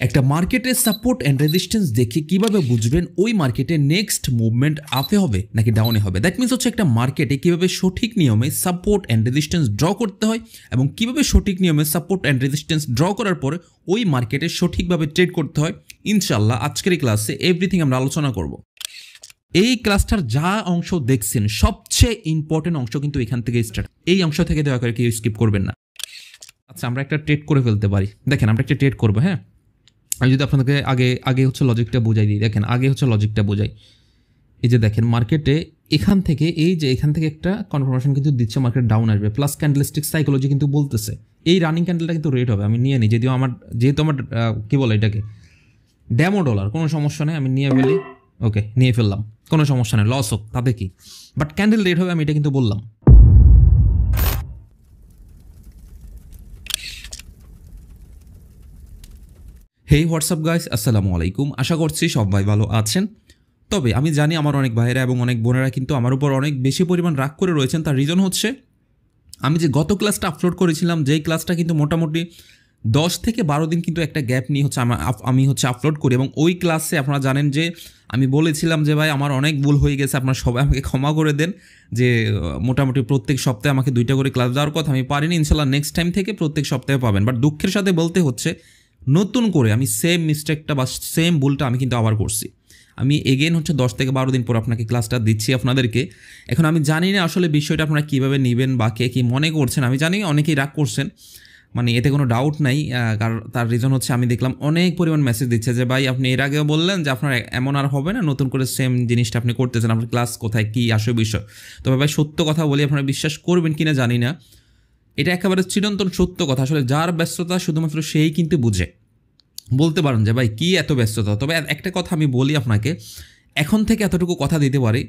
একটা মার্কেটের support and resistance দেখে কিভাবে বুঝবেন ওই মার্কেটে নেক্সট মুভমেন্ট আপে হবে নাকি ডাউনে হবে। দ্যাট মিনস হচ্ছে একটা মার্কেটে কিভাবে সঠিক নিয়মে সাপোর্ট অ্যান্ড রেজিস্ট্যান্স ড্র করতে হয় এবং কিভাবে সঠিক নিয়মে সাপোর্ট অ্যান্ড রেজিস্ট্যান্স ড্র করার পরে ওই মার্কেটে সঠিকভাবে ট্রেড করতে হয়। ইনশাআল্লাহ আজকের এই ক্লাসে এভরিথিং আমরা আলোচনা করব। এই ক্লাসটার যা অংশ দেখছেন সবচেয়ে ইম্পর্টেন্ট অংশ কিন্তু এখান থেকে স্টার্ট। এই অংশ থেকে দয়া করে কেউ স্কিপ করবেন না। আচ্ছা, আমরা একটা ট্রেড করে ফেলতে পারি। দেখেন, আমরা একটা ট্রেড করবো। হ্যাঁ, আমি যদি আপনাদেরকে আগে হচ্ছে লজিকটা বোঝাই দিই। দেখেন, আগে হচ্ছে লজিকটা বোঝাই। এই যে দেখেন, মার্কেটে এখান থেকে এখান থেকে একটা কনফার্মেশন কিন্তু দিচ্ছে মার্কেট ডাউন আসবে, প্লাস ক্যান্ডেলস্টিক সাইকোলজি কিন্তু বলতেছে এই রানিং ক্যান্ডেলটা কিন্তু রেট হবে। আমি নিয়ে নিই, যেহেতু আমার কী বলে এটাকে ড্যামো ডলার, কোনো সমস্যা নেই, আমি নিয়ে ফেলি। ওকে, নিয়ে ফেললাম, কোনো সমস্যা নেই, লস হোক তাতে কি, বাট ক্যান্ডেল রেট হবে, আমি এটা কিন্তু বললাম। হেই হোয়াটসঅ্যাপ গাইস, আসসালামু আলাইকুম। আশা করছি সবাই ভালো আছেন। তবে আমি জানি আমার অনেক ভাইয়েরা এবং অনেক বোনেরা কিন্তু আমার উপর অনেক বেশি পরিমাণ রাগ করে রয়েছেন। তার রিজন হচ্ছে আমি যে গত ক্লাসটা আপলোড করেছিলাম, যেই ক্লাসটা কিন্তু মোটামুটি 10 থেকে 12 দিন কিন্তু একটা গ্যাপ নিয়ে হচ্ছে আমি আপলোড করি, এবং ওই ক্লাসে আপনারা জানেন যে আমি বলেছিলাম যে ভাই আমার অনেক ভুল হয়ে গেছে, আপনারা সবাই আমাকে ক্ষমা করে দেন। যে মোটামুটি প্রত্যেক সপ্তাহে আমাকে 2টা করে ক্লাস দেওয়ার কথা, আমি পারিনি। ইনশাল্লাহ নেক্সট টাইম থেকে প্রত্যেক সপ্তাহে পাবেন। বাট দুঃখের সাথে বলতে হচ্ছে নতুন করে আমি সেম মিস্টেকটা বা সেম ভুলটা আমি কিন্তু আবার করছি। আমি এগেন হচ্ছে 10 থেকে 12 দিন পর আপনাকে ক্লাসটা দিচ্ছি আপনাদেরকে। এখন আমি জানি না আসলে বিষয়টা আপনারা কীভাবে নেবেন বা কে কী মনে করছেন। আমি জানি অনেকেই রাগ করছেন, মানে এতে কোনো ডাউট নাই। কারণ তার রিজন হচ্ছে আমি দেখলাম অনেক পরিমাণ মেসেজ দিচ্ছে যে ভাই আপনি এর আগেও বললেন যে আপনার এমন আর হবে না, নতুন করে সেম জিনিসটা আপনি করতেছেন, আপনার ক্লাস কোথায় কী আসে বিষয়। তবে ভাই সত্য কথা বলি, আপনারা বিশ্বাস করবেন কিনা জানি না, এটা একেবারে চিরন্তন সত্য কথা। আসলে যার ব্যস্ততা শুধুমাত্র সেই কিন্তু বুঝে। বলতে পারেন যে ভাই কী এত ব্যস্ততা, তবে একটা কথা আমি বলি আপনাকে, এখন থেকে এতটুকু কথা দিতে পারি,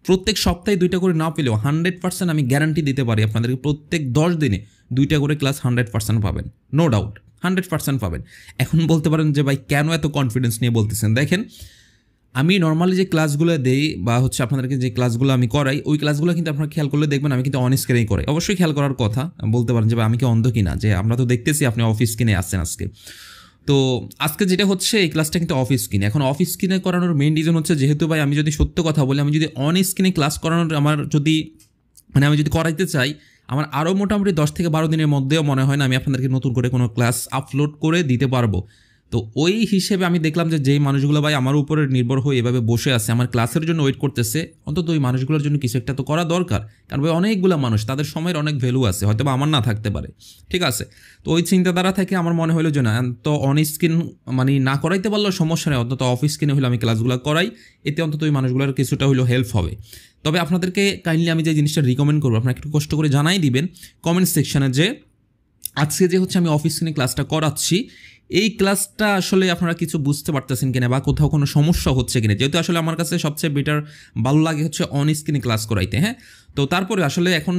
প্রত্যেক সপ্তাহে 2টা করে না পেলেও 100% আমি গ্যারান্টি দিতে পারি আপনাদেরকে প্রত্যেক 10 দিনে 2টা করে ক্লাস 100% পাবেন, নো ডাউট 100% পাবেন। এখন বলতে পারেন যে ভাই কেন এত কনফিডেন্স নিয়ে বলতেছেন। দেখেন, আমি নর্মালি যে ক্লাসগুলো দেই বা হচ্ছে আপনাদেরকে যে ক্লাসগুলো আমি করাই, ওই ক্লাসগুলো কিন্তু আপনারা খেয়াল করলে দেখবেন আমি কিন্তু অন স্ক্রিনেই করাই। অবশ্যই খেয়াল করার কথা। বলতে পারেন যে ভাই আমি কি অন্ধ কিনা, যে আমরা তো দেখতেছি আপনি অফ স্ক্রিনে আসছেন আজকে। তো আজকে যেটা হচ্ছে এই ক্লাসটা কিন্তু অফ স্ক্রিনে। এখন অফ স্ক্রিনে করানোর মেইন রিজন হচ্ছে, যেহেতু ভাই আমি যদি সত্য কথা বলি, আমি যদি অন স্ক্রিনে ক্লাস করানোর আমি যদি করাইতে চাই, আমার আরও মোটামুটি 10 থেকে 12 দিনের মধ্যেও মনে হয় না আমি আপনাদেরকে নতুন করে কোনো ক্লাস আপলোড করে দিতে পারবো। তো ওই হিসেবে আমি দেখলাম যে যেই মানুষগুলো ভাই আমার উপরে নির্ভর হয়ে এভাবে বসে আছে, আমার ক্লাসের জন্য ওয়েট করতেছে, অন্তত ওই মানুষগুলোর জন্য কিছু একটা তো করা দরকার। কারণ ভাই অনেকগুলো মানুষ, তাদের সময়ের অনেক ভ্যালু আছে, হয়তো বা আমার না থাকতে পারে, ঠিক আছে। তো ওই চিন্তাধারা থেকে আমার মনে হলো যে না, তো অন স্ক্রিন মানে না করাইতে পারলেও সমস্যা নেই, অন্তত অফ স্ক্রিনে হলে আমি ক্লাসগুলো করাই, এতে অন্তত ওই মানুষগুলোর কিছুটা হলেও হেল্প হবে। তবে আপনাদেরকে কাইন্ডলি আমি যে জিনিসটা রিকমেন্ড করবো, আপনারা একটু কষ্ট করে জানাই দিবেন কমেন্ট সেকশানে যে আজকে যে হচ্ছে আমি অফ স্ক্রিনে ক্লাসটা করাচ্ছি, এই ক্লাসটা আসলে আপনারা কিছু বুঝতে পারতেছেন কিনা বা কোথাও কোনো সমস্যা হচ্ছে কিনা। যেহেতু আসলে আমার কাছে সবচেয়ে বেটার ভালো লাগে হচ্ছে অন স্ক্রিনে ক্লাস করাইতে। হ্যাঁ, তো তারপরে আসলে এখন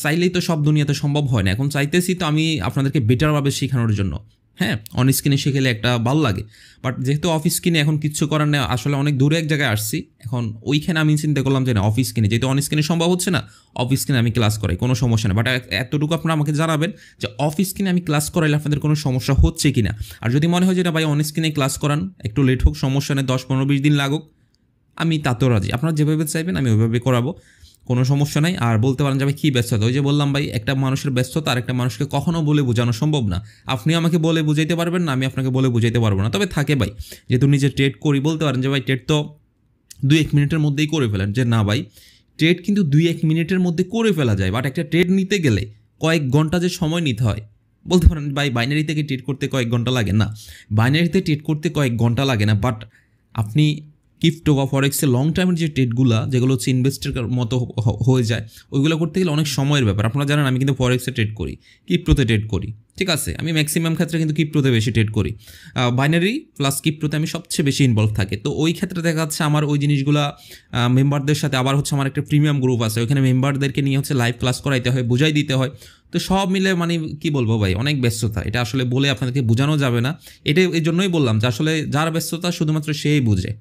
চাইলেই তো সব দুনিয়াতে সম্ভব হয় না, এখন চাইতেছি তো আমি আপনাদেরকে বেটারভাবে শেখানোর জন্য। হ্যাঁ, অন স্ক্রিনে শিখেলে একটা ভালো লাগে, বাট যেহেতু অফ স্ক্রিনে এখন কিচ্ছু করার নেই, আসলে অনেক দূরে এক জায়গায় আসছি, এখন ওইখানে আমি চিন্তা করলাম যে না, অফ স্ক্রিনে যেহেতু অন স্ক্রিনে সম্ভব হচ্ছে না, অফ স্ক্রিনে আমি ক্লাস করাই, কোনো সমস্যা নেই। বাট এতটুকু আপনারা আমাকে জানাবেন যে অফ স্ক্রিনে আমি ক্লাস করাইলে আপনাদের কোনো সমস্যা হচ্ছে কি না। আর যদি মনে হয় যে না ভাই অন স্ক্রিনে ক্লাস করান, একটু লেট হোক, সমস্যা নেই, 10, 15, 20 দিন লাগুক, আমি তাতেও রাজি। আপনারা যেভাবে চাইবেন আমি ওইভাবে করাবো, কোনো সমস্যা নাই। আর বলতে পারেন যে ভাই কী ব্যস্ততা, ওই যে বললাম ভাই, একটা মানুষের ব্যস্ততা আর একটা মানুষকে কখনো বলে বোঝানো সম্ভব না। আপনি আমাকে বলে বুঝাইতে পারবেন না, আমি আপনাকে বলে বুঝাইতে পারবো না। তবে থাকে ভাই, যেহেতু নিজে ট্রেড করি, বলতে পারেন যে ভাই ট্রেড তো 2-1 মিনিটের মধ্যেই করে ফেলেন, যে না ভাই ট্রেড কিন্তু 2-1 মিনিটের মধ্যে করে ফেলা যায়, বাট একটা ট্রেড নিতে গেলে কয়েক ঘন্টা যে সময় নিতে হয়। বলতে পারেন ভাই বাইনারি থেকে ট্রেড করতে কয়েক ঘন্টা লাগে, না বাইনারিতে ট্রেড করতে কয়েক ঘন্টা লাগে না, বাট আপনি ক্রিপ্টো বা ফরেক্সে লং টাইমের যে ট্রেডগুলো, যেগুলো হচ্ছে ইনভেস্টের মতো হয়ে যায়, ওইগুলো করতে গেলে অনেক সময়ের ব্যাপার। আপনারা জানেন আমি কিন্তু ফরেক্সে ট্রেড করি, ক্রিপ্টোতে ট্রেড করি, ঠিক আছে। আমি ম্যাক্সিমাম ক্ষেত্রে কিন্তু ক্রিপ্টোতে বেশি ট্রেড করি, বাইনারি প্লাস ক্রিপ্টোতে আমি সবচেয়ে বেশি ইনভলভ থাকি। তো ওই ক্ষেত্রে দেখা যাচ্ছে আমার ওই জিনিসগুলো মেম্বারদের সাথে, আবার হচ্ছে আমার একটা প্রিমিয়াম গ্রুপ আছে, ওইখানে মেম্বারদেরকে নিয়ে হচ্ছে লাইভ ক্লাস করাইতে হয়, বুঝাই দিতে হয়। তো সব মিলে মানে কি বলবো ভাই, অনেক ব্যস্ততা, এটা আসলে বলে আপনাদেরকে বোঝানো যাবে না। এটা এই জন্যই বললাম যে আসলে যার ব্যস্ততা শুধুমাত্র সেই বুঝে।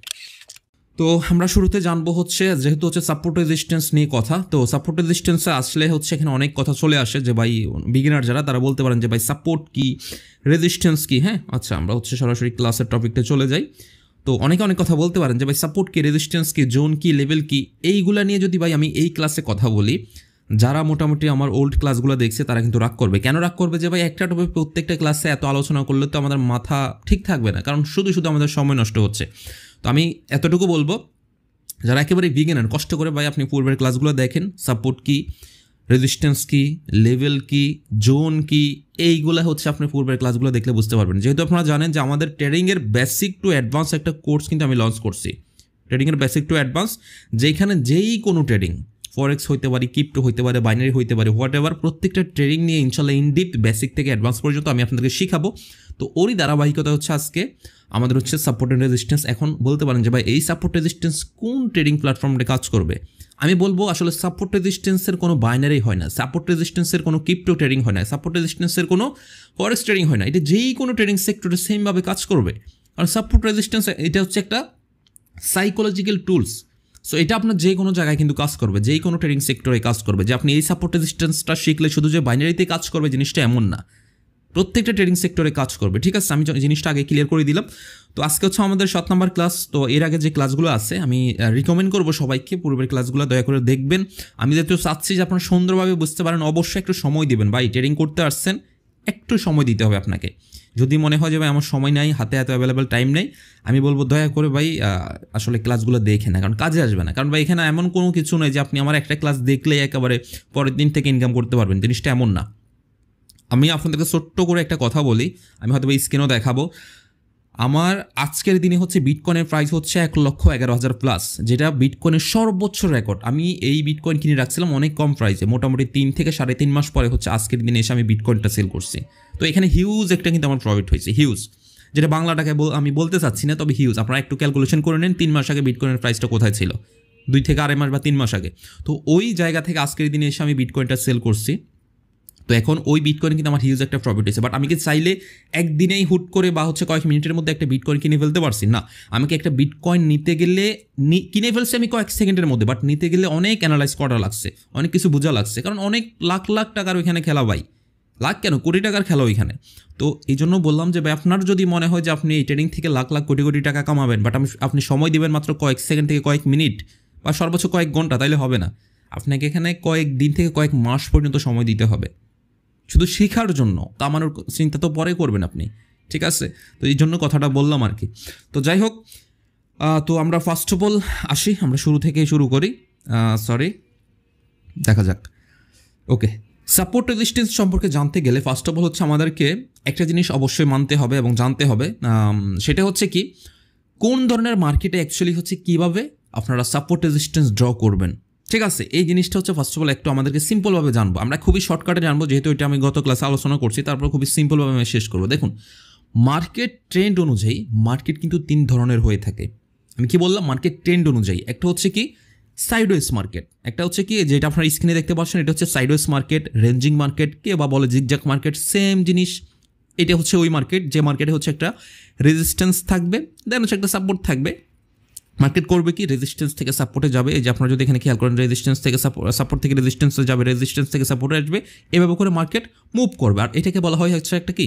তো আমরা শুরুতে জানবো হচ্ছে যেহেতু হচ্ছে সাপোর্ট রেজিস্ট্যান্স নিয়ে কথা, তো সাপোর্ট রেজিস্ট্যান্সে আসলে হচ্ছে এখানে অনেক কথা চলে আসে যে ভাই বিগিনার যারা তারা বলতে পারেন যে ভাই সাপোর্ট কি, রেজিস্ট্যান্স কি। হ্যাঁ আচ্ছা, আমরা হচ্ছে সরাসরি ক্লাসের টপিকটা চলে যাই। তো অনেকে অনেক কথা বলতে পারেন যে ভাই সাপোর্ট কি, রেজিস্ট্যান্স কি, জোন কি, লেভেল কি, এইগুলা নিয়ে যদি ভাই আমি এই ক্লাসে কথা বলি, যারা মোটামুটি আমার ওল্ড ক্লাসগুলো দেখছে তারা কিন্তু রাগ করবে। কেন রাগ করবে? যে ভাই একটা টপিক প্রত্যেকটা ক্লাসে এত আলোচনা করলে তো আমাদের মাথা ঠিক থাকবে না, কারণ শুধু শুধু আমাদের সময় নষ্ট হচ্ছে। তো আমি এতটুকু বলবো, যারা একেবারে বিগিনার কষ্ট করে ভাই আপনি পূর্বের ক্লাসগুলো দেখেন, সাপোর্ট কি, রেজিস্ট্যান্স কি, লেভেল কি, জোন কি, এইগুলো হচ্ছে আপনি পূর্বের ক্লাসগুলো দেখলে বুঝতে পারবেন। যেহেতু আপনারা জানেন যে আমাদের ট্রেডিংয়ের বেসিক টু অ্যাডভান্স একটা কোর্স কিন্তু আমি লঞ্চ করছি, ট্রেডিংয়ের বেসিক টু অ্যাডভান্স, যেখানে যেই কোনো ট্রেডিং, ফরেক্স হইতে পারে, ক্রিপ্টো হইতে পারে, বাইনারি হইতে পারে, হোয়াট এভার, প্রত্যেকটা ট্রেডিং নিয়ে ইনশাল্লাহ ইনডিপথ বেসিক থেকে অ্যাডভান্স পর্যন্ত আমি আপনাদেরকে শিখাবো। তো ওরই ধারাবাহিকতা হচ্ছে আজকে আমাদের হচ্ছে সাপোর্ট অ্যান্ড রেজিস্ট্যান্স। এখন বলতে পারেন যে ভাই এই সাপোর্ট রেজিস্ট্যান্স কোন ট্রেডিং প্ল্যাটফর্মে কাজ করবে? আমি বলবো আসলে সাপোর্ট রেজিস্ট্যান্সের কোনো বাইনারি হয় না, সাপোর্ট রেজিস্ট্যান্সের কোনো ক্রিপ্টো ট্রেডিং হয় না, সাপোর্ট রেজিস্ট্যান্সের কোনো ফরেক্স ট্রেডিং হয় না। এটা যেই কোনো ট্রেডিং সেক্টরে সেমভাবে কাজ করবে। কারণ সাপোর্ট রেজিস্ট্যান্স এটা হচ্ছে একটা সাইকোলজিক্যাল টুলস। সো এটা আপনার যে কোনো জায়গায় কিন্তু কাজ করবে, যেই কোনো ট্রেডিং সেক্টরে কাজ করবে। যে আপনি এই সাপোর্ট রেজিস্ট্যান্সটা শিখলে শুধু যে বাইনারিতে কাজ করবে জিনিসটা এমন না, প্রত্যেকটা ট্রেডিং সেক্টরে কাজ করবে। ঠিক আছে, আমি জিনিসটা আগে ক্লিয়ার করে দিলাম। তো আজকে হচ্ছে আমাদের 7 নম্বর ক্লাস। তো এর আগে যে ক্লাসগুলো আছে আমি রিকমেন্ড করবো সবাইকে পূর্বের ক্লাসগুলো দয়া করে দেখবেন। আমি যেহেতু চাচ্ছি যে আপনারা সুন্দরভাবে বুঝতে পারেন, অবশ্যই একটু সময় দিবেন। ভাই ট্রেডিং করতে আসছেন, একটু সময় দিতে হবে আপনাকে। যদি মনে হয় যে ভাই আমার সময় নাই, হাতে এত অ্যাভেলেবেল টাইম নেই, আমি বলবো দয়া করে ভাই আসলে ক্লাসগুলো দেখে না, কারণ কাজে আসবে না। কারণ ভাই এখানে এমন কোনো কিছু নেই যে আপনি আমার একটা ক্লাস দেখলেই একেবারে পরের দিন থেকে ইনকাম করতে পারবেন, জিনিসটা এমন না। আমি আপনাদেরকে ছোট্ট করে একটা কথা বলি, আমি হয়তো স্ক্রিনও দেখাবো। আমার আজকের দিনে হচ্ছে বিটকয়েনের প্রাইস হচ্ছে 1,11,000 প্লাস, যেটা বিটকয়েনের সর্বোচ্চ রেকর্ড। আমি এই বিটকয়েন কিনে রাখছিলাম অনেক কম প্রাইসে, মোটামুটি 3 থেকে 3.5 মাস পরে হচ্ছে আজকের দিনে এসে আমি বিটকয়েনটা সেল করছি। তো এখানে হিউজ একটা কিন্তু আমার প্রফিট হয়েছে, হিউজ, যেটা বাংলাটাকে আমি বলতে চাচ্ছি না, তবে হিউজ। আপনারা একটু ক্যালকুলেশন করে নেন 3 মাস আগে বিটকয়েনের প্রাইসটা কোথায় ছিল, 2 থেকে 2.5 মাস বা 3 মাস আগে। তো ওই জায়গা থেকে আজকের দিনে এসে আমি বিটকয়েনটা সেল করছি। তো এখন ওই বিটকয়েন কিন্তু আমার হিউজ একটা প্রফিট হয়েছে। বাট আমি কি চাইলে একদিনেই হুট করে বা হচ্ছে কয়েক মিনিটের মধ্যে একটা বিটকয়েন কিনে ফেলতে পারছি না। আমাকে একটা বিটকয়েন নিতে গেলে কিনে ফেলছি আমি কয়েক সেকেন্ডের মধ্যে, বাট নিতে গেলে অনেক অ্যানালাইজ করা লাগছে, অনেক কিছু বোঝা লাগছে, কারণ অনেক লাখ লাখ টাকার ওইখানে খেলা ভাই, লাখ কেন কোটি টাকার খেলা ওইখানে। তো এই জন্য বললাম যে ভাই আপনার যদি মনে হয় যে আপনি এই ট্রেডিং থেকে লাখ লাখ কোটি কোটি টাকা কামাবেন, বাট আপনি সময় দিবেন মাত্র কয়েক সেকেন্ড থেকে কয়েক মিনিট বা সর্বোচ্চ কয়েক ঘন্টা, তাইলে হবে না। আপনাকে এখানে কয়েক দিন থেকে কয়েক মাস পর্যন্ত সময় দিতে হবে শুধু শেখার জন্য। কামানোর চিন্তা তো পরে করবেন আপনি, ঠিক আছে? তো এই জন্য কথাটা বললাম আর কি। তো যাই হোক, তো আমরা ফার্স্ট অফ অল আসি, আমরা শুরু থেকেই শুরু করি। দেখা যাক। ওকে, সাপোর্ট রেজিস্ট্যান্স সম্পর্কে জানতে গেলে ফার্স্ট অফ অল হচ্ছে আমাদেরকে একটা জিনিস অবশ্যই মানতে হবে এবং জানতে হবে, সেটা হচ্ছে কি, কোন ধরনের মার্কেটে অ্যাকচুয়ালি হচ্ছে কীভাবে আপনারা সাপোর্ট রেজিস্ট্যান্স ড্র করবেন। ঠিক আছে, এই জিনিসটা হচ্ছে ফার্স্ট অফ অল একটু আমাদেরকে সিম্পলভাবে জানবো। আমরা খুবই শর্টকাটে জানবো, যেহেতু এটা আমি গত ক্লাসে আলোচনা করছি, তারপর খুবই সিম্পলভাবে আমি শেষ করবো। দেখুন, মার্কেট ট্রেন্ড অনুযায়ী মার্কেট কিন্তু 3 ধরনের হয়ে থাকে। আমি কি বললাম? মার্কেট ট্রেন্ড অনুযায়ী একটা হচ্ছে কি সাইডওয়েজ মার্কেট, একটা হচ্ছে কি যেটা আপনার স্ক্রিনে দেখতে পাচ্ছেন, এটা হচ্ছে সাইডওয়েজ মার্কেট, রেঞ্জিং মার্কেট, কে বা বলে জিগজ্যাগ মার্কেট, সেম জিনিস। এটা হচ্ছে ওই মার্কেট যে মার্কেটে হচ্ছে একটা রেজিস্ট্যান্স থাকবে, দেন হচ্ছে একটা সাপোর্ট থাকবে। মার্কেট করবে কি, রেজিস্ট্যান্স থেকে সাপোর্টে যাবে। এই যে আপনারা যদি এখানে খেয়াল করেন, রেজিস্ট্যান্স থেকে সাপোর্ট থেকে রেজিস্ট্যান্সে যাবে, রেজিস্ট্যান্স থেকে সাপোর্টে আসবে, এভাবে করে মার্কেট মুভ করবে। আর এটাকে বলা হয় হচ্ছে একটা কি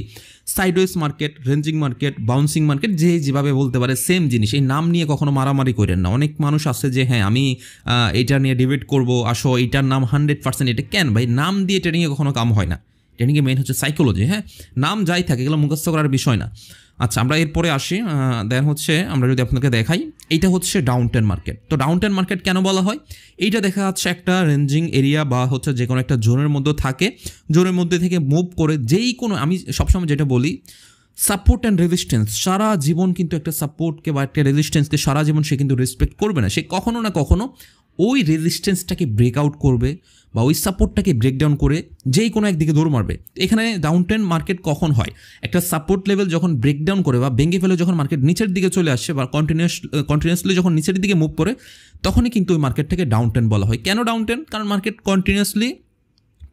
sideways market, ranging market, bouncing market, যেভাবে বলতে পারে সেম জিনিস। এই নাম নিয়ে কখনো মারামারি করেন না। অনেক মানুষ আছে যে হ্যাঁ আমি এটা নিয়ে ডিবেট করবো, আসো এইটার নাম 100%, এটা কেন ভাই? নাম দিয়ে ট্রেডিংয়ে কখনো কাম হয় না। ট্রেডিংয়ে মেইন হচ্ছে সাইকোলজি। হ্যাঁ, নাম যাই থাকে এগুলো মুখস্থ করার বিষয় না। আচ্ছা, আমরা এরপরে আসি। দেন হচ্ছে আমরা যদি আপনাকে দেখাই, এইটা হচ্ছে ডাউন ট্রেন্ড মার্কেট। তো ডাউন ট্রেন্ড মার্কেট কেন বলা হয়? এইটা দেখা যাচ্ছে একটা রেঞ্জিং এরিয়া বা হচ্ছে যে কোনো একটা জোনের মধ্যে থাকে, জোনের মধ্যে থেকে মুভ করে যেই কোনো, আমি সবসময় যেটা বলি, সাপোর্ট অ্যান্ড রেজিস্ট্যান্স সারা জীবন কিন্তু একটা সাপোর্টকে বা একটা রেজিস্ট্যান্সকে সারা জীবন সে কিন্তু রেসপেক্ট করবে না। সে কখনো না কখনো ওই রেজিস্ট্যান্সটাকে ব্রেকআউট করবে বা ওই সাপোর্টটাকে ব্রেকডাউন করে যেই কোনো একদিকে দৌড় মারবে। এখানে ডাউন ট্রেন্ড মার্কেট কখন হয়? একটা সাপোর্ট লেভেল যখন ব্রেকডাউন করে বা ভেঙে ফেলে যখন মার্কেট নিচের দিকে চলে আসে বা কন্টিনিউয়াসলি যখন নিচের দিকে মুভ করে, তখনই কিন্তু ওই মার্কেটটাকে ডাউন ট্রেন্ড বলা হয়। কেন ডাউন ট্রেন্ড? কারণ মার্কেট কন্টিনিউয়াসলি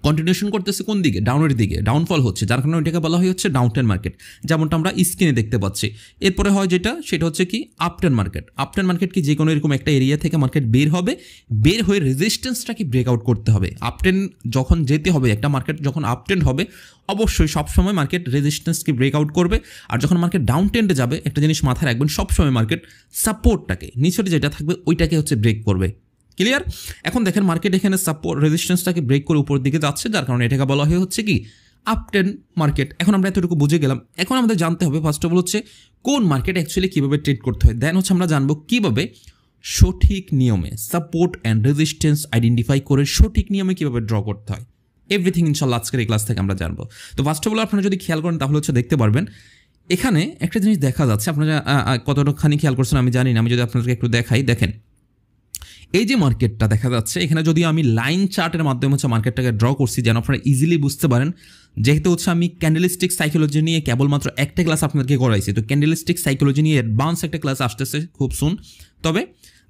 কন্টিনিউশন করতেছে কোন দিকে, ডাউনের দিকে, ডাউনফল হচ্ছে, যার কারণে ওইটাকে বলা হয় হচ্ছে ডাউনট্রেন্ড মার্কেট, যেমনটা আমরা স্ক্রিনে দেখতে পাচ্ছি। এরপরে হয় যেটা, সেটা হচ্ছে কি আপট্রেন্ড মার্কেট। আপট্রেন্ড মার্কেট কি, যে কোনো এরকম একটা এরিয়া থেকে মার্কেট বের হবে, বের হয়ে রেজিস্ট্যান্সটাকে ব্রেকআউট করতে হবে। আপট্রেন্ড যখন যেতে হবে, একটা মার্কেট যখন আপট্রেন্ড হবে অবশ্যই সবসময় মার্কেট রেজিস্ট্যান্সকে ব্রেকআউট করবে। আর যখন মার্কেট ডাউন ট্রেন্ডে যাবে, একটা জিনিস মাথায় রাখবেন, সবসময় মার্কেট সাপোর্টটাকে, নিচের যেটা থাকবে ওইটাকে হচ্ছে ব্রেক করবে। ক্লিয়ার? এখন দেখেন মার্কেট এখানে সাপোর্ট রেজিস্ট্যান্সটাকে ব্রেক করে উপর দিকে যাচ্ছে, যার কারণে এটাকে বলা হয় হচ্ছে কি আপট্রেন্ড মার্কেট। এখন আমরা এতটুকু বুঝে গেলাম। এখন আমাদের জানতে হবে ফার্স্ট অফ অল হচ্ছে কোন মার্কেট অ্যাকচুয়ালি কীভাবে ট্রেড করতে হয়। দেন হচ্ছে আমরা জানবো কীভাবে সঠিক নিয়মে সাপোর্ট অ্যান্ড রেজিস্ট্যান্স আইডেন্টিফাই করে সঠিক নিয়মে কীভাবে ড্র করতে হয়। এভরিথিং ইনশাল্লাহ আজকের এই ক্লাস থেকে আমরা জানবো। তো ফার্স্ট অফ অল আপনারা যদি খেয়াল করেন তাহলে হচ্ছে দেখতে পারবেন এখানে একটা জিনিস দেখা যাচ্ছে। আপনারা কতটাখানি খেয়াল করছেন আমি জানি না, আমি যদি আপনাদেরকে একটু দেখাই, দেখেন এই যে মার্কেটটা দেখা যাচ্ছে, এখানে যদি আমি লাইন চার্টের মাধ্যমে হচ্ছে মার্কেটটাকে ড্র করছি, যেন আপনারা ইজিলি বুঝতে পারেন। যেহেতু হচ্ছে আমি ক্যান্ডেলস্টিক সাইকোলজি নিয়ে কেবলমাত্র একটা ক্লাস আপনাদেরকে করাইছি, তো ক্যান্ডেলস্টিক সাইকোলজি নিয়ে অ্যাডভান্স একটা ক্লাস আসতেছে খুব সুন। তবে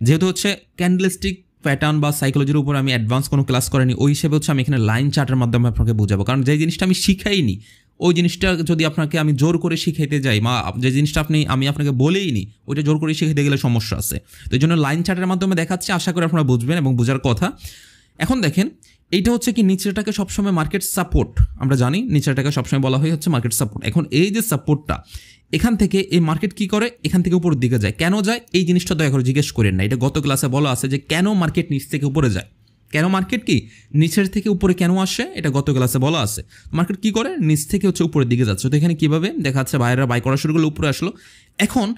যেহেতু হচ্ছে ক্যান্ডেলস্টিক প্যাটার্ন বা সাইকোলজির উপর আমি অ্যাডভান্স কোনো ক্লাস করিনি, ওই হিসেবে হচ্ছে আমি এখানে লাইন চার্টের মাধ্যমে আপনাকে বোঝাবো। কারণ যে জিনিসটা আমি শিখাইনি, ওই জিনিসটা যদি আপনাকে আমি জোর করে শিখাইতে যাই, বা যে জিনিসটা আমি আপনাকে বলেই নি, ওইটা জোর করে শিখাইতে গেলে সমস্যা আছে। তো এই জন্য লাইন চার্টের মাধ্যমে দেখাচ্ছি, আশা করি আপনারা বুঝবেন এবং বোঝার কথা। এখন দেখেন এইটা হচ্ছে কি নিচেরটাকে সবসময় মার্কেট সাপোর্ট, আমরা জানি নিচেরটাকে সবসময় বলা হয় হচ্ছে মার্কেট সাপোর্ট। এখন এই যে সাপোর্টটা, এখান থেকে এই মার্কেট কি করে, এখান থেকে উপরের দিকে যায়। কেন যায় এই জিনিসটা দয়া করে জিজ্ঞেস করেন না, এটা গত ক্লাসে বলা আছে যে কেন মার্কেট নিচ থেকে উপরে যায়, কেন মার্কেট কি নিচের থেকে উপরে কেন আসে, এটা গত ক্লাসে বলা আছে। মার্কেট কি করে, নিচ থেকে হচ্ছে উপরের দিকে যাচ্ছে। তো এখানে কীভাবে দেখা যাচ্ছে বাইরেরা বাই করা শুরু করলে উপরে আসলো। এখন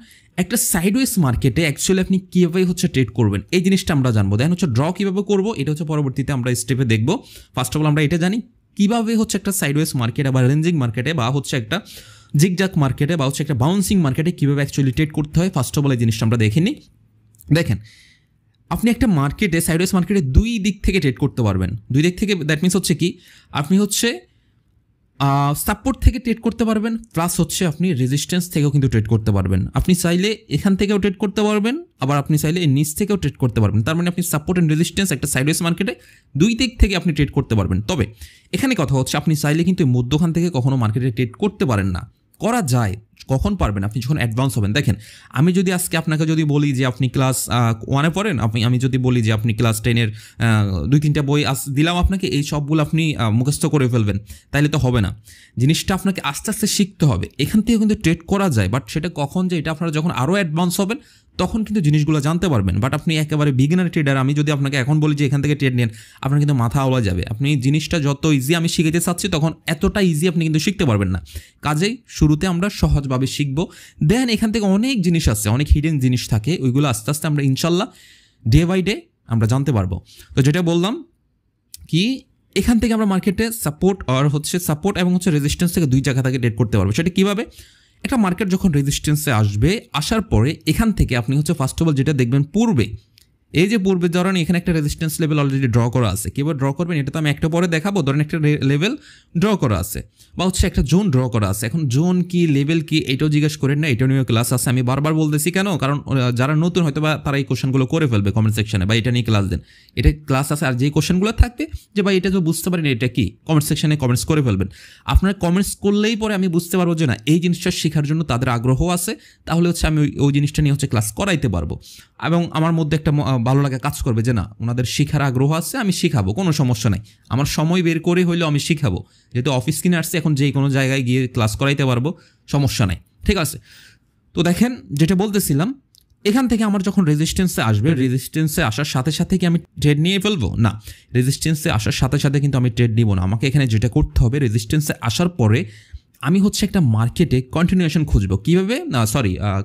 একটা সাইডওয়েজ মার্কেটে অ্যাকচুয়ালি আপনি কীভাবে হচ্ছে ট্রেড করবেন এই জিনিসটা আমরা জানবো। দেন হচ্ছে ড্র কীভাবে করবো এটা হচ্ছে পরবর্তীতে আমরা স্টেপে দেখবো। ফার্স্ট অফ অল আমরা এটা জানি কীভাবে হচ্ছে একটা সাইডওয়েজ মার্কেটে বা রেঞ্জিং মার্কেটে বা হচ্ছে একটা জিগজাক মার্কেটে বা হচ্ছে একটা বাউন্সিং মার্কেটে কীভাবে অ্যাকচুয়ালি ট্রেড করতে হয়। ফার্স্ট অফ অল এই জিনিসটা আমরা দেখে নিই। দেখেন আপনি একটা মার্কেটে সাইডওয়েজ মার্কেটে দুই দিক থেকে ট্রেড করতে পারবেন। দুই দিক থেকে দ্যাট মিনস হচ্ছে কি, আপনি হচ্ছে সাপোর্ট থেকে ট্রেড করতে পারবেন, প্লাস হচ্ছে আপনি রেজিস্ট্যান্স থেকেও কিন্তু ট্রেড করতে পারবেন। আপনি চাইলে এখান থেকেও ট্রেড করতে পারবেন, আবার আপনি চাইলে নিচ থেকেও ট্রেড করতে পারবেন। তার মানে আপনি সাপোর্ট অ্যান্ড রেজিস্ট্যান্স একটা সাইডওয়েজ মার্কেটে দুই দিক থেকে আপনি ট্রেড করতে পারবেন। তবে এখানে কথা হচ্ছে আপনি চাইলে কিন্তু মধ্যখান থেকে কখনো মার্কেটে ট্রেড করতে পারেন না। করা যায়, কখন পারবেন, আপনি যখন অ্যাডভান্স হবেন। দেখেন আমি যদি আজকে আপনাকে যদি বলি যে আপনি ক্লাস 1-এ পড়েন, আমি যদি বলি যে আপনি ক্লাস 10-এর 2-3টা বই দিলাম আপনাকে, এই সবগুলো আপনি মুখস্থ করে ফেলবেন, তাইলে তো হবে না। জিনিসটা আপনাকে আস্তে আস্তে শিখতে হবে। এখান থেকে কিন্তু ট্রেড করা যায়, বাট সেটা কখন, যে এটা আপনারা যখন আরও অ্যাডভান্স হবেন তখন কিন্তু জিনিসগুলো জানতে পারবেন। বাট আপনি একেবারে বিগিনার ট্রেডার, আমি যদি আপনাকে এখন বলি যে এখান থেকে ট্রেড নেন, আপনার কিন্তু মাথা আওলা যাবে। আপনি জিনিসটা যত ইজি আমি শিখাতে চাচ্ছি, তখন এতটা ইজি আপনি কিন্তু শিখতে পারবেন না। কাজেই শুরুতে আমরা সহজভাবে শিখবো, দেন এখান থেকে অনেক জিনিস আছে, অনেক হিডেন জিনিস থাকে, ওইগুলো আস্তে আস্তে আমরা ইনশাল্লাহ ডে বাই ডে আমরা জানতে পারবো। তো যেটা বললাম কি, এখান থেকে আমরা মার্কেটে সাপোর্ট আর হচ্ছে সাপোর্ট এবং হচ্ছে রেজিস্ট্যান্স থেকে দুই জায়গা থেকে ট্রেড করতে পারবো। সেটা কীভাবে, একটা মার্কেট যখন রেজিস্ট্যান্সে আসবে, আসার পরে এখান থেকে আপনি হচ্ছে ফার্স্ট অফ অল যেটা দেখবেন পূর্বে, এই যে পূর্বে ধরেন এখানে একটা রেজিস্ট্যান্স লেভেল অলরেডি ড্র করা আছে। কীভাবে ড্র করবেন এটা তো আমি একটা পরে দেখাবো। ধরেন একটা লেভেল ড্র করা আছে বা হচ্ছে একটা জোন ড্র করা আছে। এখন জোন কি লেভেল কি এটাও জিজ্ঞেস করেন না, এটাও নিয়ে ক্লাস আছে। আমি বারবার বলতেছি কেন, কারণ যারা নতুন হয়তো বা তারা এই কোশ্চেনগুলো করে ফেলবে কমেন্ট সেকশনে, বা এটা নিয়ে ক্লাস দেন, এটা ক্লাস আছে। আর যেই কোশ্চেনগুলো থাকবে যে ভাই এটা তো বুঝতে পারেন এটা কি, কমেন্ট সেকশনে কমেন্টস করে ফেলবেন। আপনারা কমেন্টস করলেই পরে আমি বুঝতে পারবো যে না এই জিনিসটা শেখার জন্য তাদের আগ্রহ আছে, তাহলে হচ্ছে আমি ওই জিনিসটা নিয়ে হচ্ছে ক্লাস করাইতে পারবো। এবং আমার মধ্যে একটা ভালো লাগা কাজ করবে যে না ওনাদের শেখার আগ্রহ আছে, আমি শিখাবো, কোনো সমস্যা নাই। আমার সময় বের করে হইলেও আমি শিখাবো, যেহেতু অফিস কিনে আসছে, এখন যেই কোনো জায়গায় গিয়ে ক্লাস করাইতে পারবো, সমস্যা নাই, ঠিক আছে। তো দেখেন যেটা বলতেছিলাম, এখান থেকে আমার যখন রেজিস্ট্যান্সে আসবে, রেজিস্ট্যান্সে আসার সাথে সাথে কি আমি ট্রেড নিয়ে ফেলবো? না, রেজিস্ট্যান্সে আসার সাথে সাথে কিন্তু আমি ট্রেড নিব না। আমাকে এখানে যেটা করতে হবে, রেজিস্ট্যান্সে আসার পরে আমি হচ্ছে একটা মার্কেটে কন্টিনিউশন খুঁজবো। কীভাবে,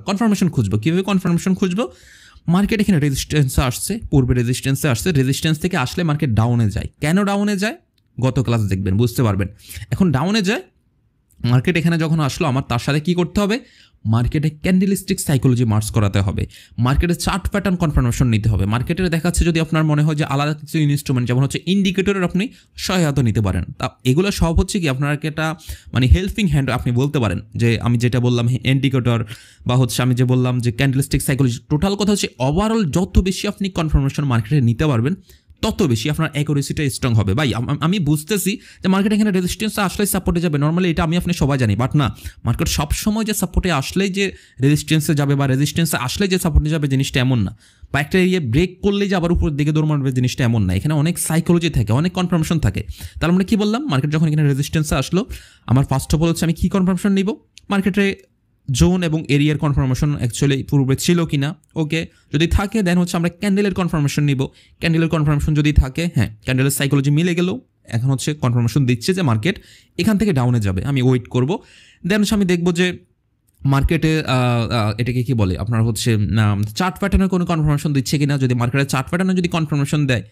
কনফার্মেশন খুঁজবো। কীভাবে কনফার্মেশন খুঁজবো? মার্কেট এখানে রেজিস্ট্যান্সে আসছে, পূর্বে রেজিস্ট্যান্সে আসছে, রেজিস্ট্যান্স থেকে আসলে মার্কেট ডাউনে যায়। কেন ডাউনে যায় গত ক্লাস দেখবেন, বুঝতে পারবেন। এখন ডাউনে যায় মার্কেট, এখানে যখন আসলো আমার তার সাথে কী করতে হবে, মার্কেটে ক্যান্ডেলস্টিক সাইকোলজি মার্কস করাতে হবে, মার্কেটে চার্ট প্যাটার্ন কনফার্মেশন নিতে হবে। মার্কেটের দেখাচ্ছে যদি আপনার মনে হয় যে আলাদা কিছু ইনস্ট্রুমেন্ট যেমন হচ্ছে ইন্ডিকেটরের আপনি সহায়তা নিতে পারেন। তা এগুলো সব হচ্ছে কি আপনাকে একটা মানে হেল্পিং হ্যান্ড আপনি বলতে পারেন। যে আমি যেটা বললাম ইন্ডিকেটর বা হচ্ছে আমি যে বললাম যে ক্যান্ডেলস্টিক সাইকোলজি, টোটাল কথা হচ্ছে ওভারঅল যত বেশি আপনি কনফার্মেশন মার্কেটে নিতে পারবেন তত বেশি আপনার অ্যাকুরেসিটা স্ট্রং হবে। ভাই আমি বুঝতেছি যে মার্কেট এখানে রেজিস্ট্যান্স আসলেই সাপোর্টে যাবে, নর্মালি এটা আমি আপনি সবাই জানি, বাট না, মার্কেট সবসময় যে সাপোর্টে আসলেই যে রেজিস্ট্যান্সে যাবে বা রেজিস্ট্যান্সে আসলেই যে সাপোর্টে যাবে জিনিসটা এমন না, বা একটা এরিয়া ব্রেক করলেই যে আবার উপরের দিকে দৌড় মারবে জিনিসটা এমন না। এখানে অনেক সাইকোলজি থাকে, অনেক কনফার্মেশন থাকে। তাহলে আমরা কি বললাম, মার্কেট যখন এখানে রেজিস্ট্যান্সে আসলো, আমার ফার্স্ট অফ অল হচ্ছে আমি কি কনফার্মেশন নিব, মার্কেটে জোন এবং এরিয়ার কনফার্মেশন অ্যাকচুয়ালি পূর্বে ছিল কি না, ওকে, যদি থাকে দেন হচ্ছে আমরা ক্যান্ডেলের কনফার্মেশন নিব। ক্যান্ডেলের কনফার্মেশন যদি থাকে, হ্যাঁ ক্যান্ডেলের সাইকোলজি মিলে গেল, এখন হচ্ছে কনফার্মেশন দিচ্ছে যে মার্কেট এখান থেকে ডাউনে যাবে, আমি ওয়েট করব। দেন হচ্ছে আমি দেখব যে মার্কেটে এটাকে কি বলে আপনার হচ্ছে চার্ট প্যাটার্নের কোনো কনফার্মেশন দিচ্ছে কিনা। যদি মার্কেটের চার্ট প্যাটার্নে যদি কনফার্মেশন দেয়,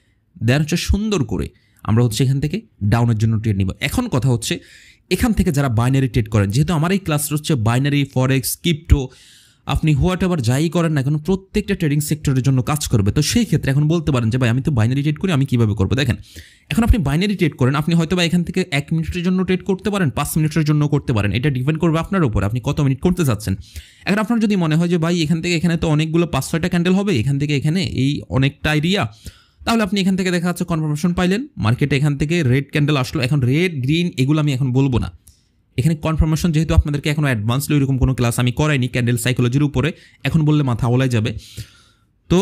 দেন হচ্ছে সুন্দর করে আমরা হচ্ছে এখান থেকে ডাউনের জন্য ট্রেড নিব। এখন কথা হচ্ছে এখান থেকে যারা বাইনারি ট্রেড করেন, যেহেতু আমার এই ক্লাসটা হচ্ছে বাইনারি, ফরেক্স, ক্রিপ্টো, আপনি হোয়াট এভার যাই করেন না কেন প্রত্যেকটা ট্রেডিং সেক্টরের জন্য কাজ করবে। তো সেই ক্ষেত্রে এখন বলতে পারেন যে ভাই আমি তো বাইনারি ট্রেড করি, আমি কীভাবে করবো। দেখেন এখন আপনি বাইনারি ট্রেড করেন, আপনি হয়তো বা এখান থেকে 1 মিনিটের জন্য ট্রেড করতে পারেন, 5 মিনিটের জন্য করতে পারেন, এটা ডিপেন্ড করবে আপনার উপর আপনি কত মিনিট করতে চাচ্ছেন। এখন আপনার যদি মনে হয় যে ভাই এখান থেকে এখানে তো অনেকগুলো 5-6টা ক্যান্ডেল হবে, এখান থেকে এখানে এই অনেকটা এরিয়া, তাহলে আপনি এখান থেকে দেখা যাচ্ছে কনফার্মেশন পাইলেন, মার্কেটে এখান থেকে রেড ক্যান্ডেল আসলো। এখন রেড, গ্রিন এগুলো আমি এখন বলবো না, এখানে কনফার্মেশন যেহেতু আপনাদেরকে এখনো অ্যাডভান্সলি ওইরকম কোনো ক্লাস আমি করাইনি ক্যান্ডেল সাইকোলজির উপরে, এখন বললে মাথা ওলাই যাবে। তো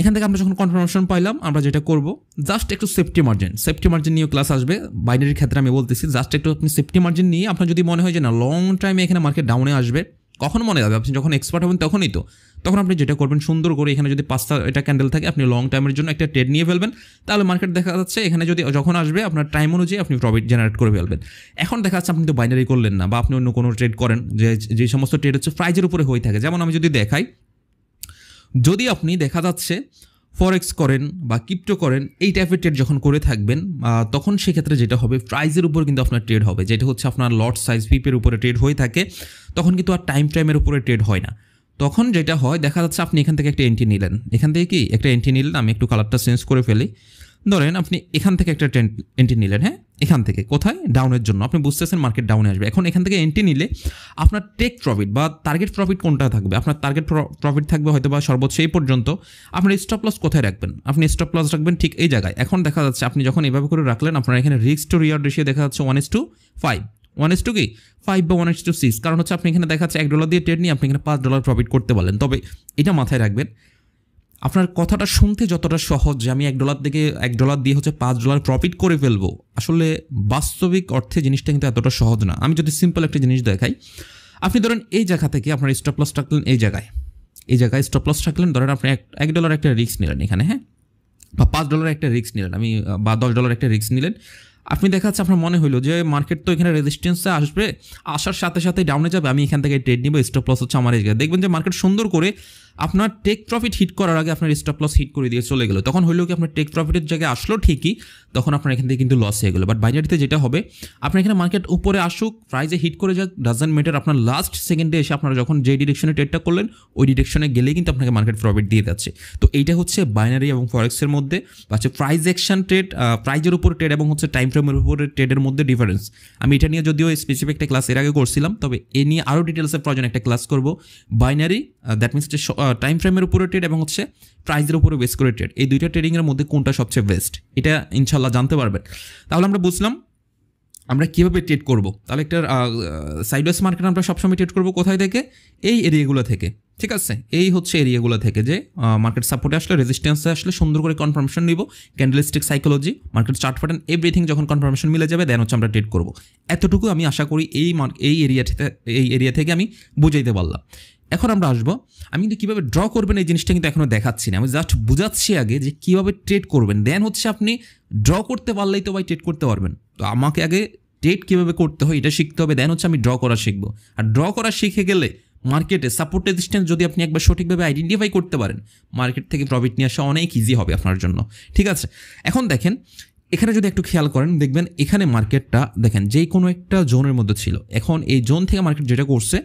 এখান থেকে আমরা যখন কনফার্মেশন পাইলাম, আমরা যেটা করব জাস্ট একটু সেফটি মার্জিন নিয়ে ক্লাস আসবে। বাইনারির ক্ষেত্রে আমি বলতেছি জাস্ট একটু আপনি সেফটি মার্জিন নিয়ে, আপনার যদি মনে হয় যে না লং টাইমে এখানে মার্কেট ডাউনে আসবে, কখন মনে হবে আপনি যখন এক্সপার্ট হবেন তখনই তো, তখন আপনি যেটা করবেন সুন্দর করে এখানে যদি 5টা এটা ক্যান্ডেল থাকে, আপনি লং টাইমের জন্য একটা ট্রেড নিয়ে ফেলবেন, তাহলে মার্কেট দেখা যাচ্ছে এখানে যদি যখন আসবে আপনার টাইম অনুযায়ী আপনি প্রফিট জেনারেট করে ফেলবেন। এখন দেখা যাচ্ছে আপনি তো বাইনারি করলেন না, বা আপনি অন্য কোনো ট্রেড করেন যে সমস্ত ট্রেড হচ্ছে প্রাইজের উপরে হয়ে থাকে। যেমন আমি যদি দেখাই, যদি আপনি দেখা যাচ্ছে ফরেক্স করেন বা ক্রিপ্টো করেন, এই টাইপের ট্রেড যখন করে থাকবেন, তখন সেক্ষেত্রে যেটা হবে প্রাইজের উপর কিন্তু আপনার ট্রেড হবে, যেটা হচ্ছে আপনার লট সাইজ পিপের উপরে ট্রেড হয়ে থাকে, তখন কিন্তু আর টাইমের উপরে ট্রেড হয় না। তখন যেটা হয় দেখা যাচ্ছে আপনি এখান থেকে একটা এন্ট্রি নিলেন, এখান থেকে কি একটা এন্ট্রি নিলেন, আমি একটু কালারটা চেঞ্জ করে ফেলি, ধরেন আপনি এখান থেকে একটা এন্ট্রি নিলেন, হ্যাঁ এখান থেকে কোথায় ডাউনের জন্য, আপনি বুঝতেছেন মার্কেট ডাউনে আসবে। এখন এখান থেকে এন্ট্রি নিলে আপনার টেক প্রফিট বা টার্গেট প্রফিট কোনটা থাকবে, আপনার টার্গেট প্রফিট থাকবে হয়তো বা সর্বোচ্চ এই পর্যন্ত। আপনার স্টপ লস কোথায় রাখবেন, আপনি স্টপ লস রাখবেন ঠিক এই জায়গায়। এখন দেখা যাচ্ছে আপনি যখন এভাবে করে রাখলেন, আপনার এখানে রিস্ক টু রিওয়ার্ড রেশিও দেখা যাচ্ছে 1:5, 1:5 কি 5 বা 1:6, কারণ হচ্ছে আপনি এখানে দেখা যাচ্ছে $1 দিয়ে ট্রেড নিয়ে আপনি এখানে $5 প্রফিট করতে পারলেন। তবে এটা মাথায় রাখবেন, আপনার কথাটা শুনতে যতটা সহজ যে আমি $1 থেকে $1 দিয়ে হচ্ছে $5 প্রফিট করে ফেলবো, আসলে বাস্তবিক অর্থে জিনিসটা কিন্তু এতটা সহজ না। আমি যদি সিম্পল একটা জিনিস দেখাই, আপনি ধরেন এই জায়গা থেকে আপনার স্টপ লস রাখলেন, এই জায়গায় স্টপ লস রাখলেন, ধরেন আপনি $1 একটা রিস্ক নিলেন এখানে, হ্যাঁ, বা $5 একটা রিস্ক নিলেন, বা $10 একটা রিস্ক নিলেন। আপনি দেখা যাচ্ছে আপনার মনে হলো যে মার্কেট তো এখানে রেজিস্ট্যান্সে আসবে, আসার সাথে সাথে ডাউনে যাবে, আমি এখান থেকে ট্রেড নিব, স্টপ লস হচ্ছে আমার এই জায়গায়। দেখবেন যে মার্কেট সুন্দর করে আপনার টেক প্রফিট হিট করার আগে আপনার স্টপ লস হিট করে দিয়ে চলে গেল। তখন হইলেও কি আপনার টেক প্রফিটের জায়গায় আসলো ঠিকই, তখন আপনার এখান থেকে কিন্তু লস হয়ে গেলো। বাট বাইনারিতে যেটা হবে, আপনার এখানে মার্কেট উপরে আসুক, প্রাইজে হিট করে যাক, ডাজন্ট ম্যাটার, আপনার লাস্ট সেকেন্ডে এসে আপনারা যখন যে ডিরেকশনে ট্রেডটা করলেন ওই ডিরেকশনে গেলেই কিন্তু আপনাকে মার্কেট প্রফিট দিয়ে যাচ্ছে। তো এইটা হচ্ছে বাইনারি এবং ফরেক্সের মধ্যে, হচ্ছে প্রাইজ অ্যাকশন ট্রেড, প্রাইজের উপর ট্রেড এবং হচ্ছে টাইম ফ্রেমের উপরে ট্রেডের মধ্যে ডিফারেন্স। আমি এটা নিয়ে যদিও স্পেসিফিক একটা ক্লাস এর আগে করছিলাম, তবে এ নিয়ে আরও ডিটেলসের প্রয়োজন একটা ক্লাস করব। বাইনারি দ্যাট মিনস টাইম ফ্রেমের উপরে ট্রেড এবং হচ্ছে প্রাইজের উপরে বেস করে ট্রেড, এই দুইটা ট্রেডিংয়ের মধ্যে কোনটা সবচেয়ে বেস্ট, এটা ইনশাল্লাহ জানতে পারবেন। তাহলে আমরা বুঝলাম আমরা কীভাবে ট্রেড করব। তাহলে একটা সাইডওয়েজ মার্কেট আমরা সবসময় ট্রেড করব কোথায় থেকে, এই এরিয়াগুলো থেকে, ঠিক আছে, এই হচ্ছে এরিয়াগুলো থেকে, যে মার্কেট সাপোর্টে আসলে রেজিস্ট্যান্সে আসলে সুন্দর করে কনফার্মেশন নিব, candlestick psychology, market chart pattern, everything যখন কনফার্মেশন মিলে যাবে দেন হচ্ছে আমরা ট্রেড করব। এতটুকু আমি আশা করি এই এরিয়া থেকে আমি বুঝাইতে পারলাম। এখন আমরা আসবো, আমি কিন্তু কীভাবে ড্র করবেন এই জিনিসটা কিন্তু এখনও দেখাচ্ছি না, আমি জাস্ট বুঝাচ্ছি আগে যে কীভাবে ট্রেড করবেন, দেন হচ্ছে আপনি ড্র করতে পারলেই তো ভাই ট্রেড করতে পারবেন। তো আমাকে আগে ট্রেড কীভাবে করতে হয় এটা শিখতে হবে, দেন হচ্ছে আমি ড্র করা শিখবো। আর ড্র করা শিখে গেলে মার্কেটে সাপোর্ট রেজিস্ট্যান্স যদি আপনি একবার সঠিকভাবে আইডেন্টিফাই করতে পারেন, মার্কেট থেকে প্রফিট নিয়ে আসা অনেক ইজি হবে আপনার জন্য, ঠিক আছে। এখন দেখেন এখানে যদি একটু খেয়াল করেন, দেখবেন এখানে মার্কেটটা দেখেন যেই কোনো একটা জোনের মধ্যে ছিল, এখন এই জোন থেকে মার্কেট যেটা করছে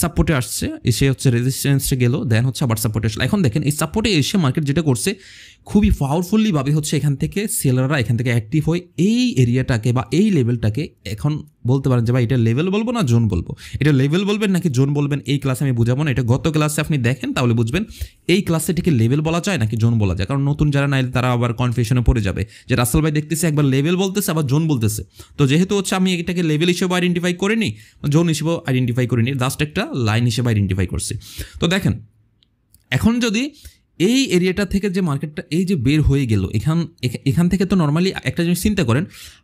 সাপোর্টে আসছে, এসে হচ্ছে রেজিস্ট্যান্সে গেল, দেন হচ্ছে আবার সাপোর্টে আসলো। এখন দেখেন এই সাপোর্টে এসে মার্কেট যেটা করছে খুবই পাওয়ারফুলিভাবে হচ্ছে এখান থেকে সেলাররা এখান থেকে অ্যাক্টিভ হয়ে এই এরিয়াটাকে বা এই লেভেলটাকে এখন বলতে পারেন যে ভাই এটা লেভেল বলবো না জোন বলবো, এটা লেভেল বলবেন নাকি জোন বলবেন, এই ক্লাসে আমি বুঝাবো না। এটা গত ক্লাসে আপনি দেখেন তাহলে বুঝবেন এই ক্লাসে এটাকে লেভেল বলা যায় নাকি জোন বলা যায়, কারণ নতুন যারা নাই তারা আবার কনফিউশনে পড়ে যাবে যে রাসেল ভাই দেখতেছে একবার লেভেল বলতেছে আবার জোন বলতেছে। তো যেহেতু হচ্ছে আমি এটাকে লেভেল হিসেবে আইডেন্টিফাই করিনি, জোন হিসেবেও আইডেন্টিফাই করিনি, জাস্ট একটা লাইন হিসেবে আইডেন্টিফাই করছি। তো দেখেন এখন যদি এই এরিয়াটা থেকে যে মার্কেটটা এই যে বের হয়ে গেল, এখান থেকে তো নর্মালি একটা জিনিস চিন্তা করেন,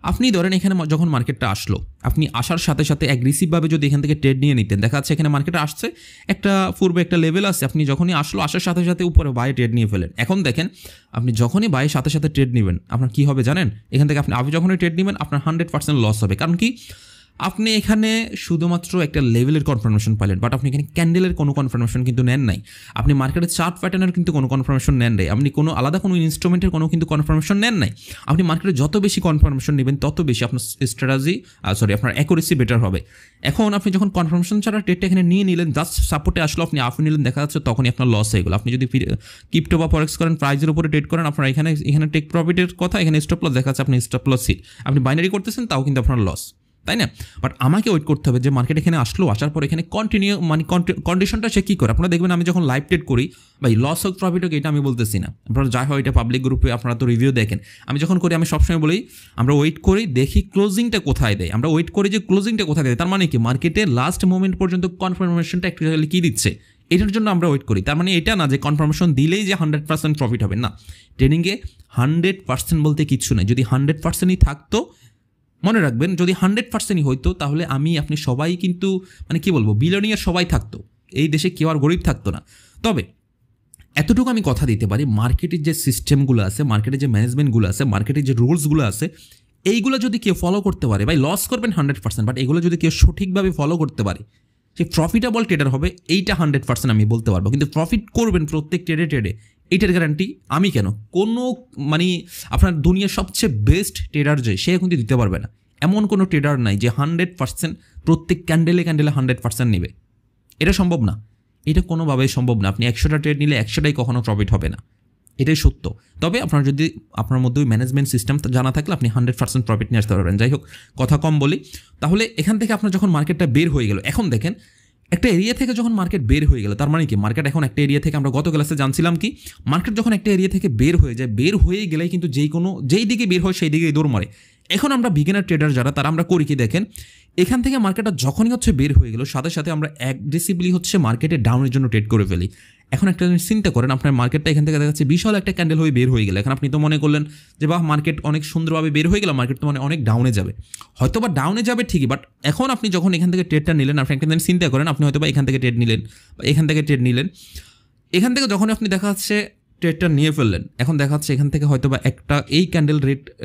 আপনি ধরেন এখানে যখন মার্কেটটা আসলো, আপনি আসার সাথে সাথে অ্যাগ্রেসিভভাবে যদি এখান থেকে ট্রেড নিয়ে নিতেন, দেখা যাচ্ছে এখানে মার্কেটে আসছে একটা পূর্বে একটা লেভেল আছে, আপনি যখনই আসলো আসার সাথে সাথে উপরে বাই ট্রেড নিয়ে ফেলেন। এখন দেখেন আপনি যখনই বাইয়ের সাথে সাথে ট্রেড নেবেন আপনার কী হবে জানেন, এখান থেকে আপনি যখনই ট্রেড নেবেন আপনার 100% লস হবে। কারণ কি, আপনি এখানে শুধুমাত্র একটা লেভেলের কনফার্মেশন পাইলেন, বাট আপনি এখানে ক্যান্ডেলের কোনো কনফার্মেশন কিন্তু নেন নাই, আপনি মার্কেটের চার্ট প্যাটার্নের কিন্তু কোনো কনফার্মেশন নেন নাই, আপনি কোনো আলাদা কোনো ইনস্ট্রুমেন্টের কোনো কিন্তু কনফার্মেশন নেন নাই। আপনি মার্কেটে যত বেশি কনফার্মেশন নেবেন তত বেশি আপনার স্ট্র্যাটেজি আপনার অ্যাকুরেসি বেটার হবে। এখন আপনি যখন কনফার্মেশন ছাড়া ট্রেডটা এখানে নিয়ে নিলেন, জাস্ট সাপোর্টে আসলো আপনি আপ নিলেন, দেখা যাচ্ছে তখনই আপনার লস হয়ে গেল। আপনি যদি ক্রিপ্টো বা ফরেক্স করেন, প্রাইজের উপরে ট্রেড করেন, আপনার এখানে টেক প্রফিটের কথা, এখানে স্টপ লস দেখা যাচ্ছে আপনি স্টপ লস হিট, আপনি বাইনারি করতেছেন তাও কিন্তু আপনার লস, তাই না? বাট আমাকে ওয়েট করতে হবে যে মার্কেট এখানে আসলো, আসার পর এখানে কন্টিনিউ মানে কন্ডিশনটা সে কী করে। আপনারা দেখবেন আমি যখন লাইভ ট্রেড করি, ভাই লস হোক প্রফিট হোক এটা আমি বলতেছি না, আপনারা যা হয় এটা পাবলিক গ্রুপে আপনারা তো রিভিউ দেখেন। আমি যখন করি আমি সবসময় বলি আমরা ওয়েট করি দেখি ক্লোজিংটা কোথায় দেয়, আমরা ওয়েট করি যে ক্লোজিংটা কোথায় দেয়, তার মানে কি মার্কেটে লাস্ট মোমেন্ট পর্যন্ত কনফার্মেশনটা অ্যাকচুয়ালি কী দিচ্ছে এটার জন্য আমরা ওয়েট করি। তার মানে এটা না যে কনফার্মেশন দিলেই যে 100% প্রফিট হবে, না। ট্রেডিংয়ে 100% বলতে কিচ্ছু নেই, যদি 100%ই থাকতো, মনে রাখবেন যদি 100%ই হইতো তাহলে আপনি সবাই কিন্তু মানে কি বলবো বিলিয়নিয়ার সবাই থাকতো, এই দেশে কেউ আর গরিব থাকতো না। তবে এতটুকু আমি কথা দিতে পারি, মার্কেটের যে সিস্টেমগুলো আছে, মার্কেটের যে ম্যানেজমেন্টগুলো আছে, মার্কেটের যে রুলসগুলো আছে, এইগুলো যদি কেউ ফলো করতে পারে, ভাই লস করবেন 100%, বাট এগুলো যদি কেউ সঠিকভাবে ফলো করতে পারে সে প্রফিটেবল ট্রেডার হবে, এইটা 100% আমি বলতে পারবো। কিন্তু প্রফিট করবেন প্রত্যেক ট্রেডে এইটার গ্যারান্টি আমি কেন কোনো মানে আপনার দুনিয়ার সবচেয়ে বেস্ট ট্রেডার যে সে কিন্তু দিতে পারবে না। এমন কোনো ট্রেডার নাই যে 100% প্রত্যেক ক্যান্ডেলে 100% নেবে, এটা সম্ভব না, এটা কোনোভাবেই সম্ভব না। আপনি 100টা ট্রেড নিলে 100টাই কখনো প্রফিট হবে না, এটাই সত্য। তবে আপনার যদি আপনার মধ্যে ওই ম্যানেজমেন্ট সিস্টেম জানা থাকলে আপনি 100% প্রফিট নিয়ে আসতে পারবেন। যাই হোক, কথা কম বলি। তাহলে এখান থেকে আপনার যখন মার্কেটটা বের হয়ে গেল, এখন দেখেন একটা এরিয়া থেকে যখন মার্কেট বের হয়ে গেল, তার মানে কি মার্কেট এখন একটা এরিয়া থেকে, আমরা গত ক্লাসে জানছিলাম কি মার্কেট যখন একটা এরিয়া থেকে বের হয়ে যায়, বের হয়ে গেলেই কিন্তু যেই দিকে বের হয় সেই দিকেই দৌড় মারে। এখন আমরা বিগিনার ট্রেডার যারা, তারা আমরা করি কি দেখেন, এখান থেকে মার্কেটটা যখনই হচ্ছে বের হয়ে গেল সাথে সাথে আমরা অ্যাগ্রেসিভলি হচ্ছে মার্কেটে ডাউনের জন্য ট্রেড করে ফেলি। এখন একটা জিনিস চিন্তা করেন, আপনার মার্কেটটা এখান থেকে দেখা যাচ্ছে বিশাল একটা ক্যান্ডেল হয়ে বের হয়ে গেল, এখন আপনি তো মনে করলেন যে বাহ মার্কেট অনেক সুন্দরভাবে বের হয়ে গেল, মার্কেট তো মানে অনেক ডাউনে যাবে, হয়তো বা ডাউনে যাবে ঠিকই, বাট এখন আপনি যখন এখান থেকে ট্রেডটা নিলেন, আপনি একটা জিনিস চিন্তা করেন, আপনি হয়তো বা এখান থেকে ট্রেড নিলেন বা এখান থেকে ট্রেড নিলেন, এখান থেকে যখন আপনি দেখা যাচ্ছে ট্রেডটা নিয়ে ফেললেন, এখন দেখা যাচ্ছে এখান থেকে হয়তো বা একটা এই ক্যান্ডেল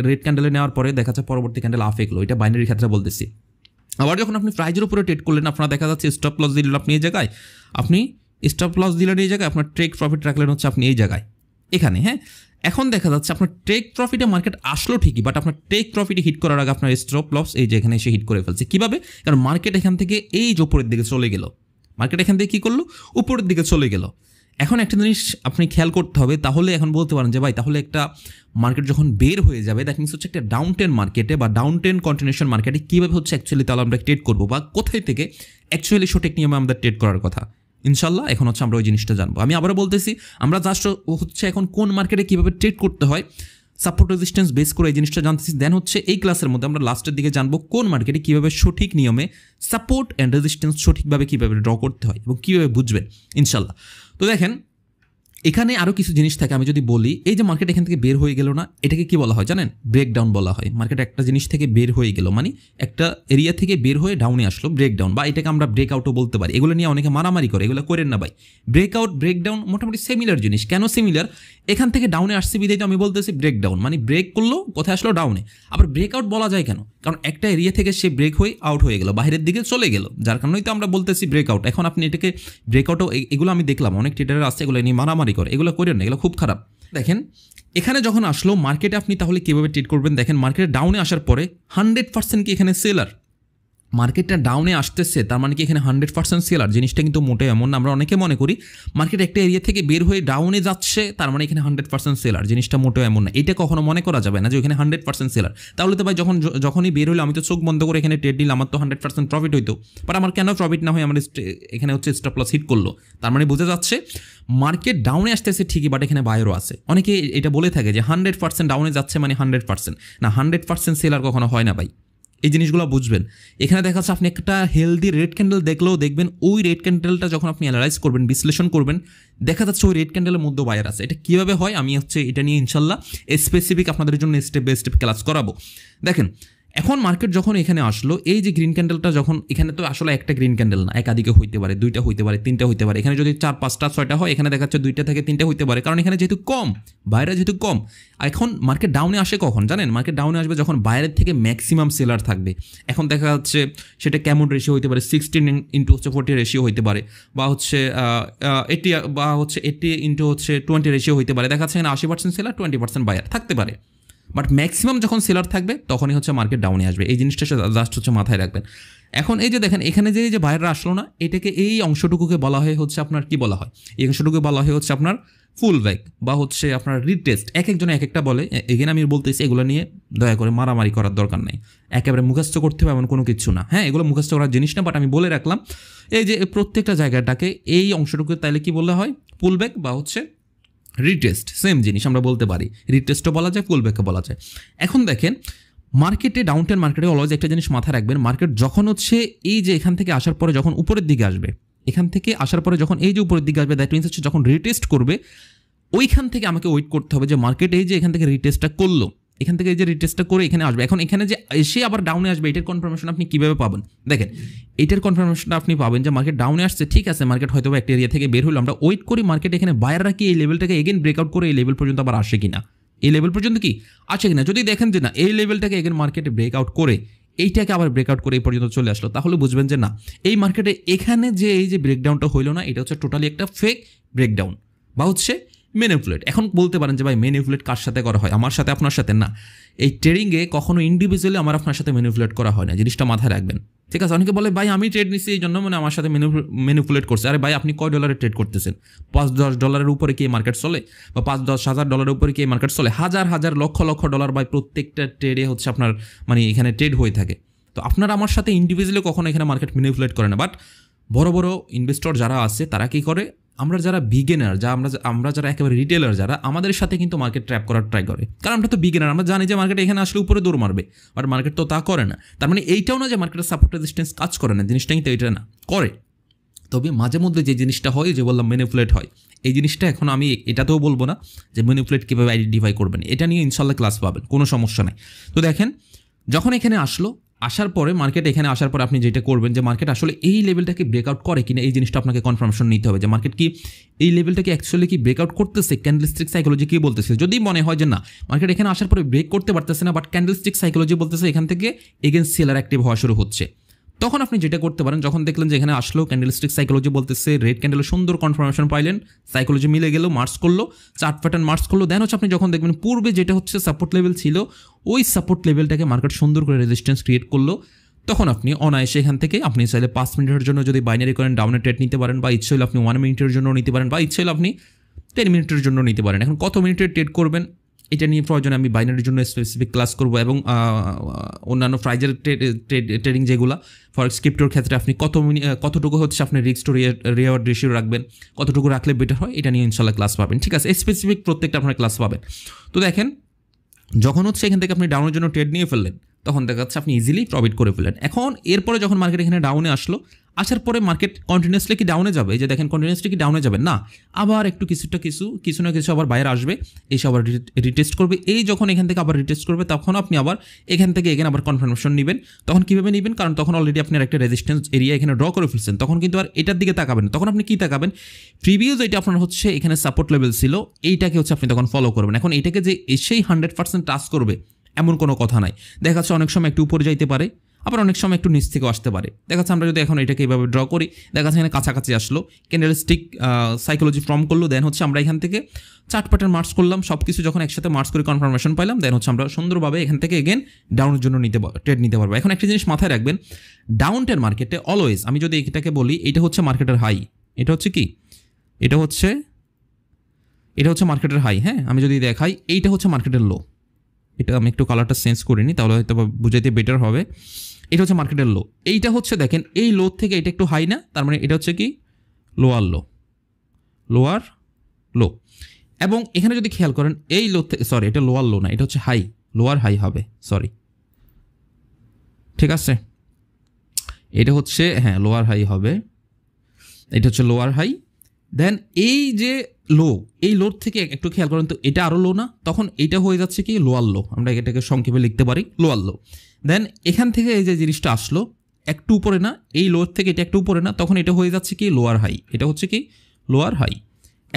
রেড ক্যান্ডেলে নেওয়ার পরে দেখা যাচ্ছে পরবর্তী ক্যান্ডেল আফ এগলো, এটা বাইনারির ক্ষেত্রে বলতেছি। আবার যখন আপনি প্রাইজের উপরে ট্রেড করলেন, আপনার দেখা যাচ্ছে স্টপ লস দিলেন আপনি এই জায়গায়, আপনি স্টপ লস দিলেন এই জায়গায়, আপনার টেক প্রফিট রাখলেন হচ্ছে আপনি এই জায়গায় এখানে, হ্যাঁ। এখন দেখা যাচ্ছে আপনার টেক প্রফিটে মার্কেট আসলো ঠিকই, বাট আপনার টেক প্রফিটে হিট করার আগে আপনার স্টপ লস এই যে এখানে এসে হিট করে ফেলছে। কীভাবে? কারণ মার্কেট এখান থেকে এই যে উপরের দিকে চলে গেল, মার্কেট এখান থেকে কী করলো, উপরের দিকে চলে গেল। এখন একটা জিনিস আপনি খেয়াল করতে হবে, তাহলে এখন বলতে পারেন যে ভাই তাহলে একটা মার্কেট যখন বের হয়ে যাবে, দ্যাট মিনস হচ্ছে একটা ডাউন টেন মার্কেটে বা ডাউন টেন কন্টিনিউশন মার্কেটে কীভাবে হচ্ছে অ্যাকচুয়ালি তাহলে আমরা ট্রেড করবো বা কোথায় থেকে অ্যাকচুয়ালি সঠিক নিয়মে আমরা ট্রেড করার কথা, ইনশাল্লাহ এখন হচ্ছে আমরা ওই জিনিসটা জানবো। আমি আবারও বলতেছি, আমরা জাস্ট হচ্ছে এখন কোন মার্কেটে কীভাবে ট্রেড করতে হয়, সাপোর্ট রেজিস্ট্যান্স বেস করে এই জিনিসটা জানতেছি। দেন হচ্ছে এই ক্লাসের মধ্যে আমরা লাস্টের দিকে জানবো কোন মার্কেটে কীভাবে সঠিক নিয়মে সাপোর্ট অ্যান্ড রেজিস্ট্যান্স সঠিকভাবে কীভাবে ড্র করতে হয় এবং কীভাবে বুঝবেন ইনশাল্লাহ। তো দেখেন এখানে আরও কিছু জিনিস থাকে, আমি যদি বলি এই যে মার্কেট এখান থেকে বের হয়ে গেল না, এটাকে কি বলা হয় জানেন? ব্রেকডাউন বলা হয়। মার্কেট একটা জিনিস থেকে বের হয়ে গেল মানে একটা এরিয়া থেকে বের হয়ে ডাউনে আসলো, ব্রেকডাউন, বা এটাকে আমরা ব্রেকআউটও বলতে পারি। এগুলো নিয়ে অনেকে মারামারি করে, এগুলো করেন না ভাই। ব্রেকআউট ব্রেকডাউন মোটামুটি সিমিলার জিনিস। কেন সিমিলার? এখান থেকে ডাউনে আসছে বিধায় আমি বলতেছি ব্রেকডাউন, মানে ব্রেক করলো কোথায় আসলো ডাউনে। আবার ব্রেকআউট বলা যায় কেন? কারণ একটা এরিয়া থেকে সে ব্রেক হয়ে আউট হয়ে গেল, বাইরের দিকে চলে গেল, যার কারণেই তো আমরা বলতেছি ব্রেকআউট। এখন আপনি এটাকে ব্রেকআউটও, এগুলো আমি দেখলাম অনেক ট্রেডার আছে এগুলো নিয়ে মারামারি করে, এগুলো করেন না, এগুলো খুব খারাপ। দেখেন এখানে যখন আসলো মার্কেটে আপনি তাহলে কীভাবে ট্রেড করবেন? দেখেন মার্কেটে ডাউনে আসার পরে 100% কি এখানে সেলার, মার্কেটটা ডাউনে আসতেছে তার মানে কি এখানে 100% সেলার, জিনিসটা কিন্তু মোটেও এমন না। আমরা অনেকে মনে করি মার্কেট একটা এরিয়া থেকে বের হয়ে ডাউনে যাচ্ছে তার মানে এখানে 100% সেলার, জিনিসটা মোটেও এমন না। এটা কখনো মনে করা যাবে না যে এখানে 100% সেলার। তাহলে তো ভাই যখনই বের হলো আমি তো চোখ বন্ধ করে এখানে ট্রেড নিলাম, আমার তো 100% প্রফিট হইতো। বাট আমার কেন প্রফিট না হয়, আমার এখানে হচ্ছে স্টপ লস হিট করলো। তার মানে বোঝা যাচ্ছে মার্কেট ডাউনে আসতেছে ঠিকই, বাট এখানে বায়ারও আছে। অনেকে এটা বলে থাকে যে 100% ডাউনে যাচ্ছে মানে 100%, না 100% সেলার কখনো হয় না ভাই। এই জিনিসগুলো বুঝবেন। এখানে দেখা যাচ্ছে আপনি একটা হেলদি রেড ক্যান্ডেল দেখলেও দেখবেন ওই রেড ক্যান্ডেলটা যখন আপনি অ্যানালাইজ করবেন, বিশ্লেষণ করবেন, দেখা যাচ্ছে ওই রেড ক্যান্ডেলের মধ্যে বায়ার আছে। এটা কীভাবে হয় আমি হচ্ছে এটা নিয়ে ইনশাল্লাহ স্পেসিফিক আপনাদের জন্য স্টেপ বাই স্টেপ ক্লাস করাবো। দেখেন এখন মার্কেট যখন এখানে আসলো, এই যে গ্রিন ক্যান্ডেলটা যখন এখানে তো আসলে একটা গ্রিন ক্যান্ডেল না, একাধিকে হইতে পারে, 2টা হইতে পারে, 3টা হইতে পারে। এখানে যদি 4, 5টা, 6টা হয়, এখানে দেখা যাচ্ছে 2টা থেকে 3টা হইতে পারে, কারণ এখানে যেহেতু কম, বাইরে যেহেতু কম। এখন মার্কেট ডাউনে আসে কখন জানেন? মার্কেট ডাউনে আসবে যখন বাইরের থেকে ম্যাক্সিমাম সেলার থাকবে। এখন দেখা যাচ্ছে সেটা কেমন রেশিও হইতে পারে, 16:40 রেশিও হইতে পারে, বা হচ্ছে 80:20 রেশিও হইতে পারে। দেখা যাচ্ছে এখানে 80% সেলার, 20% বায়ার থাকতে পারে। বাট ম্যাক্সিমাম যখন সেলার থাকবে তখনই হচ্ছে মার্কেট ডাউনে আসবে। এই জিনিসটা জাস্ট হচ্ছে মাথায় রাখবেন। এখন এই যে দেখেন এখানে যে বায়াররা আসলো না, এটাকে এই অংশটুকুকে বলা হয় হচ্ছে আপনার কি বলা হয়, এই অংশটুকুকে বলা হয় হচ্ছে আপনার ফুল ব্যাক বা হচ্ছে আপনার রিটেস্ট। এক একজনে এক একটা বলে। এখানে আমি বলতেছি এগুলো নিয়ে দয়া করে মারামারি করার দরকার নেই, একেবারে মুখস্থ করতে হবে এমন কোনো কিছু না। হ্যাঁ, এগুলো মুখস্থ করার জিনিস না, বাট আমি বলে রাখলাম এই যে প্রত্যেকটা জায়গাটাকে এই অংশটুকু তাইলে কি বলা হয়, পুল ব্যাক বা হচ্ছে রিটেস্ট। সেম জিনিস আমরা বলতে পারি, রিটেস্টও বলা যায়, পুল ব্যাকও বলা যায়। এখন দেখেন মার্কেটে, ডাউনটাউন মার্কেটে অলওয়েজ একটা জিনিস মাথায় রাখবেন, মার্কেট যখন হচ্ছে এই যে এখান থেকে আসার পরে যখন উপরের দিকে আসবে, এখান থেকে আসার পরে যখন এই যে উপরের দিকে আসবে, দ্যাট মিনস হচ্ছে যখন রিটেস্ট করবে, ওইখান থেকে আমাকে ওয়েট করতে হবে যে মার্কেট এই যে এখান থেকে রিটেস্টটা করলো, এখান থেকে এই যে রিটেস্টটা করে এখানে আসবে। এখন এখানে যে এসে আবার ডাউনে আসবে, এটার কনফার্মেশন আপনি কীভাবে পাবেন? দেখেন এটার কনফার্মেশনটা আপনি পাবেন যে মার্কেট ডাউনে আসছে, ঠিক আছে, মার্কেট হয়তো একটা এরিয়া থেকে বের হলো, আমরা ওয়েট করি মার্কেট এখানে বায়াররা কি এই লেভেলটাকে এগেন ব্রেকআউট করে এই লেভেল পর্যন্ত আবার আসে কিনা, এই লেভেল পর্যন্ত কি আসে কিনা। যদি দেখেন যে না এই লেভেলটাকে এগেন মার্কেটে ব্রেকআউট করে এইটাকে আবার ব্রেকআউট করে এই পর্যন্ত চলে আসলো, তাহলে বুঝবেন যে না এই মার্কেটে এখানে যে এই যে ব্রেকডাউনটা হইলো না, এটা হচ্ছে টোটালি একটা ফেক ব্রেকডাউন বা হচ্ছে ম্যানিপুলেট। এখন বলতে পারেন যে ভাই ম্যানিপুলেট কার সাথে করা হয়? আমার সাথে, আপনার সাথে না। এই ট্রেডিংয়ে কখনো ইন্ডিভিজুয়ালি আমার আপনার সাথে ম্যানিপুলেট করা হয় না, জিনিসটা মাথায় রাখবেন, ঠিক আছে? অনেকে বলে ভাই আমি ট্রেড নিচ্ছি এই জন্য মানে আমার সাথে ম্যানিপুলেট করছে। আরে ভাই আপনি কয় ডলারে ট্রেড করতেছেন? $5-10 উপরে কি মার্কেট চলে? বা $5-10,000 উপরে কি মার্কেট চলে? হাজার হাজার লক্ষ লক্ষ ডলার ভাই প্রত্যেকটা ট্রেডে হচ্ছে আপনার মানে এখানে ট্রেড হয়ে থাকে। তো আপনারা আমার সাথে ইন্ডিভিজুয়ালি কখনো এখানে মার্কেট ম্যানিপুলেট করে না। বাট বড় বড় ইনভেস্টর যারা আছে তারা কি করে, আমরা যারা বিগিনার, আমরা যারা একেবারে রিটেলার যারা, আমাদের সাথে কিন্তু মার্কেট ট্র্যাপ করার ট্রাই করে। কারণ আমরা তো বিগিনার, আমরা জানি যে মার্কেট এখানে আসলে উপরে দৌড় মারবে, বাট মার্কেট তো তা করে না। তার মানে এইটাও না যে মার্কেটের সাপোর্ট রেজিস্ট্যান্স কাজ করে না, জিনিসটা কিন্তু এটা না, করে। তবে মাঝে মধ্যে যে জিনিসটা হয়, যে বললাম ম্যানিপুলেট হয়, এই জিনিসটা এখন আমি এটাতেও বলবো না যে ম্যানিপুলেট কীভাবে আইডেন্টিফাই করবেন, এটা নিয়ে ইনশাল্লাহ ক্লাস পাবেন, কোনো সমস্যা নেই। তো দেখেন যখন এখানে আসার পরে মার্কেট এখানে আসার পরে আপনি যেটা করবেন যে মার্কেট আসলে এই লেভেলটাকে ব্রেকআউট করে কিনা, এই জিনিসটা আপনাকে কনফার্মেশন নিতে হবে যে মার্কেট কি এই লেভেলটাকে অ্যাকচুয়ালি কি ব্রেকআউট করতেছে, ক্যান্ডেলস্টিক সাইকোলজি কি বলতেছে। যদি মনে হয় যে না মার্কেট এখানে আসার পরে ব্রেক করতে পারতেছে না, বাট ক্যান্ডেলস্টিক সাইকোলজি বলতেছে এখান থেকে এগেইনস্ট সেলার অ্যাক্টিভ হওয়া শুরু হচ্ছে, তখন আপনি যেটা করতে পারেন, যখন দেখলেন যে এখানে আসলো ক্যান্ডেলস্টিক সাইকোলজি বলতেছে, রেড ক্যান্ডেলের সুন্দর কনফার্মেশন পাইলেন, সাইকোলজি মিলে গেল, মার্চ করলো, চার্ট প্যাটার্ন মার্চ করলো, দেন হচ্ছে আপনি যখন দেখবেন পূর্বে যেটা হচ্ছে সাপোর্ট লেভেল ছিল, ওই সাপোর্ট লেভেলটাকে মার্কেট সুন্দর করে রেজিস্ট্যান্স ক্রিয়েট করলো, তখন আপনি অনায়াসে এখান থেকে আপনি চাইলে 5 মিনিটের জন্য যদি বাইনারি করেন ডাউনে ট্রেড নিতে পারেন, বা ইচ্ছে হলে আপনি 1 মিনিটের জন্য নিতে পারেন, বা ইচ্ছে হলে আপনি 10 মিনিটের জন্য নিতে পারেন। এখন কত মিনিটের ট্রেড করবেন এটা নিয়ে প্রয়োজনে আমি বাইনারির জন্য স্পেসিফিক ক্লাস করবো, এবং অন্যান্য প্রাইজের ট্রেডিং যেগুলো ফরেক্স ক্রিপ্টোর ক্ষেত্রে আপনি কতটুকু হচ্ছে আপনি রিস্ক টু রিওয়ার্ড রেশিও রাখবেন, কতটুকু রাখলে বেটার হয়, এটা নিয়ে ইনশাল্লাহ ক্লাস পাবেন, ঠিক আছে? স্পেসিফিক প্রত্যেকটা আপনার ক্লাস পাবেন। তো দেখেন যখন হচ্ছে এখান থেকে আপনি ডাউনের জন্য ট্রেড নিয়ে ফেললেন, তখন দেখা যাচ্ছে আপনি ইজিলি প্রফিট করে ফেলেন। এখন এরপরে যখন মার্কেট এখানে ডাউনে আসার পরে মার্কেট কন্টিনিউয়াসলি কি ডাউনে যাবে? এই যে দেখেন কন্টিনিউয়াসলি কি ডাউনে যাবে না, আবার একটু কিছু না কিছু আবার বাইরে আসবে, এসে আবার রিটেস্ট করবে। এই যখন এখান থেকে আবার রিটেস্ট করবে, তখন আপনি আবার এখান থেকে এখানে আবার কনফার্মেশন নেবেন। তখন কীভাবে নেবেন? কারণ তখন অলরেডি আপনার একটা রেজিস্ট্যান্স এরিয়া এখানে ড্র করে ফেলছেন, তখন কিন্তু আর এটার দিকে তাকাবেন। তখন আপনি কি তাকাবেন? প্রিভিয়াস এটা আপনার হচ্ছে এখানে সাপোর্ট লেভেল ছিল, এইটাকে হচ্ছে আপনি তখন ফলো করবেন। এখন এটাকে যে এসেই 100% টাচ করবে এমন কোনো কথা নাই। দেখা যাচ্ছে অনেক সময় একটু উপরে যাইতে পারে, আবার অনেক সময় একটু নিচ থেকেও আসতে পারে। দেখা যাচ্ছে আমরা যদি এখন এটাকে এইভাবে ড্র করি, দেখা যাচ্ছে এখানে কাছাকাছি আসলো, ক্যান্ডেলস্টিক সাইকোলজি ফর্ম করলো, দেন হচ্ছে আমরা এখান থেকে চার্ট প্যাটার্ন মার্চ করলাম, সব কিছু যখন একসাথে মার্চ করে কনফার্মেশন পাইলাম, দেন হচ্ছে আমরা সুন্দরভাবে এখান থেকে এগেন ডাউনের জন্য ট্রেড নিতে পারবো। এখন একটা জিনিস মাথায় রাখবেন, ডাউন ট্রেড মার্কেটে অলওয়েজ, আমি যদি এটাকে বলি, এটা হচ্ছে মার্কেটের হাই, এটা হচ্ছে কি, এটা হচ্ছে মার্কেটের হাই, হ্যাঁ। আমি যদি দেখাই, এইটা হচ্ছে মার্কেটের লো, এটা আমি একটু কালারটা চেঞ্জ করে নিই, তাহলে হয়তো বুঝাইতে বেটার হবে। এটা হচ্ছে মার্কেটের লো, এইটা হচ্ছে দেখেন এই লো থেকে এটা একটু হাই না, তার মানে এটা হচ্ছে কি লোয়ার লো। এবং এখানে যদি খেয়াল করেন এই লো থেকে, সরি এটা লোয়ার লো না, এটা হচ্ছে হাই, লোয়ার হাই হবে, সরি, ঠিক আছে, এটা হচ্ছে হ্যাঁ লোয়ার হাই হবে, এটা হচ্ছে লোয়ার হাই। দেন এই যে লো, এই লোর থেকে একটু খেয়াল করেন তো, এটা আরও লো না, তখন এটা হয়ে যাচ্ছে কি লোয়ার লো, আমরা এটাকে সংক্ষেপে লিখতে পারি লোয়ার লো। দেন এখান থেকে এই যে জিনিসটা আসলো একটু উপরে না, এই লোর থেকে এটা একটু উপরে না, তখন এটা হয়ে যাচ্ছে কি লোয়ার হাই, এটা হচ্ছে কি লোয়ার হাই।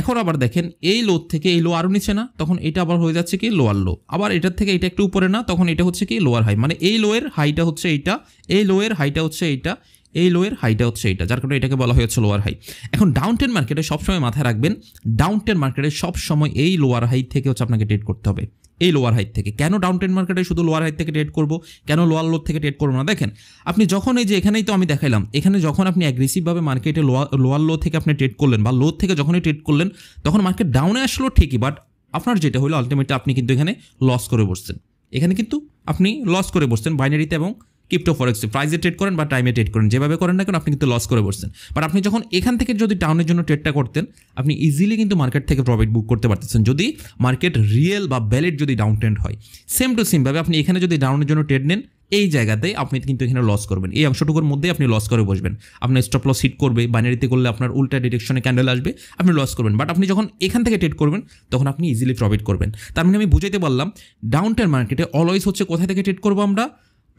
এখন আবার দেখেন এই লো থেকে এই লো আরও নিচে না, তখন এটা আবার হয়ে যাচ্ছে কি লোয়ার লো, আবার এটার থেকে এটা একটু উপরে না, তখন এটা হচ্ছে কি লোয়ার হাই। মানে এই লোয়ের হাইটা হচ্ছে এইটা, এই লোয়ের হাইটা হচ্ছে এইটা, এই লোয়ের হাইটা হচ্ছে এইটা, যার কারণে এটাকে বলা হয়েছে লোয়ার হাই। এখন ডাউন ট্রেন্ড মার্কেটে সবসময় মাথায় রাখবেন, ডাউন ট্রেন্ড মার্কেটে সবসময় এই লোয়ার হাই থেকে হচ্ছে আপনাকে ট্রেড করতে হবে, এই লোয়ার হাইট থেকে। কেন ডাউন ট্রেন্ড মার্কেটে শুধু লোয়ার হাইট থেকে ট্রেড করবো, কেন লোয়ার লো থেকে ট্রেড করবো না? দেখেন আপনি যখন এই যে এখানেই তো আমি দেখাইলাম, এখানে যখন আপনি অ্যাগ্রেসিভভাবে মার্কেটে লোয়ার লো থেকে আপনি ট্রেড করলেন বা লো থেকে যখনই ট্রেড করলেন, তখন মার্কেট ডাউনে আসলো ঠিকই, বাট আপনার যেটা হলো আলটিমেটলি আপনি কিন্তু এখানে লস করে বসছেন, এখানে কিন্তু আপনি লস করে বসছেন বাইনারিতে এবং ক্রিপ্টো ফরেক্সে, প্রাইজে ট্রেড করেন বা টাইমে ট্রেড করেন, যেভাবে করেন না কেন আপনি কিন্তু লস করে বসছেন। বাট আপনি যখন এখান থেকে যদি ডাউনের জন্য ট্রেডটা করতেন, আপনি ইজিলি কিন্তু মার্কেট থেকে প্রফিট বুক করতে পারতেছেন, যদি মার্কেট রিয়েল বা ভ্যালিড যদি ডাউন ট্রেন্ড হয়। সেম টু সেমভাবে আপনি এখানে যদি ডাউনের জন্য ট্রেড নেন, এই জায়গাতে আপনি কিন্তু এখানে লস করবেন, এই অংশটুকুর মধ্যে আপনি লস করে বসবেন, আপনার স্টপ লস হিট করবে, বাইনারিতে করলে আপনার উল্টা ডিরেকশনে ক্যান্ডেল আসবে, আপনি লস করবেন। বাট আপনি যখন এখান থেকে ট্রেড করবেন, তখন আপনি ইজিলি প্রফিট করবেন। তার মানে আমি বুঝাইতে পারলাম, ডাউন ট্রেন্ড মার্কেটে অলওয়েজ হচ্ছে কোথা থেকে ট্রেড করবো আমরা,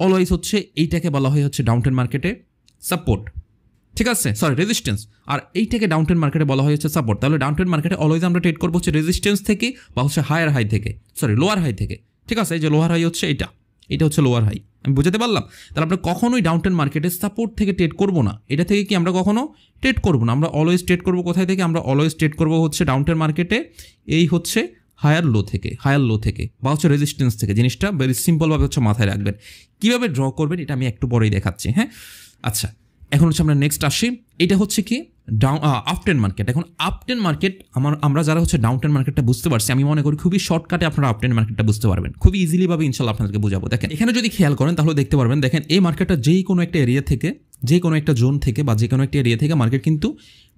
অলওয়েজ হচ্ছে এইটাকে বলা হয় হচ্ছে ডাউন ট্রেন্ড মার্কেটে সাপোর্ট, ঠিক আছে, সরি রেজিস্ট্যান্স, আর এইটাকে ডাউন ট্রেন্ড মার্কেটে বলা হয় হচ্ছে সাপোর্ট। তাহলে ডাউন ট্রেন্ড মার্কেটে অলওয়েজ আমরা ট্রেড করবো হচ্ছে রেজিস্ট্যান্স থেকে বা হচ্ছে হায়ার হাই থেকে, সরি লোয়ার হাই থেকে, ঠিক আছে। এই যে লোয়ার হাই হচ্ছে এটা হচ্ছে লোয়ার হাই, আমি বুঝাতে পারলাম। তাহলে আমরা কখনোই ডাউন ট্রেন্ড মার্কেটে সাপোর্ট থেকে ট্রেড করবো না, এটা থেকে কি আমরা কখনো ট্রেড করবো না, আমরা অলওয়েজ ট্রেড করবো কোথায় থেকে, আমরা অলওয়েজ ট্রেড করবো হচ্ছে ডাউন ট্রেন্ড মার্কেটে এই হচ্ছে হায়ার লো থেকে বা হচ্ছে রেজিস্ট্যান্স থেকে। জিনিসটা ভেরি সিম্পলভাবে হচ্ছে মাথায় রাখবেন। কীভাবে ড্র করবেন এটা আমি একটু পরেই দেখাচ্ছি, হ্যাঁ। আচ্ছা, এখন হচ্ছে আমরা নেক্সট আসি, এটা হচ্ছে কি আপট্রেন্ড মার্কেট। এখন আপট্রেন্ড মার্কেট আমরা যারা হচ্ছে ডাউন ট্রেন্ড মার্কেটটা বুঝতে পারছি, আমি মনে করি খুবই শর্টকাটে আপনারা আপট্রেন্ড মার্কেটটা বুঝতে পারবেন, খুবই ইজিলিভাবে ইনশাল্লাহ আপনাদেরকে বোঝাবো। দেখেন এখানে যদি খেয়াল করেন তাহলে দেখতে পারবেন, দেখেন এই মার্কেটটা যেই কোনো একটা এরিয়া থেকে, যে কোনো একটা জোন থেকে বা যে কোনো একটা এরিয়া থেকে মার্কেট কিন্তু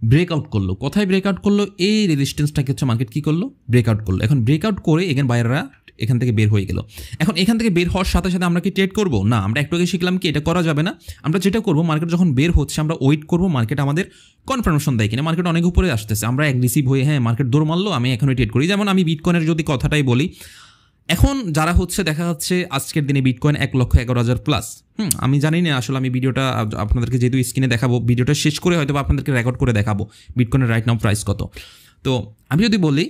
ব্রেকআউট করলো। কোথায় ব্রেকআউট করলো? এই রেজিস্ট্যান্সটাকে হচ্ছে মার্কেট কী করলো, ব্রেকআউট করলো। এখন ব্রেকআউট করে এগেন বাইরেরা এখান থেকে বের হয়ে গেল। এখন এখান থেকে বের হওয়ার সাথে সাথে আমরা কি ট্রেড করবো না? আমরা একটু আগে শিখলাম কি এটা করা যাবে না। আমরা যেটা করবো, মার্কেট যখন বের হচ্ছে আমরা ওয়েট করবো মার্কেট আমাদের কনফার্মেশন দেয় কিনা, মার্কেট অনেক উপরে আসতেছে, আমরা অ্যাগ্রেসিভ হয়ে হ্যাঁ মার্কেট দৌড় মারলো, আমি এখনই ট্রেড করি। যেমন আমি বিটকয়েনের যদি কথাটাই বলি, এখন যারা হচ্ছে দেখা যাচ্ছে আজকের দিনে বিটকয়েন 1,11,000 প্লাস, আমি জানি না আসলে, আমি ভিডিওটা আপনাদেরকে যেহেতু স্ক্রিনে দেখাবো, ভিডিওটা শেষ করে হয়তো আপনাদেরকে রেকর্ড করে দেখাবো বিটকয়েনের রাইট নাও প্রাইস কত। তো আমি যদি বলি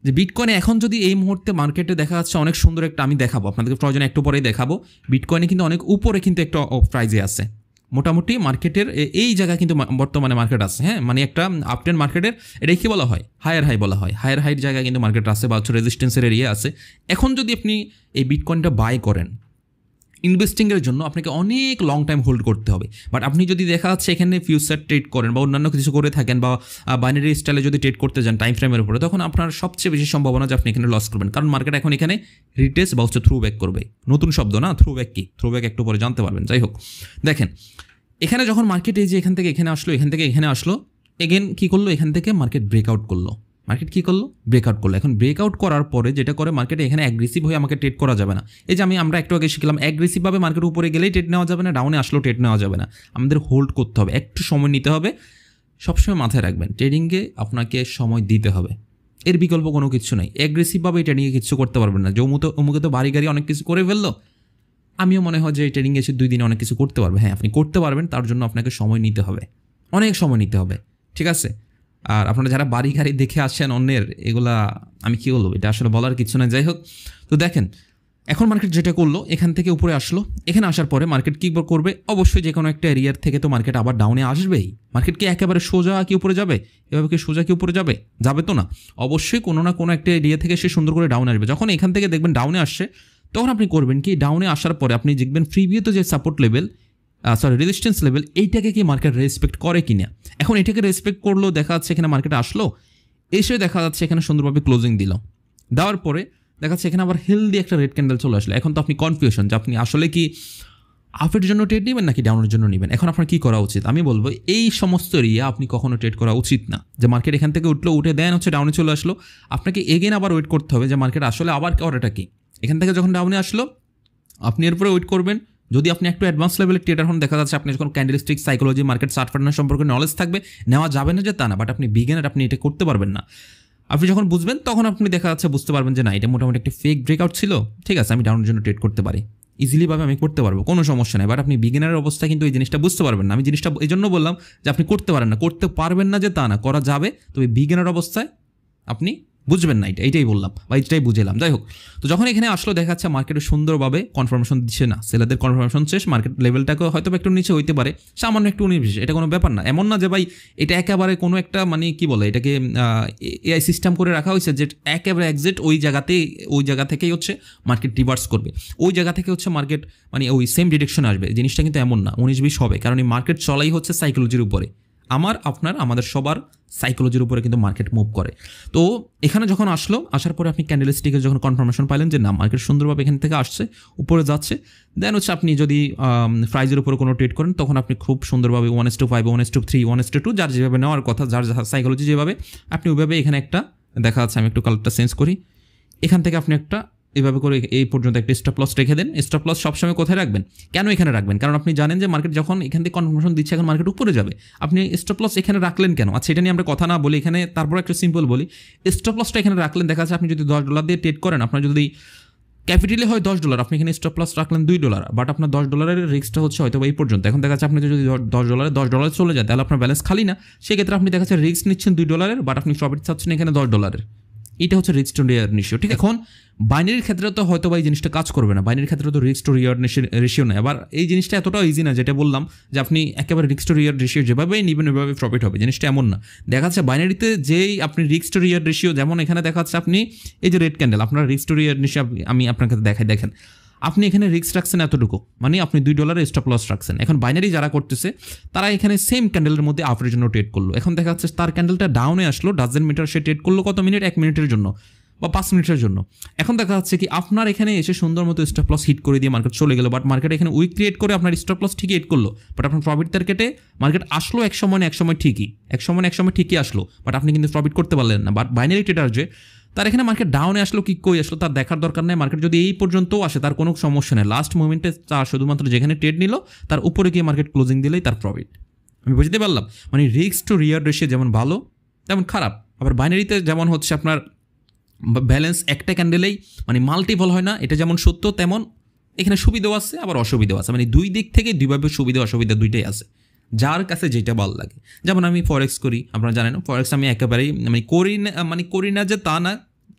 যে বিটকয়েনে এখন যদি এই মুহূর্তে মার্কেটে দেখা যাচ্ছে অনেক সুন্দর একটা, আমি দেখাবো আপনাদেরকে প্রয়োজনে একটু পরেই দেখাবো, বিটকয়েনে কিন্তু অনেক উপরে কিন্তু একটা প্রাইজে আছে, মোটামুটি মার্কেটের এই জায়গায় কিন্তু বর্তমানে মার্কেট আছে, হ্যাঁ। মানে একটা আপট্রেন্ড মার্কেটের এটাই কি বলা হয়, হায়ার হাই বলা হয়, হায়ার হাইয়ের জায়গায় কিন্তু মার্কেট আছে বা হচ্ছে রেজিস্ট্যান্সের এরিয়া আছে। এখন যদি আপনি এই বিটকয়েনটা বাই করেন ইনভেস্টিংয়ের জন্য, আপনাকে অনেক লং টাইম হোল্ড করতে হবে। বাট আপনি যদি দেখা যাচ্ছে এখানে ফিউচার ট্রেড করেন বা অন্যান্য কিছু করে থাকেন বা বাইনারি স্টাইলে যদি ট্রেড করতে যান টাইম ফ্রেমের উপরে, তখন আপনার সবচেয়ে বেশি সম্ভাবনা যে আপনি এখানে লস করবেন, কারণ মার্কেট এখন এখানে রিটেস্ট বা হচ্ছে থ্রু ব্যাক করবে। নতুন শব্দ না, থ্রু ব্যাক কি, থ্রু ব্যাক একটু পরে জানতে পারবেন। যাই হোক, দেখেন এখানে যখন মার্কেট এই যে এখান থেকে এখানে আসলো, এখান থেকে এখানে আসলো, এগেন কী করলো, এখান থেকে মার্কেট ব্রেকআউট করলো, মার্কেট কী করলো, ব্রেকআউট করলো। এখন ব্রেকআউট করার পরে যেটা করে মার্কেটে এখানে অ্যাগ্রেসিভ হয়ে আমাকে ট্রেড করা যাবে না। এই যে আমরা একটু আগে শিখলাম, অ্যাগ্রেসিভভাবে মার্কেট উপরে গেলেই ট্রেড নেওয়া যাবে না, ডাউনে আসলেও ট্রেড নেওয়া যাবে না, আমাদের হোল্ড করতে হবে, একটু সময় নিতে হবে। সবসময় মাথায় রাখবেন, ট্রেডিংয়ে আপনাকে সময় দিতে হবে, এর বিকল্প কোনো কিছু নেই। অ্যাগ্রেসিভভাবে ট্রেডিংয়ে কিছু করতে পারবেন না, যে অমুকে তো বাড়ি গাড়ি অনেক কিছু করে ফেললো, আমিও মনে হয় যে এই ট্রেডিংয়ে এসে 2 দিনে অনেক কিছু করতে পারবে। হ্যাঁ, আপনি করতে পারবেন, তার জন্য আপনাকে সময় নিতে হবে, অনেক সময় নিতে হবে, ঠিক আছে। আর আপনারা যারা বাড়ি গাড়ি দেখে আসেন অন্যের, এগুলা আমি কী বলবো, এটা আসলে বলার কিছু না। যাই হোক, তো দেখেন এখন মার্কেট যেটা করলো এখান থেকে উপরে আসলো, এখানে আসার পরে মার্কেট কী করবে, অবশ্যই যে কোনো একটা এরিয়ার থেকে তো মার্কেট আবার ডাউনে আসবেই। মার্কেট কি একেবারে সোজা কি উপরে যাবে? এভাবে কি সোজা কি উপরে যাবে? যাবে তো না, অবশ্যই কোনো না কোনো একটা এরিয়া থেকে সে সুন্দর করে ডাউনে আসবে। যখন এখান থেকে দেখবেন ডাউনে আসছে, তখন আপনি করবেন কি, ডাউনে আসার পরে আপনি দেখবেন প্রিভিউতে যে সাপোর্ট লেভেল রেজিস্ট্যান্স লেভেল, এইটাকে কি মার্কেট রেসপেক্ট করে কিনা। এখন এটাকে রেসপেক্ট করলো, দেখা যাচ্ছে এখানে মার্কেট আসলো, এসে দেখা যাচ্ছে এখানে সুন্দরভাবে ক্লোজিং দিল, দেওয়ার পরে দেখা যাচ্ছে এখানে আবার হেলদি একটা রেড ক্যান্ডেল চলে আসলো। এখন তো আপনি কনফিউশন যে আপনি আসলে কি আপের জন্য ট্রেড নেবেন নাকি ডাউনের জন্য নেবেন। এখন আপনার কী করা উচিত? আমি বলবো এই সমস্ত এরিয়া আপনি কখনো ট্রেড করা উচিত না। যে মার্কেট এখান থেকে উঠলো, উঠে দেন হচ্ছে ডাউনে চলে আসলো, আপনাকে এগেন আবার ওয়েট করতে হবে যে মার্কেট আসলে আবার করাটা কি। এখান থেকে যখন ডাউনে আসলো আপনি এরপরে ওয়েট করবেন। যদি আপনি একটু অ্যাডভান্স লেভেলের ট্রেডার হন, দেখা যাচ্ছে আপনি যখন candlestick psychology, market chart pattern সম্পর্কে নলেজ থাকবে, নেওয়া যাবে না যে তা না, বাট আপনি বিগিনার, আপনি এটা করতে পারবেন না। আপনি যখন বুঝবেন তখন আপনি দেখা যাচ্ছে বুঝতে পারবেন যে না, এটা মোটামুটি একটা ফেক ব্রেকআউট ছিল, ঠিক আছে, আমি ডাউনের জন্য ট্রেড করতে পারি, ইজিলিভাবে আমি করতে পারবো, কোনো সমস্যা নেই। বাট আপনি বিগিনারের অবস্থায় কিন্তু এই জিনিসটা বুঝতে পারবেন না। আমি জিনিসটা এই জন্য বললাম যে আপনি করতে পারেন না, করতে পারবেন না যে তা না, করা যাবে, তবে বিগিনার অবস্থায় আপনি বুঝবেন না, এইটাই বললাম বা এইটাই বুঝেলাম। যাই হোক, তো যখন এখানে আসলো দেখা যাচ্ছে মার্কেটে সুন্দরভাবে কনফার্মেশন দিচ্ছে না, সেলারদের কনফার্মেশন শেষ, মার্কেট লেভেলটাকে হয়তো একটু নিচে হইতে পারে, সামান্য একটু বিশেষ, এটা কোনো ব্যাপার না। এমন না যে ভাই এটা একেবারে কোনো একটা মানে কি বলে এটাকে এআই সিস্টেম করে রাখা হয়েছে যে একেবারে এক্সাক্ট ওই জায়গা থেকেই হচ্ছে মার্কেট রিভার্স করবে, ওই জায়গা থেকে হচ্ছে মার্কেট মানে ওই সেম ডিরেকশনে আসবে, জিনিসটা কিন্তু এমন না, 19-20 হবে। কারণ এই মার্কেট চলাই হচ্ছে সাইকোলজির উপরে, আমাদের সবার সাইকোলজির উপরে কিন্তু মার্কেট মুভ করে। তো এখানে যখন আসলো, আসার পরে আপনি ক্যান্ডেলস্টিকের যখন কনফার্মেশন পাইলেন যে না মার্কেট সুন্দরভাবে এখান থেকে আসছে, উপরে যাচ্ছে, দেন হচ্ছে আপনি যদি প্রাইজের উপরে কোনো ট্রেড করেন, তখন আপনি খুব সুন্দরভাবে 1:5, 1:3, 1:2 যার যেভাবে নেওয়ার কথা, যার সাইকোলজি যেভাবে, আপনি ওইভাবে এখানে একটা দেখা যাচ্ছে, আমি একটু কালারটা চেঞ্জ করি, এখান থেকে আপনি একটা এভাবে করে এই পর্যন্ত একটা স্টপ লস রেখে দেন। স্টপ লস সবসময় কোথায় রাখবেন? কেন এখানে রাখবেন? কারণ আপনি জানেন যে মার্কেট যখন এখান থেকে কনফার্মেশন দিচ্ছে, এখন মার্কেট উপরে যাবে, আপনি স্টপ লস এখানে রাখলেন কেন? আচ্ছা, এটা নিয়ে আমরা কথা না বলি এখানে, তারপর একটা সিম্পল বলি, স্টপ লসটা এখানে রাখলেন, দেখা যাচ্ছে আপনি যদি $10 দিয়ে ট্রেড করেন, আপনার যদি ক্যাপিটালে হয় $10, আপনি এখানে স্টপ লস রাখলেন $2, বাট আপনার $10 রিস্কটা হচ্ছে হয়তো এই পর্যন্ত। এখন দেখা যাচ্ছে আপনি যদি $10 চলে যায়, তাহলে আপনার ব্যালেন্স খালি না, সেক্ষেত্রে আপনি দেখা যাচ্ছে রিস্ক নিচ্ছেন $2, বাট আপনি প্রফিট চাচ্ছেন এখানে $10। এটা হচ্ছে রিস্ক টু রিওয়ার্ড রেশিও। ঠিক, এখন বাইনারির ক্ষেত্রে তো হয়তো বা এই জিনিসটা কাজ করবে না, বাইনারির ক্ষেত্রে তো রিস্ক টু রিওয়ার্ড রেশিও নেই। আবার এই জিনিসটা এতটাও ইজি না, যেটা বললাম যে আপনি একেবারে রিস্ক টু রিওয়ার্ড রেশিও যেভাবেই নেবেন ওইভাবে প্রফিট হবে, জিনিসটা এমন না। দেখা যাচ্ছে বাইনারিতে যেই আপনি রিস্ক টু রিওয়ার্ড রেশিও, যেমন এখানে দেখা যাচ্ছে আপনি এই যে রেড ক্যান্ডেল, আপনার রিস্ক টু রিওয়ার্ড রেশিও আমি আপনার কাছে দেখাই, দেখেন আপনি এখানে রিস্ক রাখছেন এতটুকু, মানে আপনি $2 স্টপ লস রাখছেন। এখন বাইনারি যারা করতেছে তারা এখানে সেম ক্যান্ডেলের মধ্যে আপের জন্য ট্রেড করলো, এখন দেখা যাচ্ছে তার ক্যান্ডেলটা ডাউনে আসলো, ডাজেন্ট মিটার, সে ট্রেড করলো কত মিনিট? 1 মিনিটের জন্য বা 5 মিনিটের জন্য। এখন দেখা যাচ্ছে কি আপনার এখানে এসে সুন্দর মতো স্টপ লস হিট করে দিয়ে মার্কেট চলে গেল, বাট মার্কেট এখানে উইক ক্রিয়েট করে আপনার স্টপ লস ঠিকই হিট করলো, বাট আপনার প্রফিট টার্গেটে মার্কেট আসলো এক সময় ঠিকই আসলো, বাট আপনি কিন্তু প্রফিট করতে পারলেন না। বাট বাইনারি ট্রেডার যে তার এখানে মার্কেট ডাউনে আসলো কি কই আসলো তার দেখার দরকার নেই, মার্কেট যদি এই পর্যন্তও আসে তার কোনো সমস্যা নেই, লাস্ট মোমেন্টে তার শুধুমাত্র যেখানে ট্রেড নিল তার উপরে গিয়ে মার্কেট ক্লোজিং দিলেই তার প্রফিট। আমি বুঝতে পারলাম, মানে রিস্ক টু রিওয়ার্ড রেশিও যেমন ভালো তেমন খারাপ। আবার বাইনারিতে যেমন হচ্ছে আপনার ব্যালেন্স একটা ক্যান্ডেলেই মানে মাল্টিপল হয় না, এটা যেমন সত্য তেমন এখানে সুবিধাও আছে আবার অসুবিধাও আছে, মানে দুই দিক থেকে দুইভাবে সুবিধা অসুবিধা দুইটাই আছে, যার কাছে যেটা ভালো লাগে। যেমন আমি ফরেক্স করি, আপনারা জানেন ফরেক্স আমি একেবারেই করি না যে তা না,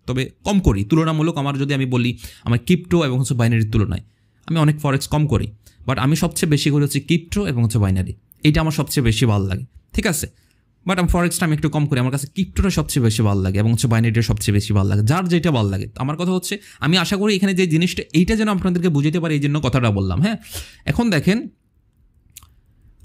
তবে কম করি তুলনামূলক। আমার যদি আমি বলি আমার ক্রিপ্টো এবং হচ্ছে বাইনারির তুলনায় আমি অনেক ফরেক্স কম করি, বাট আমি সবচেয়ে বেশি করি হচ্ছে ক্রিপ্টো এবং হচ্ছে বাইনারি, এইটা আমার সবচেয়ে বেশি ভালো লাগে, ঠিক আছে। বাট আমি ফরেক্সটা আমি একটু কম করি, আমার কাছে ক্রিপ্টোটা সবচেয়ে বেশি ভালো লাগে এবং হচ্ছে বাইনারিটা সবচেয়ে বেশি ভালো লাগে, যার যেটা ভালো লাগে। আমার কথা হচ্ছে আমি আশা করি এখানে যে জিনিসটা এইটা যেন আপনাদেরকে বুঝাতে পারি, এই জন্য কথাটা বললাম। হ্যাঁ, এখন দেখেন,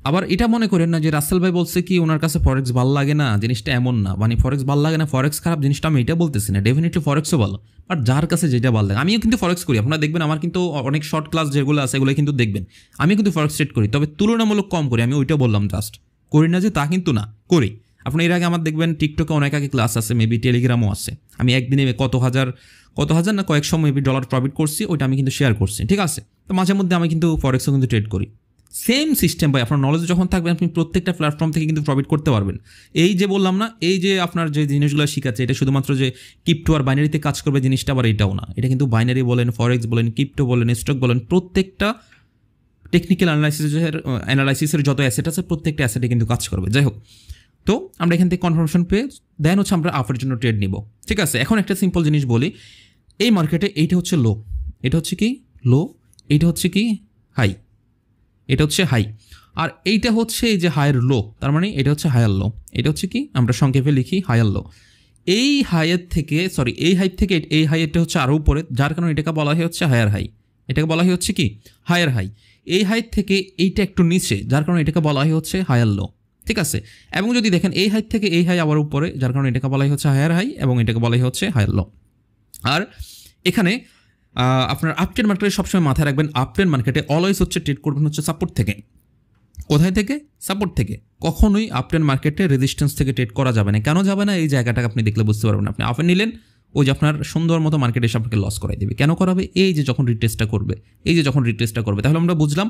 আবার এটা মনে করেন না যে রাসেল ভাই বলছে কি ওনার কাছে ফরেক্স ভালো লাগে না, জিনিসটা এমন না, মানে ফরেক্স ভালো লাগে না, ফরেক্স খারাপ, জিনিসটা আমি এটা বলতেছি না, ডেফিনেটলি ফরেক্সও ভালো, বাট যার কাছে যেটা ভালো লাগে। আমিও কিন্তু ফরেক্স করি, আপনারা দেখবেন আমার কিন্তু অনেক শর্ট ক্লাস যেগুলো আছে এগুলো কিন্তু দেখবেন, আমি কিন্তু ফরেক্স ট্রেড করি, তবে তুলনামূলক কম করি, আমি ওইটা বললাম, জাস্ট করি না যে তা কিন্তু না, করি। আপনি এর আগে আমার দেখবেন টিকটকে অনেক আগে ক্লাস আছে, মেবি টেলিগ্রামও আছে, আমি একদিনে কত হাজার না কয়েকশো মেবি ডলার প্রফিট করছি, ওইটা আমি কিন্তু শেয়ার করছি, ঠিক আছে। তো মাঝে মধ্যে আমি কিন্তু ফরেক্সও কিন্তু ট্রেড করি, সেম সিস্টেম ভাই। আপনার নলেজ যখন থাকবে আপনি প্রত্যেকটা প্ল্যাটফর্ম থেকে কিন্তু প্রফিট করতে পারবেন। এই যে বললাম না, এই যে আপনার যে জিনিসগুলো শিখাচ্ছে এটা শুধুমাত্র যে ক্রিপ্টো আর বাইনারিতে কাজ করবে জিনিসটা আবার এটাও না, এটা কিন্তু বাইনারি বলেন, ফরেক্স বলেন, ক্রিপ্টো বলেন, স্টক বলেন, প্রত্যেকটা টেকনিক্যাল অ্যানালাইসিসের যত অ্যাসেট আছে প্রত্যেকটা অ্যাসেটে কিন্তু কাজ করবে। যাই হোক, তো আমরা এখান থেকে কনফার্মেশন পেয়ে দেন হচ্ছে আমরা আপের জন্য ট্রেড নিব, ঠিক আছে। এখন একটা সিম্পল জিনিস বলি, এই মার্কেটে এইটা হচ্ছে লো, এটা হচ্ছে কি লো, এইটা হচ্ছে কি হাই, এটা হচ্ছে হাই, আর এইটা হচ্ছে এই যে হায়ার লো, তার মানে এটা হচ্ছে হায়ার লো, এটা হচ্ছে কি আমরা সংক্ষেপে লিখি হায়ার লো। এই হাইয়ের থেকে এই হাইট থেকে এই হাইয়েরটা হচ্ছে আরও উপরে, যার কারণে এটাকে বলা হয় হচ্ছে হায়ার হাই, এটাকে বলা হয় হচ্ছে কি হায়ার হাই। এই হাইট থেকে এইটা একটু নিচে, যার কারণে এটাকে বলা হয় হচ্ছে হায়ার লো, ঠিক আছে। এবং যদি দেখেন এই হাইট থেকে এই হাই আবার উপরে, যার কারণে এটাকে বলা হয় হচ্ছে হায়ার হাই, এবং এটাকে বলা হয় হচ্ছে হায়ার লো। আর এখানে আপনার আপট্রেন্ড মার্কেটে সবসময় মাথায় রাখবেন, আপট্রেন্ড মার্কেটে অলওয়েজ হচ্ছে ট্রেড করবেন হচ্ছে সাপোর্ট থেকে। কোথায় থেকে? সাপোর্ট থেকে। কখনোই আপট্রেন্ড মার্কেটে রেজিস্ট্যান্স থেকে ট্রেড করা যাবে না। কেন যাবে না? এই জায়গাটাকে আপনি দেখলে বুঝতে পারবেন। আপনি আপে নিলেন, ওই যে আপনার সুন্দর মতো মার্কেটে এসে আপনাকে লস করাই দেবে। কেন করাবে? এই যে যখন রিটেস্টটা করবে, তাহলে আমরা বুঝলাম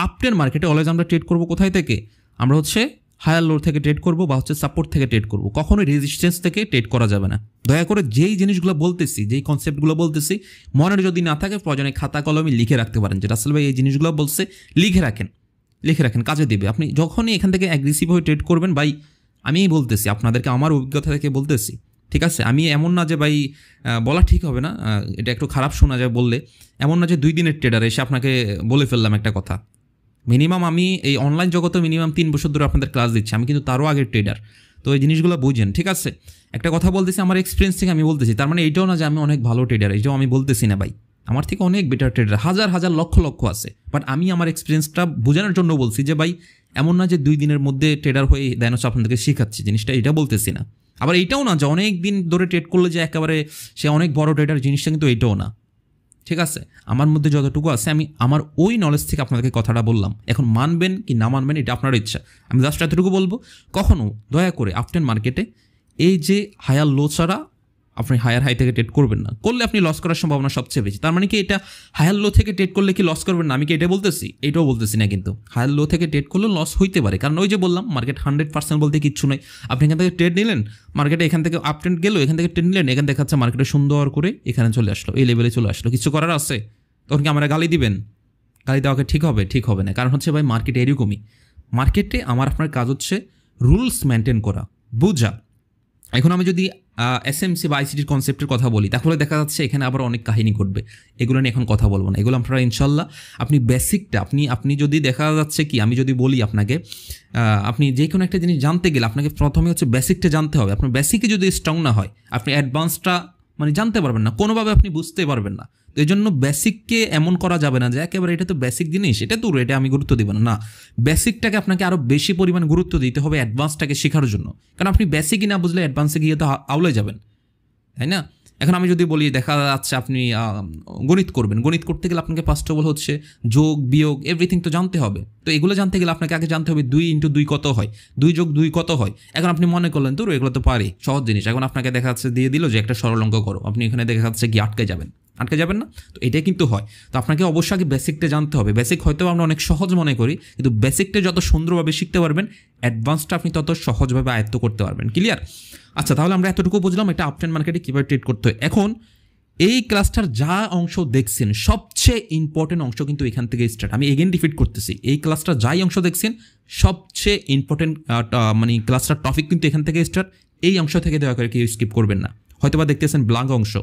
আপট্রেন্ড মার্কেটে অলওয়েজ আমরা ট্রেড করবো কোথায় থেকে? আমরা হচ্ছে হায়ার লো থেকে ট্রেড করবো বা হচ্ছে সাপোর্ট থেকে ট্রেড করবো, কখনোই রেজিস্ট্যান্স থেকে ট্রেড করা যাবে না। দয়া করে যেই জিনিসগুলো বলতেছি, যেই কনসেপ্টগুলো বলতেছি, মনে যদি না থাকে প্রয়োজনে খাতা কলমে লিখে রাখতে পারেন, যে রাসেল ভাই এই জিনিসগুলো বলছে, লিখে রাখেন, কাজে দেবে। আপনি যখনই এখান থেকে অ্যাগ্রেসিভ হয়ে ট্রেড করবেন, ভাই আমি বলতেছি আপনাদেরকে, আমার অভিজ্ঞতা থেকে বলতেছি, ঠিক আছে? আমি এমন না যে ভাই বলা ঠিক হবে না, এটা একটু খারাপ শোনা যায় বললে, এমন না যে 2 দিনের ট্রেডার এসে আপনাকে বলে ফেললাম একটা কথা। মিনিমাম আমি এই অনলাইন জগতে মিনিমাম 3 বছর ধরে আপনাদের ক্লাস দিচ্ছি, আমি কিন্তু তারও আগের ট্রেডার। তো এই জিনিসগুলো বুঝেন, ঠিক আছে? একটা কথা বলতেছি আমার এক্সপিরিয়েন্স থেকে আমি বলতেছি, তার মানে এইটাও না যে আমি অনেক ভালো ট্রেডার, এইটাও আমি বলতেছি না ভাই। আমার থেকে অনেক বেটার ট্রেডার হাজার হাজার লক্ষ লক্ষ আছে, বাট আমি আমার এক্সপিরিয়েন্সটা বোঝানোর জন্য বলছি যে ভাই এমন না যে 2 দিনের মধ্যে ট্রেডার হয়ে দেন হচ্ছে আপনাদেরকে শেখাচ্ছি জিনিসটা, এটা বলতেছি না। আবার এইটাও না যে অনেক দিন ধরে ট্রেড করলে যে একেবারে সে অনেক বড় ট্রেডার, জিনিসটা কিন্তু এইটাও না, ঠিক আছে? আমার মধ্যে যতটুকু আছে আমি আমার ওই নলেজ থেকে আপনাদেরকে কথাটা বললাম। এখন মানবেন কি না মানবেন এটা আপনার ইচ্ছা। আমি জাস্ট এতটুকু বলবো, কখনো দয়া করে আপট্রেন্ড মার্কেটে এই যে হায়ার লো ছাড়া আপনি হায়ার হাই থেকে ট্রেড করবেন না। করলে আপনি লস করার সম্ভাবনা সবচেয়ে বেশি। তার মানে কি এটা হায়ার লো থেকে ট্রেড করলে কি লস করবেন না? আমি কি এটা বলতেছি? এটাও বলতেছি না, কিন্তু হায়ার লো থেকে ট্রেড করলে লস হইতে পারে, কারণ ওই যে বললাম মার্কেট 100% বলতে কিচ্ছু নেই। আপনি এখান থেকে ট্রেড নিলেন, মার্কেটে এখান থেকে আপ ট্রেন্ড গেলো, এখান থেকে ট্রেড নিলেন, এখান দেখাচ্ছে মার্কেটে সুন্দর করে এখানে চলে আসলো, এই লেভেলে চলে আসলো, কিছু করার আছে? তখন কি আমরা গালি দিবেন? গালি দেওয়াকে ঠিক হবে? ঠিক হবে না। কারণ হচ্ছে ভাই মার্কেটে এরকমই। মার্কেটে আমার আপনার কাজ হচ্ছে রুলস মেনটেন করা, বুঝা। এখন আমি যদি এসএমসি বা আইসিটির কনসেপ্টের কথা বলি, তাহলে দেখা যাচ্ছে এখানে আবার অনেক কাহিনী ঘটবে, এগুলো নিয়ে এখন কথা বলবো না। এগুলো আপনারা ইনশাল্লাহ আপনি বেসিকটা আপনি যদি দেখা যাচ্ছে কি, আমি যদি বলি আপনাকে, আপনি যে কোনো একটা জিনিস জানতে গেলে আপনাকে প্রথমে হচ্ছে বেসিকটা জানতে হবে। আপনার বেসিকে যদি স্ট্রং না হয়, আপনি অ্যাডভান্সটা মানে জানতে পারবেন না, কোনোভাবে আপনি বুঝতে পারবেন না। তো এই জন্য বেসিককে এমন করা যাবে না যে একেবারে এটা তো বেসিক জিনিস, এটা আমি গুরুত্ব দিব না। না, বেসিকটাকে আপনাকে আরও বেশি পরিমাণ গুরুত্ব দিতে হবে অ্যাডভান্সটাকে শেখার জন্য। কারণ আপনি বেসিকই না বুঝলে অ্যাডভান্সে গিয়ে তো আউলে যাবেন, তাই না? এখন আমি যদি বলি, দেখা যাচ্ছে আপনি গণিত করবেন, গণিত করতে গেলে আপনাকে ফার্স্ট অফ অল হচ্ছে যোগ বিয়োগ এভরিথিং তো জানতে হবে। তো এগুলো জানতে গেলে আপনাকে আগে জানতে হবে 2 × 2 কত হয়, 2 + 2 কত হয়। এখন আপনি মনে করলেন তো এগুলো তো পারি, সহজ জিনিস। এখন আপনাকে দেখা যাচ্ছে দিয়ে দিল যে একটা সরল অঙ্ক করো, আপনি এখানে দেখা যাচ্ছে কি আটকে যাবেন না। তো এটাই কিন্তু হয়। তো আপনাকে অবশ্যই আগে বেসিকটা জানতে হবে। বেসিক হয়তো আমরা অনেক সহজ মনে করি, কিন্তু বেসিকটা যত সুন্দরভাবে শিখতে পারবেন, অ্যাডভান্সটা আপনি তত সহজভাবে আয়ত্ত করতে পারবেন। ক্লিয়ার? আচ্ছা, তাহলে আমরা এতটুকু বুঝলাম একটা আপট্রেন্ড মার্কেটে কীভাবে ট্রেড করতে হয়। এখন এই ক্লাসটার যা অংশ দেখছেন, সবচেয়ে ইম্পর্টেন্ট অংশ কিন্তু এখান থেকে স্টার্ট। আমি এগেন রিপিট করতেছি, এই ক্লাসটা যাই অংশ দেখছেন সবচেয়ে ইম্পর্টেন্ট মানে ক্লাসটার টপিক কিন্তু এখান থেকে স্টার্ট। এই অংশ থেকে দয়া করে কেউ স্কিপ করবেন না। হয়তোবা দেখতেছেন ব্ল্যাঙ্ক অংশ,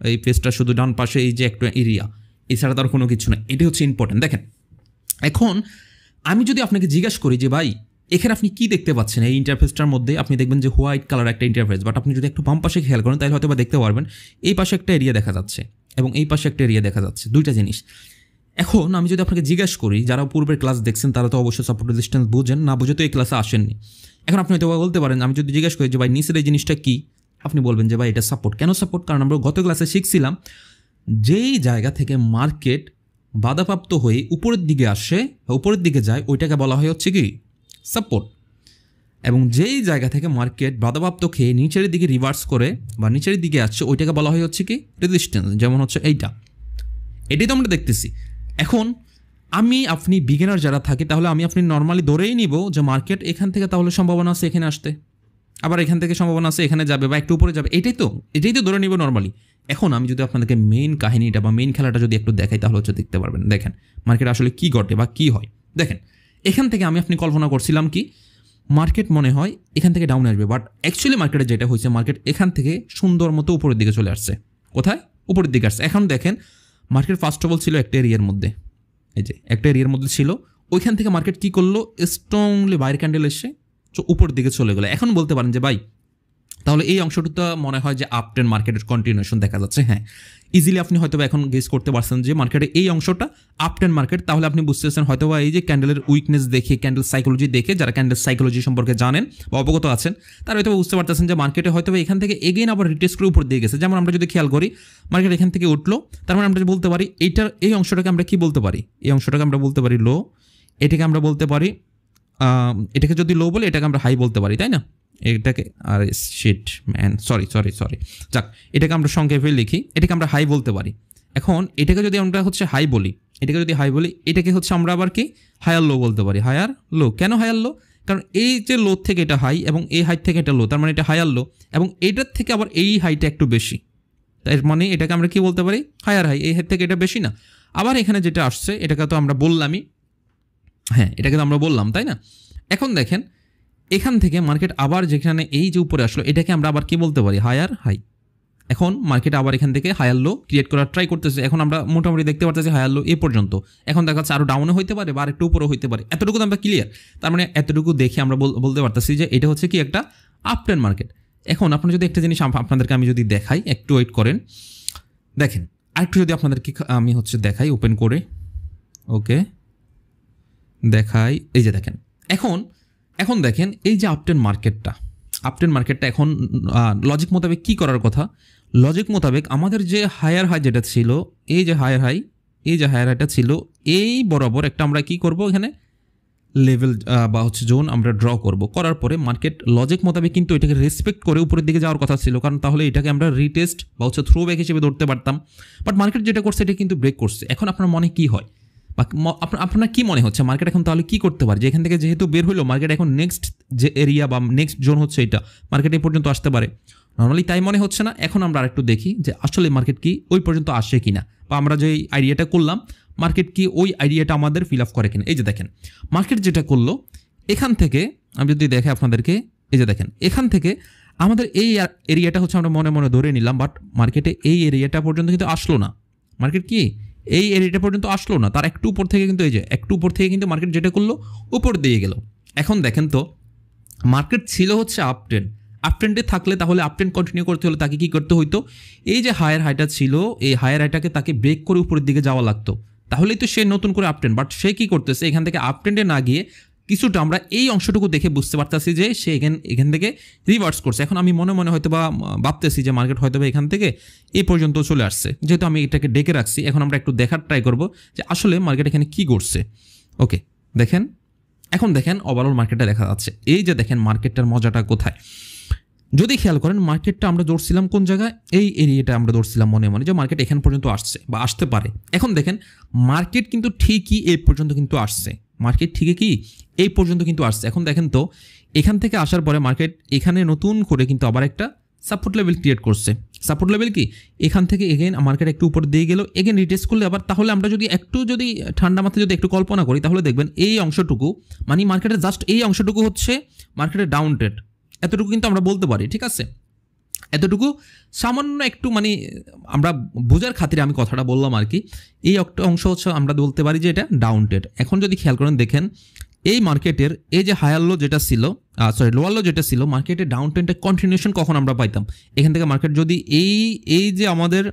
এই পেজটা শুধু ডান পাশে এই যে একটা এরিয়া, এছাড়া তার কোনো কিছু না। এটি হচ্ছে ইম্পর্টেন্ট। দেখেন, এখন আমি যদি আপনাকে জিজ্ঞাসা করি যে ভাই এখানে আপনি কি দেখতে পাচ্ছেন এই ইন্টারফেসটার মধ্যে, আপনি দেখবেন যে হোয়াইট কালার একটা ইন্টারফেস, বাট আপনি যদি একটু বাম পাশে খেয়াল করেন তাহলে হয়তো বা দেখতে পারবেন এই পাশে একটা এরিয়া দেখা যাচ্ছে এবং এই পাশে একটা এরিয়া দেখা যাচ্ছে, দুইটা জিনিস। এখন আমি যদি আপনাকে জিজ্ঞাসা করি, যারা পূর্বের ক্লাস দেখছেন তারা তো অবশ্যই সাপোর্ট রেজিস্ট্যান্স বুঝেন, না বুঝে তো এই ক্লাসে আসেননি। এখন আপনি হয়তো বলতে পারেন, আমি যদি জিজ্ঞাসা করি যে ভাই নিচের এই জিনিসটা কি, আপনি বলবেন যে ভাই এটা সাপোর্ট। কেন সাপোর্ট? কারণ আমরা গত ক্লাসে শিখছিলাম যেই জায়গা থেকে মার্কেট বাধাপ্রাপ্ত হয়ে উপরের দিকে আসে, উপরের দিকে যায়, ওইটাকে বলা হয় হচ্ছে কি সাপোর্ট। এবং যেই জায়গা থেকে মার্কেট বাধাপ্রাপ্ত খেয়ে নিচের দিকে রিভার্স করে বা নিচের দিকে আসছে, ওইটাকে বলা হয় হচ্ছে কি রেজিস্ট্যান্স। যেমন হচ্ছে এটাই তো আমরা দেখতেছি। এখন আপনি বিগিনার যারা থাকে, তাহলে আপনি নর্মালি ধরেই নিব যে মার্কেট এখান থেকে তাহলে সম্ভাবনা আছে এখানে আসতে, আবার এখান থেকে সম্ভাবনা আছে এখানে যাবে বা একটু উপরে যাবে, এটাই তো ধরে নিব নর্মালি। এখন আমি যদি আপনাদেরকে মেইন কাহিনীটা বা মেইন খেলাটা যদি একটু দেখাই, তাহলে হচ্ছে দেখতে পারবেন। দেখেন মার্কেট আসলে কি ঘটে বা কি হয়। দেখেন এখান থেকে আপনি কল্পনা করছিলাম কি মার্কেট মনে হয় এখান থেকে ডাউন আসবে, বাট অ্যাকচুয়ালি মার্কেটে যেটা হয়েছে, মার্কেট এখান থেকে সুন্দর মতো উপরের দিকে চলে আসছে। কোথায়? উপরের দিকে আসছে। এখন দেখেন মার্কেট ফার্স্ট অফ অল ছিল একটা এরিয়ার মধ্যে, এই যে একটা এরিয়ার মধ্যে ছিল, ওইখান থেকে মার্কেট কী করলো, স্ট্রংলি বাইরের ক্যান্ডেল এসে উপর দিকে চলে গেলো। এখন বলতে পারেন যে ভাই তাহলে এই অংশটা মনে হয় যে আপ ট্রেন্ড মার্কেটের কন্টিনিউশন দেখা যাচ্ছে। হ্যাঁ, ইজিলি আপনি হয়তো এখন গেস করতে পারছেন যে মার্কেটে এই অংশটা আপ ট্রেন্ড মার্কেট। তাহলে আপনি বুঝতেছেন হয়তো বা এই যে ক্যান্ডেলের উইকনেস দেখে, ক্যান্ডেল সাইকোলজি দেখে, যারা ক্যান্ডেল সাইকোলজি সম্পর্কে জানেন বা অবগত আছেন তারা হয়তো বুঝতে পারতেছেন যে মার্কেটে হয়তো এখান থেকে এগেইন আবার রিটেস্ট করে উপর দিয়ে গেছে। যেমন আমরা যদি খেয়াল করি মার্কেট এখান থেকে উঠলো, তার মানে আমরা বলতে পারি এই অংশটাকে আমরা কি বলতে পারি, এই অংশটাকে আমরা বলতে পারি লো, এটাকে আমরা বলতে পারি এটাকে যদি লো বলে এটাকে আমরা হাই বলতে পারি, তাই না? এটাকে আর শিট ম্যান সরি যাক, এটাকে আমরা সংক্ষেপে লিখি, এটাকে আমরা হাই বলতে পারি। এখন এটাকে যদি আমরা হাই বলি, এটাকে আমরা আবার কি হায়ার লো বলতে পারি। হায়ার লো কেন হায়ার লো? কারণ এই যে লো থেকে এটা হাই এবং এই হাইট থেকে এটা লো, তার মানে এটা হায়ার লো, এবং এটার থেকে আবার এই হাইটা একটু বেশি, তার মানে এটাকে আমরা কি বলতে পারি, হায়ার হাই। এই হাইট থেকে এটা বেশি না। আবার এখানে যেটা আসছে এটাকে তো আমরা বললামই, হ্যাঁ এটাকে তো আমরা বললাম, তাই না? এখন দেখেন এখান থেকে মার্কেট আবার যেখানে এই যে উপরে আসলো এটাকে আমরা আবার কি বলতে পারি, হায়ার হাই। এখন মার্কেট আবার এখান থেকে হায়ার লো ক্রিয়েট করার ট্রাই করতেছে। এখন আমরা মোটামুটি দেখতে পাচ্ছি হায়ার লো এ পর্যন্ত। এখন দেখা যাচ্ছে আরও ডাউনে হইতে পারে বা আরেকটু উপরেও হইতে পারে, এতটুকু তো আমরা ক্লিয়ার। তার মানে এতটুকু দেখে আমরা বলতে পারতেছি যে এটা হচ্ছে কি একটা আপ ট্রেন্ড মার্কেট। এখন আপনি যদি একটা জিনিস আপনাদেরকে আমি যদি দেখাই, একটু ওয়েট করেন, দেখেন আরেকটু যদি আপনাদেরকে আমি দেখাই ওপেন করে, ওকে দেখাই, এই যে দেখেন এখন দেখেন এই যে আপ ট্রেন্ড মার্কেটটা এখন লজিক মোতাবেক কী করার কথা, লজিক মোতাবেক আমাদের যে হায়ার হাই যেটা ছিল, এই যে হায়ার হাইটা ছিল এই বরাবর একটা আমরা কি করব, এখানে লেভেল বা জোন আমরা ড্র করার পরে মার্কেট লজিক মোতাবেক কিন্তু এটাকে রেসপেক্ট করে উপরের দিকে যাওয়ার কথা ছিল, কারণ তাহলে এটাকে আমরা রিটেস্ট বা থ্রো ব্যাক হিসেবে ধরতে পারতাম। বাট মার্কেট যেটা করছে এটা কিন্তু ব্রেক করছে। এখন আপনার মনে কি হয় বা আপনার কি মনে হচ্ছে মার্কেট এখন তাহলে কি করতে পারে? যে এখান থেকে যেহেতু বের হলো, মার্কেট এখন নেক্সট যে এরিয়া বা নেক্সট জোন হচ্ছে এটা, মার্কেট এই পর্যন্ত আসতে পারে। নর্মালি তাই মনে হচ্ছে না। এখন আমরা আরেকটু দেখি যে আসলে মার্কেট কি ওই পর্যন্ত আসে কিনা, বা আমরা যে আইডিয়াটা করলাম মার্কেট কি ওই আইডিয়াটা আমাদের ফিল আপ করে কিনা। এই যে দেখেন মার্কেট যেটা করলো, এখান থেকে আমি যদি দেখে আপনাদেরকে, এই যে দেখেন এখান থেকে আমাদের এই এরিয়াটা আমরা মনে মনে ধরে নিলাম, বাট মার্কেটে এই এরিয়াটা পর্যন্ত কিন্তু আসলো না। মার্কেট কি এই এরিয়াটা পর্যন্ত আসলো না, তার একটু উপর থেকে কিন্তু এই যে একটু উপর থেকে কিন্তু মার্কেট যেটা করলো উপর দিয়ে গেল। এখন দেখেন তো মার্কেট ছিল আপ ট্রেন্ডে থাকলে তাহলে আপ ট্রেন্ড কন্টিনিউ করতে হলে তাকে কি করতে হইতো, এই যে হায়ার হাইটা ছিল এই হায়ার হাইটাকে তাকে ব্রেক করে উপরের দিকে যাওয়া লাগতো, তাহলেই তো সে নতুন করে আপ ট্রেন্ড। বাট সে কি করতেছে, এখান থেকে আপ ট্রেন্ডে না গিয়ে কিছুটা আমরা এই অংশটুকু দেখে বুঝতে পারতেছি যে সে এখান থেকে রিভার্স করছে। এখন আমি মনে মনে হয়তো বা ভাবতেছি যে মার্কেট হয়তো বা এখান থেকে এই পর্যন্ত চলে আসছে, যেহেতু আমি এটাকে ডেকে রাখছি। এখন আমরা একটু দেখার ট্রাই করব যে আসলে মার্কেট এখানে কি করছে। ওকে এখন দেখেন ওভারঅল মার্কেটটা দেখা যাচ্ছে। এই যে দেখেন মার্কেটটার মজাটা কোথায়, যদি খেয়াল করেন মার্কেটটা আমরা ধরছিলাম কোন জায়গায়, এই এরিয়াটা আমরা ধরছিলাম মনে মনে যে মার্কেট এখান পর্যন্ত আসছে বা আসতে পারে। এখন দেখেন মার্কেট কিন্তু ঠিকই এই পর্যন্ত কিন্তু আসছে, এখন দেখেন তো এখান থেকে আসার পরে মার্কেট এখানে নতুন করে কিন্তু আবার একটা সাপোর্ট লেভেল ক্রিয়েট করছে। সাপোর্ট লেভেল কি, এখান থেকে এগেন মার্কেট একটু উপর দিয়ে গেল, এগেন রিটেস্ট করলে আবার, তাহলে আমরা যদি ঠান্ডা মাথায় যদি একটু কল্পনা করি তাহলে দেখবেন এই অংশটুকু মানে মার্কেটের জাস্ট এই অংশটুকু মার্কেটের ডাউন ট্রেড, এতটুকু কিন্তু আমরা বলতে পারি। ঠিক আছে, এতটুকু সামান্য একটু আমরা বোঝার খাতিরে আমি কথাটা বললাম আর কি। এই একটা অংশ আমরা বলতে পারি যে এটা ডাউন ট্রেড। এখন যদি খেয়াল করেন দেখেন এই মার্কেটের এই যে হায়ার লো যেটা ছিল, লোয়ার লো যেটা ছিল, মার্কেটের ডাউন ট্রেন্ডের কন্টিনিউশন কখন আমরা পাইতাম, এখান থেকে মার্কেট যদি এই যে আমাদের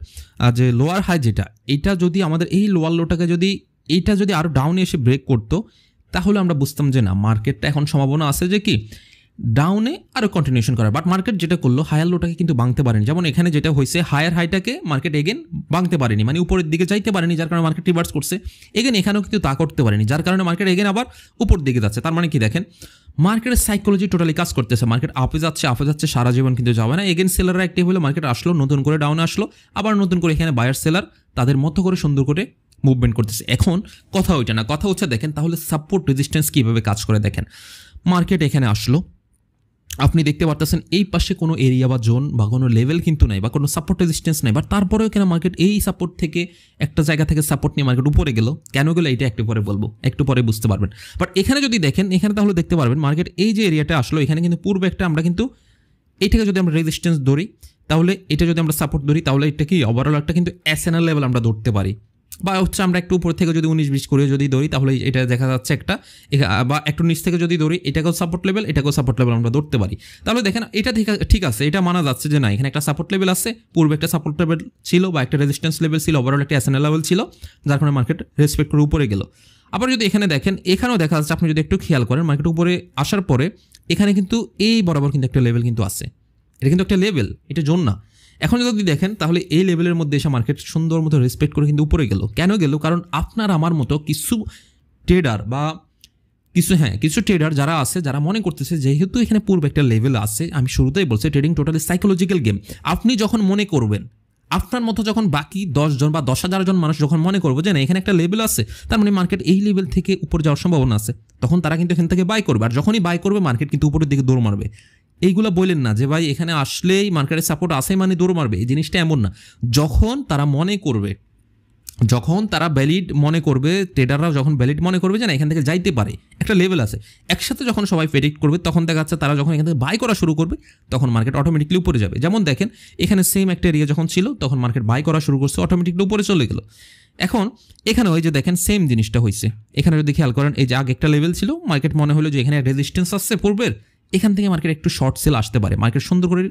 যে লোয়ার হাই যেটা, এটা যদি আমাদের এই লোয়ার লোটাকে এইটা যদি আরও ডাউনে এসে ব্রেক করতো, তাহলে আমরা বুঝতাম যে না মার্কেটটা এখন সম্ভাবনা আছে যে কি ডাউনে আরও কন্টিনিউশন করার। বাট মার্কেট যেটা করলো হায়ার লোটাকে কিন্তু ভাঙতে পারেনি। যেমন এখানে যেটা হয়েছে হায়ার হাইটাকে মার্কেট এগেন ভাঙতে পারেনি, উপরের দিকে যাইতে পারেনি, যার কারণে মার্কেট রিভার্স করছে। এগেন এখানেও কিন্তু তা করতে পারেনি, যার কারণে মার্কেট এগেন আবার উপর দিকে যাচ্ছে। তার মানে কি দেখেন মার্কেটের সাইকোলজি টোটালি কাজ করতেছে। মার্কেট আপে যাচ্ছে সারা জীবন কিন্তু যাবে না। এগেন সেলাররা অ্যাক্টিভ হলে মার্কেট আসলো, নতুন করে ডাউনে আসলো, আবার নতুন করে এখানে বায়ার সেলার তাদের মতো করে সুন্দর করে মুভমেন্ট করতেছে। এখন কথা ওইটা না, কথা হচ্ছে দেখেন তাহলে সাপোর্ট রেজিস্ট্যান্স কীভাবে কাজ করে। দেখেন মার্কেট এখানে আসলো, আপনি দেখতে পারতেছেন এই পাশে কোনো এরিয়া বা জোন বা কোনো লেভেল কিন্তু নাই বা কোনো সাপোর্ট রেজিস্ট্যান্স নাই। বাট তারপরেও কেন মার্কেট এই সাপোর্ট থেকে একটা জায়গা থেকে সাপোর্ট নিয়ে মার্কেট উপরে গেল, কেন গেলো এটা একটু পরে বলবো, একটু পরে বুঝতে পারবেন। বাট এখানে যদি দেখেন, এখানে তাহলে দেখতে পারবেন মার্কেট এই যে এরিয়াটা আসলো, এখানে কিন্তু পূর্বে একটা আমরা কিন্তু এইটাকে যদি আমরা রেজিস্ট্যান্স ধরি, তাহলে এটা যদি আমরা সাপোর্ট ধরি, তাহলে এটা কি ওভারঅল একটা কিন্তু এসএনএল লেভেল আমরা ধরতে পারি। বা হচ্ছে আমরা একটু উপর থেকে যদি 19-20 করে যদি ধরি, তাহলে এটা দেখা যাচ্ছে একটা, বা একটু নিচ থেকে যদি ধরি, এটাকেও সাপোর্ট লেভেল, এটাকেও সাপোর্ট লেভেল আমরা ধরতে পারি। তাহলে দেখেন এটা ঠিক আছে, এটা মানা যাচ্ছে যে না, এখানে একটা সাপোর্ট লেভেল আছে, পূর্বে একটা সাপোর্ট লেভেল ছিল বা একটা রেজিস্ট্যান্স লেভেল ছিল, ওভারঅল একটা এসএনএল লেভেল ছিল, যার কারণে মার্কেট রেসপেক্ট করে উপরে গেল। আবার যদি এখানে দেখেন, এখানেও দেখা যাচ্ছে, আপনি যদি একটু খেয়াল করেন, মার্কেট উপরে আসার পরে এখানে কিন্তু এই বরাবর কিন্তু একটা লেভেল কিন্তু আছে, এটা কিন্তু একটা লেভেল, এটা জোন না। এখন যদি দেখেন, তাহলে এই লেভেলের মধ্যে এসে মার্কেট সুন্দর মতো রেসপেক্ট করে কিন্তু উপরে গেল। কেন গেল? কারণ আপনার আমার মতো কিছু ট্রেডার বা কিছু ট্রেডার যারা আছে, যারা মনে করতেছে যেহেতু এখানে পূর্বে একটা লেভেল আছে, আমি শুরুতেই বলছি ট্রেডিং টোটালি সাইকোলজিক্যাল গেম। আপনি যখন মনে করবেন, আপনার মতো যখন বাকি 10 জন বা 10,000 জন মানুষ যখন মনে করবো যে না এখানে একটা লেভেল আছে, তার মানে মার্কেট এই লেভেল থেকে উপরে যাওয়ার সম্ভাবনা আছে, তখন তারা কিন্তু এখান থেকে বাই করবে। আর যখনই বাই করবে, মার্কেট কিন্তু উপরের দিকে দৌড় মারবে। এইগুলো বললেন না যে ভাই এখানে আসলেই মার্কেটের সাপোর্ট আসে মানে দৌড় মারবে, এই জিনিসটা এমন না। যখন তারা মনে করবে, যখন তারা ভ্যালিড মনে করবে, ট্রেডাররাও যখন ভ্যালিড মনে করবে যে না এখান থেকে যাইতে পারে, একটা লেভেল আছে, একসাথে যখন সবাই প্রেডিক্ট করবে, তখন দেখা যাচ্ছে তারা যখন এখান থেকে বাই করা শুরু করবে, তখন মার্কেট অটোমেটিকলি উপরে যাবে। যেমন দেখেন, এখানে সেম একটা এরিয়া যখন ছিল, তখন মার্কেট বাই করা শুরু করছে, অটোমেটিকলি উপরে চলে গেল। এখন এখানে ওই যে দেখেন সেম জিনিসটা হয়েছে। এখানে যদি খেয়াল করেন, এই যে আগে একটা লেভেল ছিল, মার্কেট মনে হলো যে এখানে রেজিস্ট্যান্স আসছে পূর্বের, এখান থেকে মার্কেট একটু শর্ট সেল আসতে পারে, মার্কেট সুন্দর করে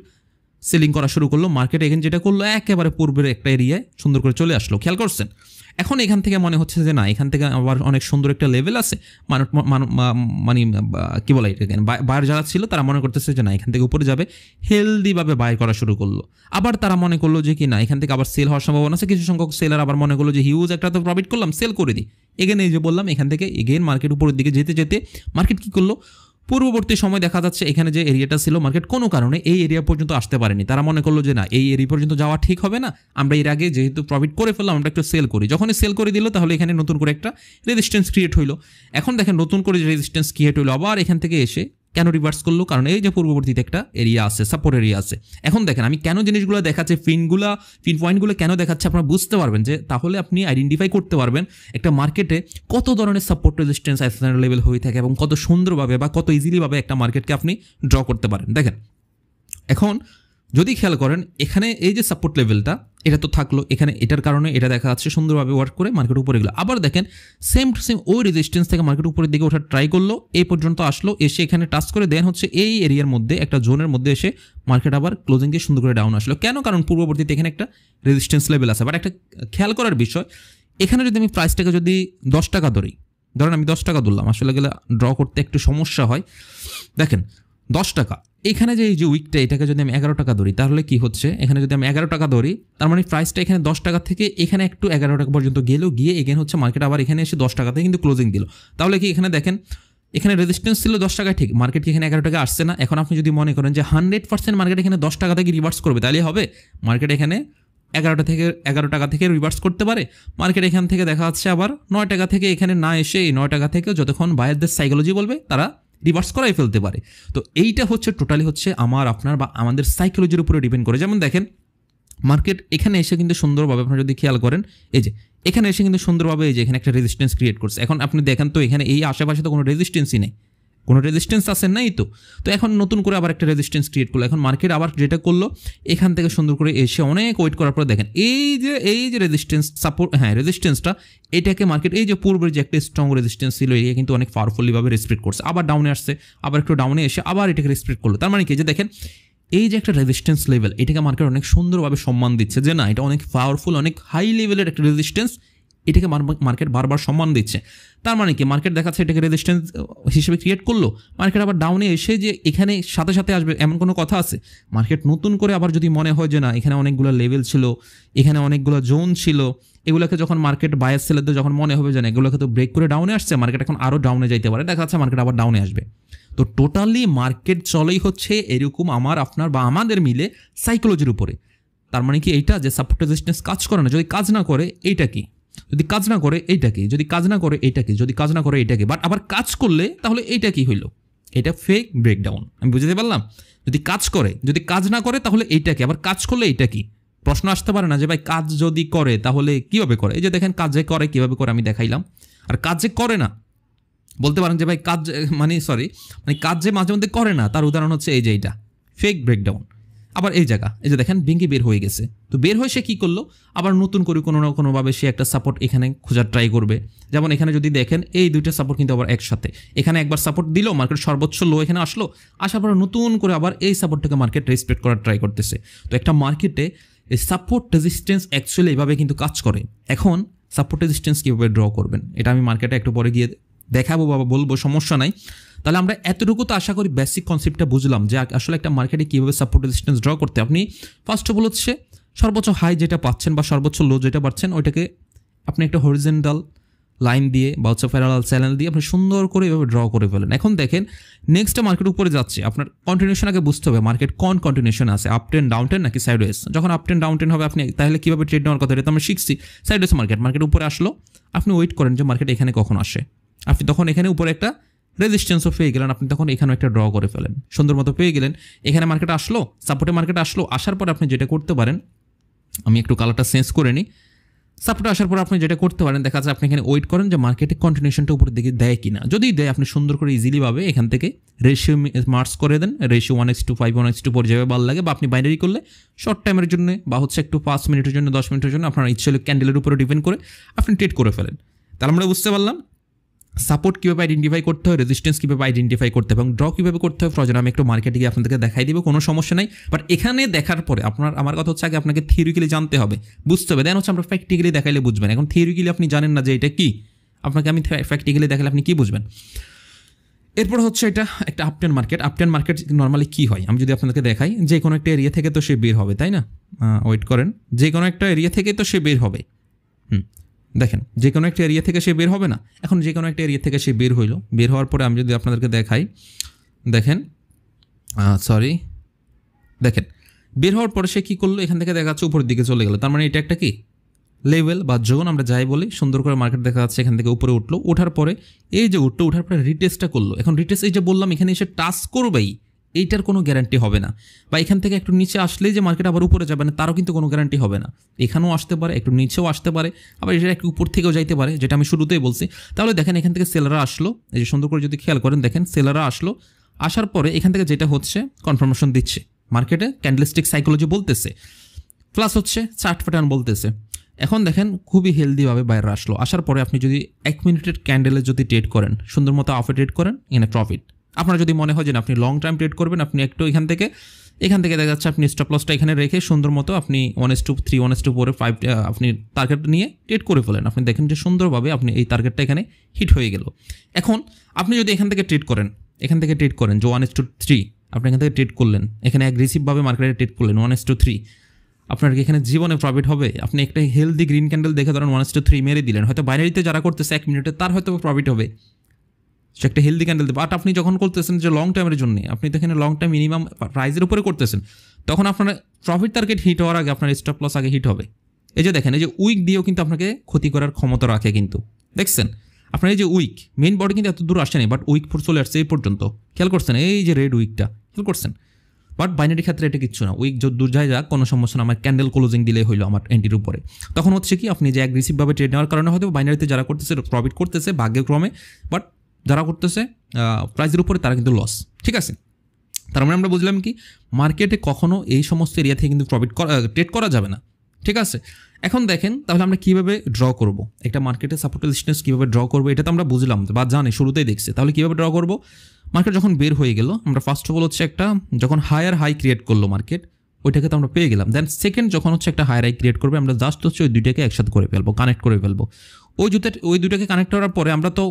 সেলিং করা শুরু করলো। মার্কেট এখানে যেটা করলো, একেবারে পূর্বের একটা এরিয়ায় সুন্দর করে চলে আসলো, খেয়াল করছেন? এখন এখান থেকে মনে হচ্ছে যে না, এখান থেকে আবার অনেক সুন্দর একটা লেভেল আছে, মানে কি বলে এটা, বায়ার যারা ছিল তারা মনে করতেছে যে না এখান থেকে উপরে যাবে, হেলদিভাবে বাই করা শুরু করলো। আবার তারা মনে করলো যে কি না, এখান থেকে আবার সেল হওয়ার সম্ভাবনা আছে, কিছু সংখ্যক সেলার আবার মনে করলো যে হিউজ একটা তো প্রফিট করলাম, সেল করে দিই। এগেন এই যে বললাম, এখান থেকে এগেন মার্কেট উপরের দিকে যেতে যেতে মার্কেট কি করলো, পূর্ববর্তী সময় দেখা যাচ্ছে এখানে যে এরিয়াটা ছিল, মার্কেট কোনো কারণে এই এরিয়া পর্যন্ত আসতে পারেনি। তারা মনে করলো যে না, এই এরিয়া পর্যন্ত যাওয়া ঠিক হবে না, আমরা এর আগে যেহেতু প্রফিট করে ফেললাম, আমরা একটু সেল করি। যখনই সেল করে দিল, তাহলে এখানে নতুন করে একটা রেজিস্ট্যান্স ক্রিয়েট হইলো। এখন দেখেন নতুন করে যে রেজিস্ট্যান্স ক্রিয়েট হইলো, আবার এখান থেকে এসে কেন রিভার্স করলো? কারণ এই যে পূর্ববর্তীতে একটা এরিয়া আছে, সাপোর্ট এরিয়া আছে। এখন দেখেন আমি কেন জিনিসগুলো দেখাচ্ছি, ফিন পয়েন্টগুলো কেন দেখাচ্ছে, আপনারা বুঝতে পারবেন যে তাহলে আপনি আইডেন্টিফাই করতে পারবেন একটা মার্কেটে কত ধরনের সাপোর্ট রেজিস্ট্যান্স লেভেল হয়ে থাকে এবং কত সুন্দরভাবে বা কত ইজিলিভাবে একটা মার্কেটকে আপনি ড্র করতে পারেন। দেখেন এখন যদি খেয়াল করেন, এখানে এই যে সাপোর্ট লেভেলটা, এটা তো থাকলো এখানে, এটার কারণে এটা দেখা যাচ্ছে সুন্দরভাবে ওয়ার্ক করে মার্কেট উপরে গেলো। আবার দেখেন সেম টু সেম ওই রেজিস্ট্যান্স থেকে মার্কেট উপরের দিকে ওঠার ট্রাই করলো, এই পর্যন্ত আসলো, এসে এখানে টাচ করে দেন হচ্ছে এই এরিয়ার মধ্যে একটা জোনের মধ্যে এসে মার্কেট আবার ক্লোজিংকে সুন্দর করে ডাউন আসলো। কেন? কারণ পূর্ববর্তীতে এখানে একটা রেজিস্ট্যান্স লেভেল আছে। বাট একটা খেয়াল করার বিষয়, এখানে যদি আমি প্রাইসটাকে যদি 10 টাকা ধরি, ধরেন আমি 10 টাকা ধরলাম, আসলে গেলে ড্র করতে একটু সমস্যা হয়। দেখেন 10 টাকা, এখানে যে এই যে উইকটা, এটাকে যদি আমি 11 টাকা ধরি, তাহলে কি হচ্ছে, এখানে যদি আমি 11 টাকা ধরি, তার মানে প্রাইসটা এখানে 10 টাকা থেকে এখানে একটু 11 টাকা পর্যন্ত গিয়ে এগেন হচ্ছে মার্কেট আবার এখানে এসে 10 টাকাতে কিন্তু ক্লোজিং দিল। তাহলে কি এখানে দেখেন, এখানে রেজিস্ট্যান্স ছিল 10 টাকায়, ঠিক, মার্কেট কি এখানে 11 টাকা আসছে না? এখন আপনি যদি মনে করেন যে 100% মার্কেট এখানে 10 টাকা থেকে রিভার্স করবে, তাহলে হবে মার্কেট এখানে 11 টাকা থেকে রিভার্স করতে পারে। মার্কেট এখান থেকে দেখা যাচ্ছে আবার 9 টাকা থেকে এখানে না এসে, এই 9 টাকা থেকে যতক্ষণ বায়ারদের সাইকোলজি বলবে, তারা রিভার্স করাই ফেলতে পারে। তো এইটা হচ্ছে টোটালি হচ্ছে আমার, আপনার বা আমাদের সাইকোলজির উপরে ডিপেন্ড করে। যেমন দেখেন মার্কেট এখানে এসে কিন্তু সুন্দরভাবে, আপনারা যদি খেয়াল করেন, এই যে এখানে এসে কিন্তু সুন্দরভাবে এই যে এখানে একটা রেজিস্ট্যান্স ক্রিয়েট করছে। এখন আপনি দেখেন তো এখানে এই আশেপাশে তো কোনো রেজিস্ট্যান্সই নেই, কোনো রেজিস্ট্যান্স আছে নাই তো। তো এখন নতুন করে আবার একটা রেজিস্ট্যান্স ক্রিয়েট করলো। এখন মার্কেট আবার যেটা করলো, এখান থেকে সুন্দর করে এসে অনেক ওয়েট করার পর দেখেন এই যে রেজিস্ট্যান্স সাপোর্ট, হ্যাঁ রেজিস্ট্যান্সটা, এটাকে মার্কেট এই যে পূর্বের যে একটা স্ট্রং রেজিস্ট্যান্স ছিল, এটা কিন্তু অনেক পাওয়ারফুলিভাবে রেসপেক্ট করছে। আবার ডাউনে আসছে, আবার একটু ডাউনে এসে আবার এটাকে রেসপেক্ট করলো। তার মানে কি, যে দেখেন এই যে একটা রেজিস্ট্যান্স লেভেল, এটাকে মার্কেট অনেক সুন্দরভাবে সম্মান দিচ্ছে যে না, এটা অনেক পাওয়ারফুল, অনেক হাই লেভেলের একটা রেজিস্ট্যান্স, এটাকে মার্কেট বারবার সম্মান দিচ্ছে। তার মানে কি, মার্কেট দেখাচ্ছে এটাকে রেজিস্ট্যান্স হিসেবে ক্রিয়েট করলো, মার্কেট আবার ডাউনে এসে যে এখানে সাথে সাথে আসবে এমন কোনো কথা আছে? মার্কেট নতুন করে আবার যদি মনে হয় যে না, এখানে অনেকগুলো লেভেল ছিল, এখানে অনেকগুলো জোন ছিল, এগুলোকে যখন মার্কেট বায়ার সেলারদের যখন মনে হবে যে না, এগুলোকে তো ব্রেক করে ডাউনে আসছে, মার্কেট এখন আরও ডাউনে যাইতে পারে, দেখা যাচ্ছে মার্কেট আবার ডাউনে আসবে। তো টোটালি মার্কেট চলেই হচ্ছে এরকম আমার, আপনার বা আমাদের মিলে সাইকোলজির উপরে। তার মানে কি এইটা যে সাপোর্ট রেজিস্ট্যান্স কাজ করে না, যদি কাজ না করে এইটা কি, যদি কাজ না করে এইটা কি, যদি কাজ না করে এইটা কি, যদি কাজ না করে এইটা কি, বাট আবার কাজ করলে তাহলে এইটা কি হইলো? এটা ফেক ব্রেকডাউন। আমি বুঝতে পারলাম? যদি কাজ করে, যদি কাজ না করে তাহলে এইটা কি, আবার কাজ করলে এইটা কি? প্রশ্ন আসতে পারে না যে ভাই কাজ যদি করে তাহলে কীভাবে করে? এই যে দেখেন কাজ যে করে কীভাবে করে আমি দেখাইলাম। আর কাজ যে করে না, বলতে পারেন যে ভাই কাজ মানে কাজ যে মাঝে মধ্যে করে না, তার উদাহরণ হচ্ছে এই যে এইটা ফেক ব্রেকডাউন। আবার এই জায়গা এই যে দেখেন ভেঙে বের হয়ে গেছে, তো বের হয়ে সে কী করলো, আবার নতুন করে কোনো না কোনোভাবে সে একটা সাপোর্ট এখানে খোঁজার ট্রাই করবে। যেমন এখানে যদি দেখেন এই দুইটা সাপোর্ট কিন্তু আবার একসাথে, এখানে একবার সাপোর্ট দিল, মার্কেট সর্বোচ্চ লো এখানে আসলো, আসার পর নতুন করে আবার এই সাপোর্টটাকে মার্কেট রেসপেক্ট করার ট্রাই করতেছে। তো একটা মার্কেটে এই সাপোর্ট রেজিস্ট্যান্স অ্যাকচুয়ালি এভাবে কিন্তু কাজ করে। এখন সাপোর্ট রেজিস্ট্যান্স কীভাবে ড্র করবেন এটা আমি মার্কেটে একটু পরে গিয়ে দেখাবো বা বলবো, সমস্যা নাই। তাহলে আমরা এতটুকু তো আশা করি বেসিক কনসেপ্টটা বুঝলাম যে আসলে একটা মার্কেটে কীভাবে সাপোর্ট রেজিস্ট্যান্স ড্র করতে। আপনি ফার্স্ট অফ অল হচ্ছে সর্বোচ্চ হাই যেটা পাচ্ছেন বা সর্বোচ্চ লো যেটা পাচ্ছেন ওইটাকে আপনি একটা হরিজেন্টাল লাইন দিয়ে বা হচ্ছে প্যারালাল চ্যানেল দিয়ে আপনি সুন্দর করে এভাবে ড্র করে ফেলেন। এখন দেখেন নেক্সট মার্কেট উপরে যাচ্ছে, আপনার কন্টিনিউশন আগে বুঝতে হবে মার্কেট কোন কন্টিনিউশন আছে, আপ ট্রেন ডাউন ট্রেন নাকি সাইডওয়েজ। যখন আপ ট্রেন ডাউন ট্রেন হবে আপনি তাহলে কীভাবে ট্রেড নেওয়ার কথা এটা তো আমরা শিখছি। সাইডওয়েজ মার্কেট উপরে আসলো, আপনি ওয়েট করেন যে মার্কেট এখানে কখন আসে, আপনি তখন এখানে উপরে একটা রেজিস্ট্যান্সও পেয়ে গেলেন, আপনি তখন এখানেও একটা ড্র করে ফেলেন, সুন্দর মতো পেয়ে গেলেন। এখানে মার্কেট আসলো, সাপোর্টে মার্কেট আসলো, আসার পর আপনি যেটা করতে পারেন, আমি একটু কালারটা চেঞ্জ করে নিই। সাপোর্টে আসার পর আপনি যেটা করতে পারেন, দেখা যায় আপনি এখানে ওয়েট করেন যে মার্কেটে কন্টিনিউশনটা উপরের দিকে দেয় কিনা। যদি দেয় আপনি সুন্দর করে ইজিলি ভাবে এখান থেকে রেশিও মার্কস করে দেন, রেশিও 1:5 1:4 যেভাবে ভালো লাগে, বা আপনি বাইনারি করলে শর্ট টাইমের জন্য বা হচ্ছে একটু 5 মিনিটের জন্য 10 মিনিটের জন্য আপনার ইচ্ছে হলে ক্যান্ডেলের উপরে ডিপেন্ড করে আপনি ট্রেড করে ফেলেন। তাহলে আমরা বুঝতে পারলাম সাপোর্ট কীভাবে আইডেন্টিফাই করতে হয়, রেজিস্ট্যান্স কীভাবে আইডেন্টিফাই করতে হবে এবং ড্র কীভাবে করতে হয়। ফ্রজন আমি একটু মার্কেটে গিয়ে আপনাদেরকে দেখাই দিব, কোনো সমস্যা নাই। বাট এখানে দেখার পরে আমার কথা হচ্ছে আগে আপনাকে থিওরিক্যালি জানতে হবে, বুঝতে হবে, দেন হচ্ছে আমরা প্র্যাকটিক্যালি দেখাইলে বুঝবেন। এখন থিওরিক্যালি আপনি জানেন না যে এটা কি, আপনাকে আমি প্র্যাকটিক্যালি দেখালে আপনি কী বুঝবেন। এরপর হচ্ছে এটা একটা আপটেন মার্কেট নর্মালি কী হয় আমি যদি আপনাদেরকে দেখাই, যে কোনো একটা এরিয়া থেকে তো সে বের হবে, তাই না? ওয়েট করেন, যে কোনো একটা এরিয়া থেকে তো সে বের হবে। দেখেন যে কোনো একটা এরিয়া থেকে সে বের হবে না। এখন যে কোনো একটা এরিয়া থেকে সে বের হইলো, বের হওয়ার পরে আমি যদি আপনাদেরকে দেখাই, দেখেন দেখেন বের হওয়ার পরে সে কী করলো, এখান থেকে দেখা যাচ্ছে উপরের দিকে চলে গেলো। তার মানে এটা একটা কি লেভেল বা জোন আমরা যাই বলি, সুন্দর করে মার্কেট দেখা যাচ্ছে এখান থেকে উপরে উঠলো, ওঠার পরে এই যে ওঠার পরে রিটেস্টটা করলো। এখন রিটেস্ট এই যে বললাম এখানে এসে টাচ করবেই, এইটার কোনো গ্যারান্টি হবে না। বা এখান থেকে একটু নিচে আসলেই যে মার্কেট আবার উপরে যাবে না তারও কিন্তু কোনো গ্যারান্টি হবে না। এখানেও আসতে পারে, একটু নিচেও আসতে পারে, আবার এটা একটু উপর থেকেও যাইতে পারে, যেটা আমি শুরুতেই বলছি। তাহলে দেখেন এখান থেকে সেলাররা আসলো, এই যে সুন্দর করে যদি খেয়াল করেন দেখেন সেলাররা আসলো, আসার পরে এখান থেকে যেটা হচ্ছে কনফার্মেশন দিচ্ছে মার্কেটে, ক্যান্ডেলস্টিক সাইকোলজি বলতেছে, প্লাস হচ্ছে চার্ট প্যাটার্ন বলতেছে। এখন দেখেন খুবই হেলদিভাবে বাইরে আসলো, আসার পরে আপনি যদি 1 মিনিটের ক্যান্ডেলে যদি ট্রেড করেন, সুন্দর মতো আফে ট্রেড করেন, এখানে প্রফিট। আপনার যদি মনে হয় যে আপনি লং টাইম ট্রেড করবেন, আপনি একটু এখান থেকে দেখা যাচ্ছে আপনি স্টপ লসটা এখানে রেখে সুন্দর মতো আপনি 1:3 1:4 5 আপনি টার্গেট নিয়ে ট্রেড করে ফেলেন। আপনি দেখেন যে সুন্দরভাবে আপনি এই টার্গেটটা এখানে হিট হয়ে গেল। এখন আপনি যদি এখান থেকে ট্রেড করেন যে 1:3 আপনি এখান থেকে ট্রেড করলেন, এখানে অ্যাগ্রেসিভভাবে মার্কেটে ট্রেড করলেন 1:3, আপনার কি এখানে জীবনে প্রফিট হবে? আপনি একটা হেলদি গ্রিন ক্যান্ডেল দেখে ধরেন 1:3 মেরে দিলেন, হয়তো বাইনারিতে যারা করতেছে 1 মিনিটে তার হয়তো প্রফিট হবে, সে একটা হেলদি ক্যান্ডেল দেবে। বাট আপনি যখন করতেছেন যে লং টাইমের জন্য, আপনি তো এখানে লং টাইম মিনিমাম প্রাইজের উপরে করতেছেন, তখন আপনার প্রফিট টার্গেট হিট হওয়ার আগে আপনার স্টপ লস আগে হিট হবে। এই যে দেখেন এই যে উইক দিয়েও কিন্তু আপনাকে ক্ষতি করার ক্ষমতা রাখে, কিন্তু দেখছেন আপনার এই যে উইক মেইন বডি কিন্তু এত দূর আসেনি, বাট উইক চলে আসছে এই পর্যন্ত, খেয়াল করছেন এই যে রেড উইকটা খেয়াল করছেন। বাট বাইনারি ক্ষেত্রে এটা কিচ্ছু না, উইক যদি দূর যায় যাক কোনো সমস্যা না, আমার ক্যান্ডেল ক্লোজিং দিলে হইলো আমার এন্ট্রির উপরে। তখন হচ্ছে কি আপনি যে অ্যাগ্রেসিভভাবে ট্রেড নেওয়ার কারণে হয়তো বাইনারিতে যারা করতেছে প্রফিট করতেছে ভাগ্যক্রমে, বাট যারা করতেছে প্রাইজের উপরে তারা কিন্তু লস। ঠিক আছে, তার মানে আমরা বুঝলাম কি মার্কেটে কখনো এই সমস্ত এরিয়া থেকে কিন্তু প্রফিট ট্রেড করা যাবে না। ঠিক আছে, এখন দেখেন তাহলে আমরা কীভাবে ড্র করব একটা মার্কেটে সাপোর্ট রেজিস্ট্যান্স কীভাবে ড্র করবো, এটা তো আমরা বুঝলাম বা জানি শুরুতেই দেখছি। তাহলে কীভাবে ড্র করবো, মার্কেট যখন বের হয়ে গেল, আমরা ফার্স্ট অফ অল হচ্ছে একটা যখন হায়ার হাই ক্রিয়েট করলো মার্কেট, ওইটাকে তো আমরা পেয়ে গেলাম। দেন সেকেন্ড যখন হচ্ছে একটা হায়ার হাই ক্রিয়েট করবে, আমরা জাস্ট হচ্ছে ওই দুইটাকে একসাথে করে ফেলবো, কানেক্ট করে ফেলবো। ওই দুটাকে কানেক্ট করার পরে আমরা তো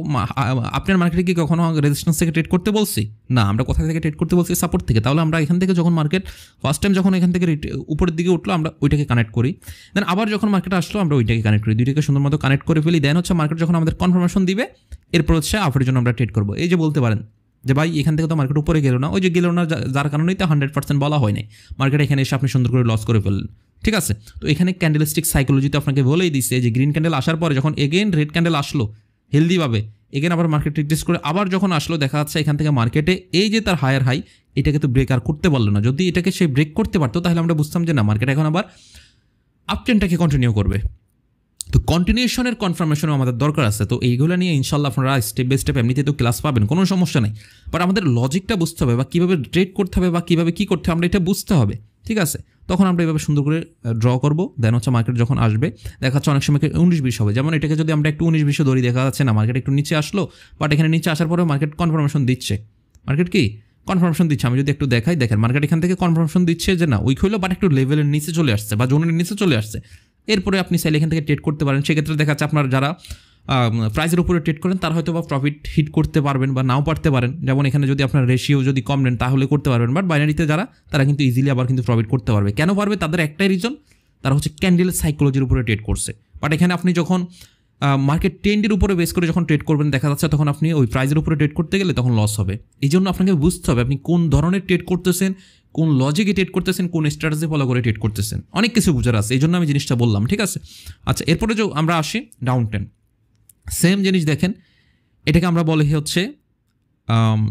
আপনার মার্কেটে কি কখনো রেজিস্ট্যান্স থেকে ট্রেড করতে বলছি না, আমরা কোথা থেকে ট্রেড করতে বলছি, সাপোর্ট থেকে। তাহলে আমরা এখান থেকে যখন মার্কেট ফার্স্ট টাইম যখন এখান থেকে উপরের দিকে উঠলো, আমরা ওইটাকে কানেক্ট করি। দেন আবার যখন মার্কেট আসলো আমরা ওইটাকে কানেক্ট করি, দুইটাকে সুন্দর মতো কানেক্ট করে ফেলি। দেন হচ্ছে মার্কেট যখন আমাদের কনফার্মেশন দিবে, এরপর হচ্ছে আফের জন্য আমরা ট্রেড করবো। এই যে বলতে পারেন যে ভাই এখান থেকে তো মার্কেট উপরে গেল না, ওই যে গেল না যার কারণেই তো 100% বলা হয় নাই, মার্কেট এখানে এসে আপনি সুন্দর করে লস করে ফেললেন। ঠিক আছে, তো এখানে ক্যান্ডেলস্টিক সাইকোলজিতে আপনাকে বলেই দিচ্ছে যে গ্রিন ক্যান্ডেল আসার পরে যখন এগেন রেড ক্যান্ডেল আসলো হেলদিভাবে, এগেন আবার মার্কেট রিটেস্ট করে আবার যখন আসলো, দেখা যাচ্ছে এখান থেকে মার্কেটে এই যে তার হায়ার হাই, এটাকে তো ব্রেক আর করতে পারলো না। যদি এটাকে সে ব্রেক করতে পারতো তাহলে আমরা বুঝতাম যে না মার্কেট এখন আবার আপ ট্রেন্ডটাকে কন্টিনিউ করবে। তো কন্টিনিউশনের কনফার্মেশনও আমাদের দরকার আছে। তো এইগুলো নিয়ে ইনশাল্লাহ আপনারা স্টেপ বাই স্টেপ এমনিতে তো ক্লাস পাবেন, কোনো সমস্যা নেই। বাট আমাদের লজিকটা বুঝতে হবে বা কীভাবে ট্রেড করতে হবে বা কীভাবে কী করতে হবে আমরা এটা বুঝতে হবে, ঠিক আছে? তখন আমরা এভাবে সুন্দর করে ড্র করবো। দেন হচ্ছে মার্কেট যখন আসবে দেখা যাচ্ছে অনেক সময় 19-20 হবে, যেমন এটাকে যদি আমরা একটু 19-20 ধরি দেখা যাচ্ছে না মার্কেট একটু নিচে আসলো, বাট এখানে নিচে আসার পরেও মার্কেট কনফার্মেশন দিচ্ছে। মার্কেট কি কনফার্মেশন দিচ্ছে, আমি যদি একটু দেখাই, দেখেন মার্কেট এখান থেকে কনফার্মেশন দিচ্ছে যে না উইক হইলো, বাট একটু লেভেলের নিচে চলে আসছে বা জোনের নিচে চলে আসছে। এরপরে আপনি চাইলে এখান থেকে ট্রেড করতে পারেন। সেক্ষেত্রে দেখা যাচ্ছে আপনার যারা প্রাইসের উপরে ট্রেড করেন তারা হয়তো বা প্রফিট হিট করতে পারবেন বা নাও পারতে পারেন। যেমন এখানে যদি আপনার রেশিও যদি কম নেন তাহলে করতে পারবেন, বাট বাইনারিতে যারা তারা কিন্তু ইজিলি আবার কিন্তু প্রফিট করতে পারবে। কেন পারবে? তাদের একটাই রিজন, তারা হচ্ছে ক্যান্ডেলের সাইকোলজির উপরে ট্রেড করছে। বাট এখানে আপনি যখন মার্কেট ট্রেন্ডের উপরে বেস করে যখন ট্রেড করবেন দেখা যাচ্ছে তখন আপনি ওই প্রাইসের উপরে ট্রেড করতে গেলে তখন লস হবে। এই জন্য আপনাকে বুঝতে হবে আপনি কোন ধরনের ট্রেড করতেছেন, কোন লজিকে ট্রেড করতেছেন, কোন স্ট্র্যাটেজি ফলো করে ট্রেড করতেছেন, অনেক কিছু বুঝার আছে। এই জন্য আমি জিনিসটা বললাম, ঠিক আছে? আচ্ছা, এরপরে যে আমরা আসি ডাউন ট্রেন্ড, সেম জিনিস দেখেন, এটাকে আমরা বলে হচ্ছে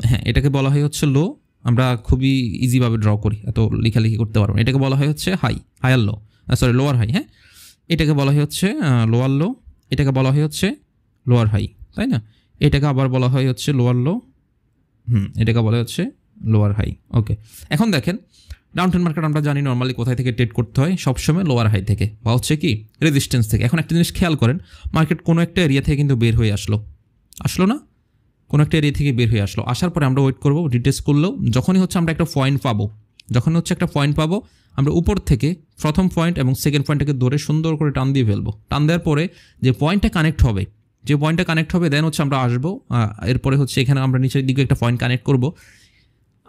হ্যাঁ এটাকে বলা হয় হচ্ছে লো। আমরা খুবই ইজিভাবে ড্র করি, এত লেখালেখি করতে পারবো না। এটাকে বলা হয় হচ্ছে higher low, sorry lower high. হ্যাঁ, এটাকে বলা হয় হচ্ছে লোয়ার লো, এটাকে বলা হয় হচ্ছে লোয়ার হাই, তাই না? এটাকে আবার বলা হয় হচ্ছে লোয়ার লো, এটাকে বলা হচ্ছে লোয়ার হাই। ওকে, এখন দেখেন ডাউন ট্রেন্ড মার্কেট আমরা জানি নর্মালি কোথায় থেকে ট্রেড করতে হয়, সবসময় লোয়ার হাই থেকে বা হচ্ছে কি রেজিস্ট্যান্স থেকে। এখন একটা জিনিস খেয়াল করেন, মার্কেট কোনো একটা এরিয়া থেকে কিন্তু বের হয়ে আসলো না, কোনো একটা এরিয়া থেকে বের হয়ে আসলো। আসার পরে আমরা ওয়েট করবো, রিটেস্ট করলেও যখনই হচ্ছে আমরা একটা পয়েন্ট পাবো, আমরা উপর থেকে প্রথম পয়েন্ট এবং সেকেন্ড পয়েন্টটাকে ধরে সুন্দর করে টান দিয়ে ফেলবো। টান দেওয়ার পরে যে পয়েন্টটা কানেক্ট হবে দেন হচ্ছে আমরা আসবো। এরপরে হচ্ছে এখানে আমরা নিচের দিকে একটা পয়েন্ট কানেক্ট করব।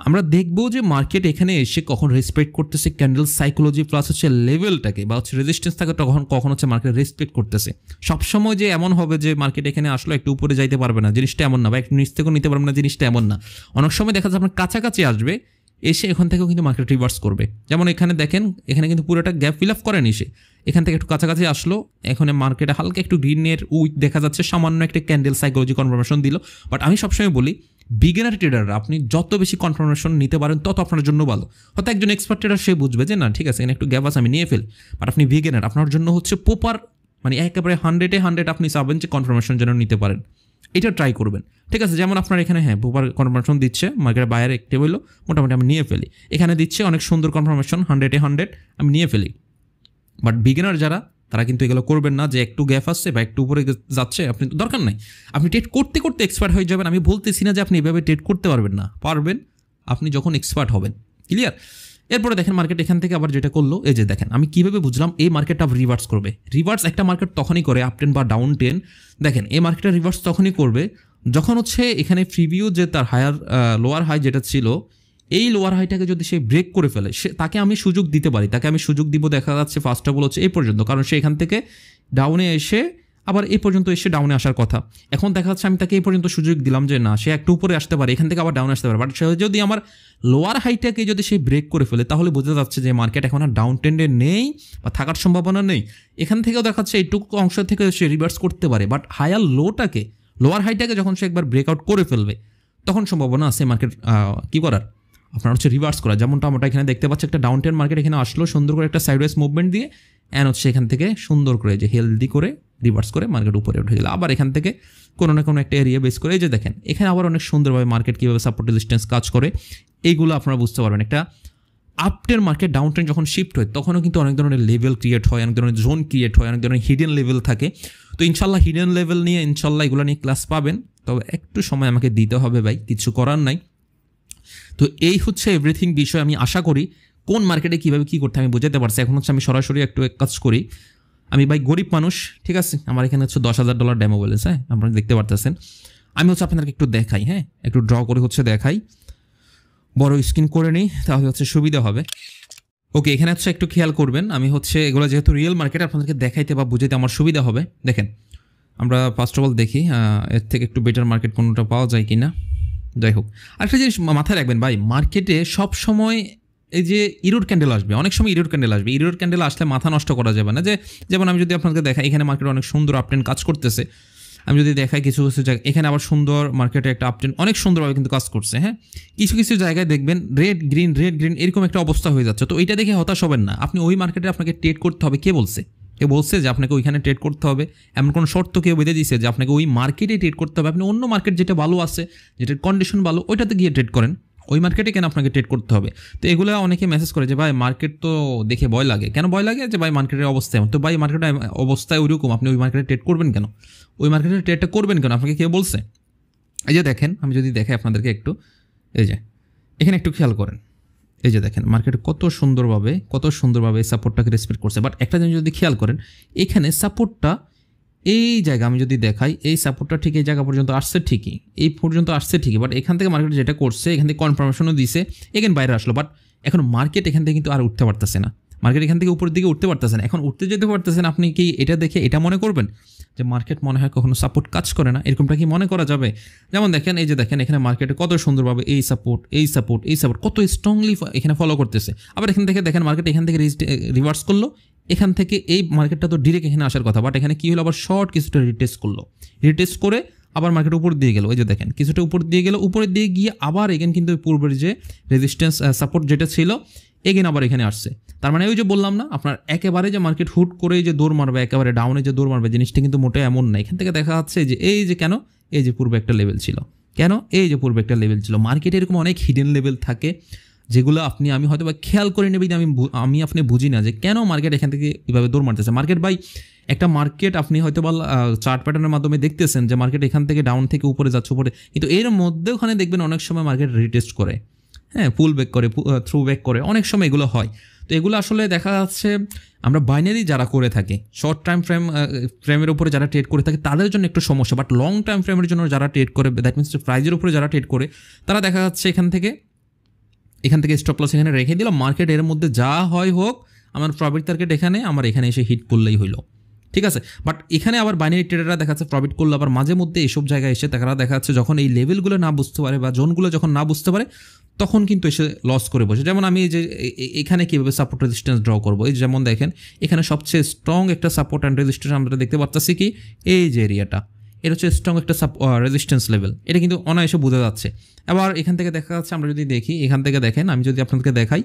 আমরা দেখবো যে মার্কেট এখানে এসে কখন রেসপেক্ট করতেছে ক্যান্ডেল সাইকোলজি প্লাস হচ্ছে লেভেলটাকে বা হচ্ছে রেজিস্ট্যান্স থাকে, কখন হচ্ছে মার্কেট রেসপেক্ট করতেছে। সবসময় যে এমন হবে যে মার্কেট এখানে আসলো একটু উপরে যাইতে পারবে না, জিনিসটা এমন না, বা একটু নিচ থেকেও নিতে পারবে না, জিনিসটা এমন না। অনেক সময় দেখা যাচ্ছে আপনার কাছাকাছি আসবে, এসে এখান থেকেও কিন্তু মার্কেট রিভার্স করবে। যেমন এখানে দেখেন, এখানে কিন্তু পুরোটা গ্যাপ ফিল আপ করেনি, সে এখান থেকে একটু কাছাকাছি আসলো, এখানে মার্কেটে হালকা একটু গ্রিনের উইক দেখা যাচ্ছে, সামান্য একটা ক্যান্ডেল সাইকোলজি কনফার্মেশন দিল। বাট আমি সবসময় বলি বিগিনার ট্রেডাররা আপনি যত বেশি কনফার্মেশন নিতে পারেন তত আপনার জন্য ভালো। হয়তো একজন এক্সপার্ট ট্রেডার সে বুঝবে যে না ঠিক আছে এখানে একটু গ্যাপ আছে আমি নিয়ে ফেলি, বাট আপনি বিগিনার আপনার জন্য হচ্ছে প্রপার মানে একেবারে 100 আপনি চাবেন যে কনফার্মেশন যেন নিতে পারেন, এটা ট্রাই করবেন, ঠিক আছে? যেমন আপনার এখানে হ্যাঁ প্রপার কনফার্মেশন দিচ্ছে, মার্কেটের বাইরে একটে হইলো মোটামুটি আমি নিয়ে ফেলি, এখানে দিচ্ছে অনেক সুন্দর কনফার্মেশন 100 আমি নিয়ে ফেলি। বাট বিগিনার যারা তারা কিন্তু এগুলো করবেন না, যে একটু গ্যাপ আসছে বা একটু উপরে যাচ্ছে আপনি দরকার নাই, আপনি ট্রেড করতে করতে এক্সপার্ট হয়ে যাবেন। আমি বলতেছি না যে আপনি এভাবে ট্রেড করতে পারবেন না, পারবেন আপনি যখন এক্সপার্ট হবেন, ক্লিয়ার? এরপরে দেখেন মার্কেট এখান থেকে আবার যেটা করলো, এই যে দেখেন আমি কীভাবে বুঝলাম এই মার্কেটটা রিভার্স করবে। রিভার্স একটা মার্কেট তখনই করে আপ টেন বা ডাউন টেন, দেখেন এই মার্কেটটা রিভার্স তখনই করবে যখন হচ্ছে এখানে প্রিভিউ যে তার হায়ার লোয়ার হাই যেটা ছিল, এই লোয়ার হাইটাকে যদি সে ব্রেক করে ফেলে, সে তাকে আমি সুযোগ দিতে পারি, তাকে আমি সুযোগ দিব দেখা যাচ্ছে ফার্স্ট অফ অল হচ্ছে এই পর্যন্ত, কারণ সে এখান থেকে ডাউনে এসে আবার এই পর্যন্ত এসে ডাউনে আসার কথা। এখন দেখা যাচ্ছে আমি তাকে এই পর্যন্ত সুযোগ দিলাম যে না সে একটু উপরে আসতে পারে, এখান থেকে আবার ডাউন আসতে পারে, বাট সে যদি আমার লোয়ার হাইটাকে যদি সে ব্রেক করে ফেলে তাহলে বোঝা যাচ্ছে যে মার্কেট এখন আর ডাউন ট্রেন্ডে নেই বা থাকার সম্ভাবনা নেই। এখান থেকেও দেখা যাচ্ছে এইটুকু অংশ থেকে সে রিভার্স করতে পারে, বাট হায়ার লোয়ার হাইটাকে যখন সে একবার ব্রেকআউট করে ফেলবে তখন সম্ভাবনা আছে মার্কেট কী করার, আপনার হচ্ছে রিভার্স করা। যেমনটা আমরা এখানে দেখতে পাচ্ছি একটা ডাউন ট্রেন্ড মার্কেট এখানে আসলো সুন্দর করে একটা সাইডওয়েজ মুভমেন্ট দিয়ে, অ্যান্ড হচ্ছে এখান থেকে সুন্দর করে যে হেলদি করে রিভার্স করে মার্কেট উপরে উঠে গেল, আবার এখান থেকে কোনো না কোনো একটা এরিয়া বেস করে এই যে দেখেন এখানে আবার অনেক সুন্দরভাবে মার্কেট কীভাবে সাপোর্ট রেজিস্ট্যান্স কাজ করে এইগুলো আপনারা বুঝতে পারবেন। একটা আপটের মার্কেট ডাউন ট্রেন্ড যখন শিফট হয় তখনও কিন্তু অনেক ধরনের লেভেল ক্রিয়েট হয়, অনেক ধরনের জোন ক্রিয়েট হয়, অনেক ধরনের হিডেন লেভেল থাকে। তো ইনশাল্লাহ হিডেন লেভেল নিয়ে ইনশাল্লাহ এগুলো নিয়ে ক্লাস পাবেন, তবে একটু সময় আমাকে দিতে হবে ভাই, কিছু করার নাই। তো এই হচ্ছে এভরিথিং বিষয়। আমি আশা করি কোন মার্কেটে কীভাবে কী করতে আমি বোঝাতে পারছি। এখন হচ্ছে আমি সরাসরি একটু কাজ করি, আমি ভাই গরিব মানুষ, ঠিক আছে? আমার এখানে হচ্ছে $10,000 ডেমো ব্যালেন্স, হ্যাঁ আপনারা দেখতে পারতেছেন। আমি হচ্ছে আপনাদেরকে একটু দেখাই, হ্যাঁ একটু ড্র করে হচ্ছে দেখাই, বড় স্ক্রিন করে নিই তাহলে হচ্ছে সুবিধা হবে। ওকে, এখানে হচ্ছে একটু খেয়াল করবেন, আমি হচ্ছে এগুলো যেহেতু রিয়েল মার্কেট আপনাদেরকে দেখাইতে বা বুঝাইতে আমার সুবিধা হবে। দেখেন আমরা ফার্স্ট অফ অল দেখি এর থেকে একটু বেটার মার্কেট কোনোটা পাওয়া যায় কি না। যাই হোক, আরেকটা জিনিস মাথায় রাখবেন ভাই, মার্কেটে সব সময় এই যে ইরোর ক্যান্ডেল আসবে, অনেক সময় ইরোর ক্যান্ডেল আসবে। ইরোর ক্যান্ডেল আসলে মাথা নষ্ট করা যাবে না। যে যেমন আমি যদি আপনাকে দেখাই এখানে মার্কেটে অনেক সুন্দর আপট্রেন্ড কাজ করতেছে, আমি যদি দেখাই কিছু কিছু জায়গায় এখানে আবার সুন্দর মার্কেটে একটা আপট্রেন্ড অনেক সুন্দরভাবে কিন্তু কাজ করছে, হ্যাঁ কিছু কিছু জায়গায় দেখবেন রেড গ্রিন এরকম একটা অবস্থা হয়ে যাচ্ছে। তো এইটা দেখে হতাশ হবেন না, আপনি ওই মার্কেটে আপনাকে ট্রেড করতে হবে কে বলছে? এ বলছে যে আপনাকে ওইখানে ট্রেড করতে হবে, এমন কোনো শর্ত কেউ বেঁধে দিয়েছে যে আপনাকে ওই মার্কেটে ট্রেড করতে হবে? আপনি অন্য মার্কেট যেটা ভালো আছে, যেটার কন্ডিশন ভালো, ওইটাতে গিয়ে ট্রেড করেন, ওই মার্কেটে কেন আপনাকে ট্রেড করতে হবে? তো এগুলো অনেকে মেসেজ করে যে ভাই মার্কেট তো দেখে ভয় লাগে। কেন ভয় লাগে? যে ভাই মার্কেটের অবস্থা এমন। তো ভাই মার্কেটের অবস্থায় ওইরকম, আপনি ওই মার্কেটে ট্রেড করবেন কেন? ওই মার্কেটে ট্রেডটা করবেন কেন? আপনাকে কেউ বলছে? এই যে দেখেন, আমি যদি দেখাই আপনাদেরকে একটু, এই যে এখানে একটু খেয়াল করেন, এই যে দেখেন মার্কেট কত সুন্দরভাবে সাপোর্টটাকে রেসপেক্ট করছে। বাট একটা জিনিস যদি খেয়াল করেন, এখানে সাপোর্টটা এই জায়গা আমি যদি দেখাই, এই সাপোর্টটা ঠিক এই জায়গা পর্যন্ত আসছে ঠিকই, এই পর্যন্ত আসছে ঠিকই। বাট এখান থেকে মার্কেট যেটা করছে, এখান থেকে কনফার্মেশনও দিছে, এখানে বাইরে আসলো। বাট এখন মার্কেট এখান থেকে কিন্তু আর উঠতে পারতেছে না, মার্কেট এখান থেকে উপরের দিকে উঠতে পারতেছে না। এখন উঠতে যেতে পারতেছেন, আপনি কি এটা দেখে এটা মনে করবেন যে মার্কেট মনে হয় কখনো সাপোর্ট কাজ করে না? এরকমটা কি মনে করা যাবে? যেমন দেখেন, এই যে দেখেন এখানে মার্কেটে কত সুন্দরভাবে এই সাপোর্ট কত স্ট্রংলি এখানে ফলো করতেছে। আবার এখান থেকে দেখেন মার্কেট এখান থেকে রিভার্স করলো, এখান থেকে এই মার্কেটটা তো ডিরেক্ট এখানে আসার কথা, বাট এখানে কি হলো, আবার শর্ট কিছুটা রিটেস্ট করে আবার মার্কেট উপর দিয়ে গেল। ওই যে দেখেন কিছুটা উপর দিয়ে গেল, উপরের দিয়ে গিয়ে আবার এখানে কিন্তু পূর্বের যে রেজিস্ট্যান্স সাপোর্ট যেটা ছিল, এগেন আবার এখানে আসছে। তার মানে ওই যে বললাম না, আপনার একেবারে যে মার্কেট হুট করে যে দৌড় মারবে, একেবারে ডাউনে যে দৌড় মারবে, জিনিসটা কিন্তু মোটে এমন না। এখান থেকে দেখা যাচ্ছে যে এই যে কেন, এই যে পূর্বে একটা লেভেল ছিল, মার্কেটে এরকম অনেক হিডেন লেভেল থাকে যেগুলো আমি হয়তো বা খেয়াল করে নেবেন, আমি আপনি বুঝি না যে কেন মার্কেট এখান থেকে এভাবে দৌড় মারতেছে। মার্কেট ভাই একটা মার্কেট আপনি হয়তো বা চার্ট প্যাটার্নের মাধ্যমে দেখতেছেন যে মার্কেট এখান থেকে ডাউন থেকে উপরে যাচ্ছে, কিন্তু এর মধ্যে ওখানে দেখবেন অনেক সময় মার্কেট রিটেস্ট করে, হ্যাঁ, পুল ব্যাক করে, থ্রু ব্যাক করে, অনেক সময় এগুলো হয়। তো এগুলো আসলে দেখা যাচ্ছে আমরা বাইনারি যারা করে থাকি, শর্ট টাইম ফ্রেমের উপরে যারা ট্রেড করে থাকে তাদের জন্য একটু সমস্যা। বাট লং টাইম ফ্রেমের জন্য যারা ট্রেড করে, দ্যাট মিনস প্রাইজের উপরে যারা ট্রেড করে, তারা দেখা যাচ্ছে এখান থেকে স্টপ লস এখানে রেখে দিলাম, মার্কেট এর মধ্যে যা হয় হোক, আমার প্রফিট টার্গেট এখানে আমার এখানে এসে হিট করলেই হইলো, ঠিক আছে। বাট এখানে আবার বাইনারি ট্রেডাররা দেখা যাচ্ছে প্রফিট করলো, আবার মাঝে মধ্যে এইসব জায়গায় এসে তারা দেখা যাচ্ছে যখন এই লেভেলগুলো না বুঝতে পারে বা জোনগুলো যখন না বুঝতে পারে, তখন কিন্তু এসে লস করে বসে। যেমন আমি এই যে এখানে কীভাবে সাপোর্ট রেজিস্ট্যান্স ড্র করবো, এই যেমন দেখেন এখানে সবচেয়ে স্ট্রং একটা সাপোর্ট অ্যান্ড রেজিস্ট্যান্স আমরা দেখতে পাচ্ছি কি, এই যে এরিয়াটা, এটা হচ্ছে স্ট্রং একটা রেজিস্ট্যান্স লেভেল, এটা কিন্তু অনায়াসে বোঝা যাচ্ছে। আবার এখান থেকে দেখা যাচ্ছে, আমরা যদি দেখি এখান থেকে দেখেন, আমি যদি আপনাদেরকে দেখাই,